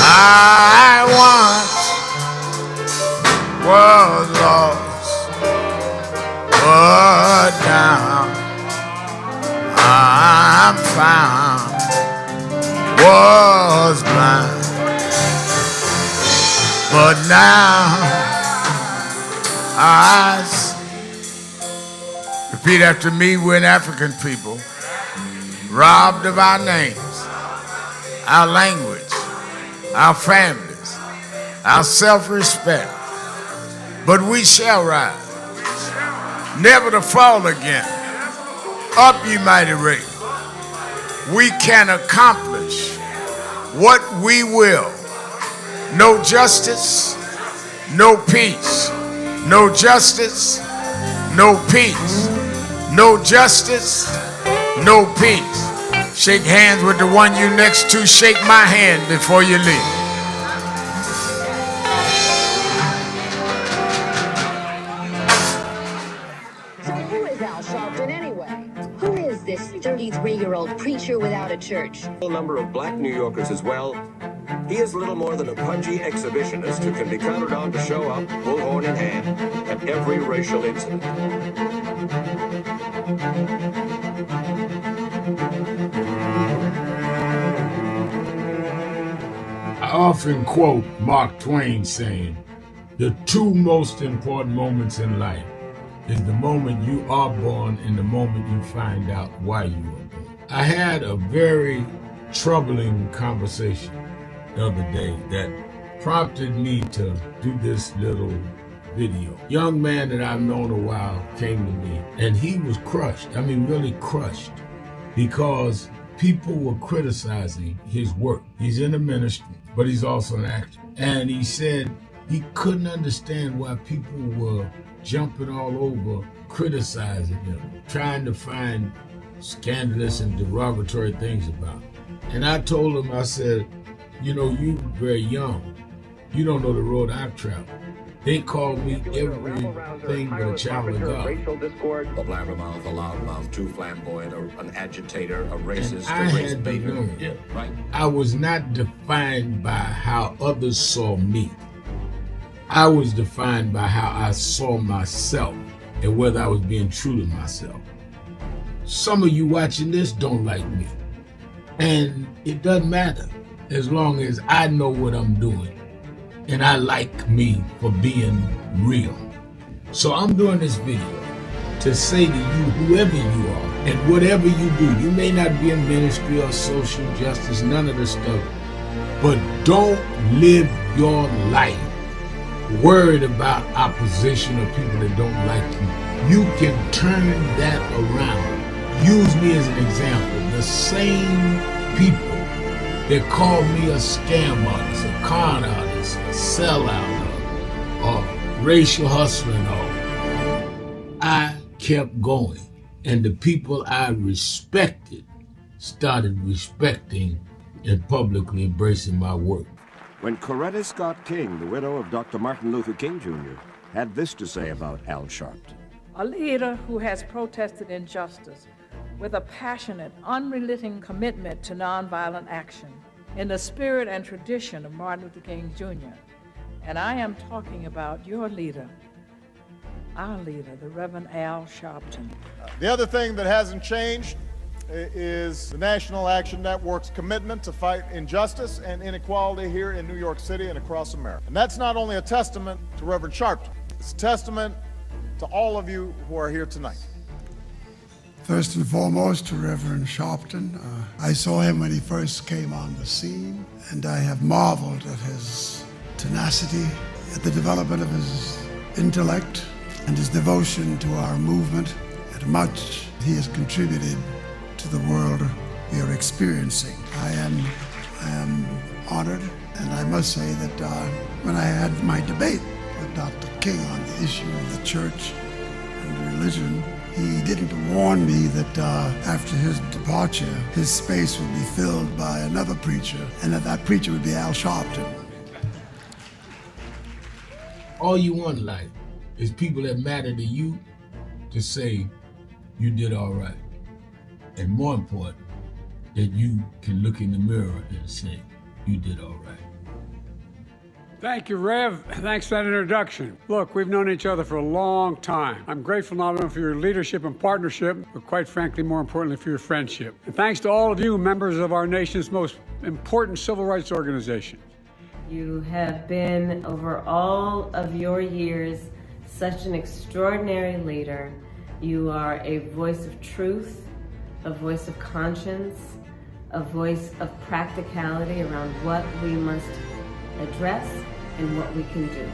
I once was lost, but now I'm found. Was blind, but now I see. Repeat after me. We're an African people, robbed of our names, our language, our families, our self-respect, but we shall rise, never to fall again. Up, ye mighty race. We can accomplish what we will. No justice, no peace. No justice, no peace. No justice, no peace. Shake hands with the one you next to. Shake my hand before you leave. So who is Al Sharpton anyway? Who is this 33-year-old preacher without a church? A number of black New Yorkers as well. He is little more than a pudgy exhibitionist who can be counted on to show up, bullhorn in hand, at every racial incident. I often quote Mark Twain saying, the two most important moments in life is the moment you are born and the moment you find out why you were born. I had a very troubling conversation the other day that prompted me to do this little video. Young man that I've known a while came to me and he was crushed. I mean, really crushed, because people were criticizing his work. He's in the ministry, but he's also an actor. And he said he couldn't understand why people were jumping all over, criticizing him, trying to find scandalous and derogatory things about him. And I told him, I said, you know, you're very young. You don't know the road I've traveled. They called me everything but a child of God. Racial discord, a blabbermouth, a loudmouth, too flamboyant, an agitator, a racist, I a race had to baiter. learn. Yeah, right. I was not defined by how others saw me. I was defined by how I saw myself and whether I was being true to myself. Some of you watching this don't like me. And it doesn't matter as long as I know what I'm doing. And I like me for being real. So I'm doing this video to say to you, whoever you are, and whatever you do, you may not be in ministry or social justice, none of this stuff, but don't live your life worried about opposition or people that don't like you, you can turn that around. Use me as an example. The same people that call me a scam artist, a con artist, a sellout, or racial hustler and all, I kept going. And the people I respected started respecting and publicly embracing my work. When Coretta Scott King, the widow of Dr. Martin Luther King Jr., had this to say about Al Sharpton. A leader who has protested injustice with a passionate, unrelenting commitment to nonviolent action in the spirit and tradition of Martin Luther King Jr. And I am talking about your leader, our leader, the Reverend Al Sharpton. The other thing that hasn't changed is the National Action Network's commitment to fight injustice and inequality here in New York City and across America. And that's not only a testament to Reverend Sharpton, it's a testament to all of you who are here tonight. First and foremost, to Reverend Sharpton. I saw him when he first came on the scene, and I have marveled at his tenacity, at the development of his intellect, and his devotion to our movement, and much he has contributed to the world we are experiencing. I am honored, and I must say that when I had my debate with Dr. King on the issue of the church and religion, he didn't warn me that after his departure, his space would be filled by another preacher, and that preacher would be Al Sharpton. All you want in life is people that matter to you to say you did all right. And more important, that you can look in the mirror and say you did all right. Thank you, Rev. Thanks for that introduction. Look, we've known each other for a long time. I'm grateful not only for your leadership and partnership, but quite frankly, more importantly, for your friendship. And thanks to all of you, members of our nation's most important civil rights organization. You have been, over all of your years, such an extraordinary leader. You are a voice of truth, a voice of conscience, a voice of practicality around what we must address and what we can do.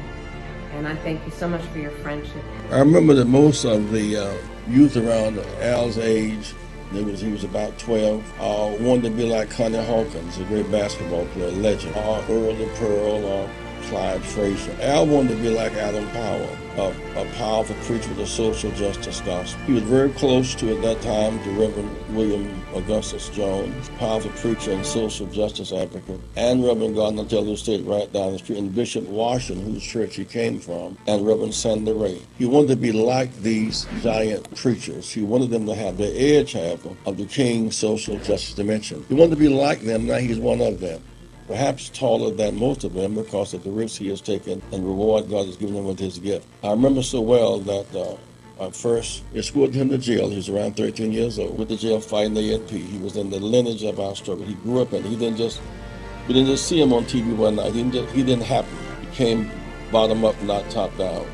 And I thank you so much for your friendship. I remember that most of the youth around Al's age, he was about 12, wanted to be like Connie Hawkins, a great basketball player, legend, or Earl the Pearl, or Clyde Frazier. Al wanted to be like Adam Powell, a powerful preacher with a social justice gospel. He was very close to, at that time, to Reverend William Augustus Jones, powerful preacher and social justice advocate, and Reverend Gardner Taylor State right down the street, and Bishop Washington, whose church he came from, and Reverend Sandy Ray. He wanted to be like these giant preachers. He wanted them to have the edge, however, of the King's social justice dimension. He wanted to be like them, now he's one of them. Perhaps taller than most of them because of the risks he has taken and reward God has given him with his gift. I remember so well that I first escorted him to jail. He was around 13 years old with the jail fighting the ANP. He was in the lineage of our struggle. He grew up in it. We didn't just see him on TV one night. He didn't happen. He came bottom up, not top down.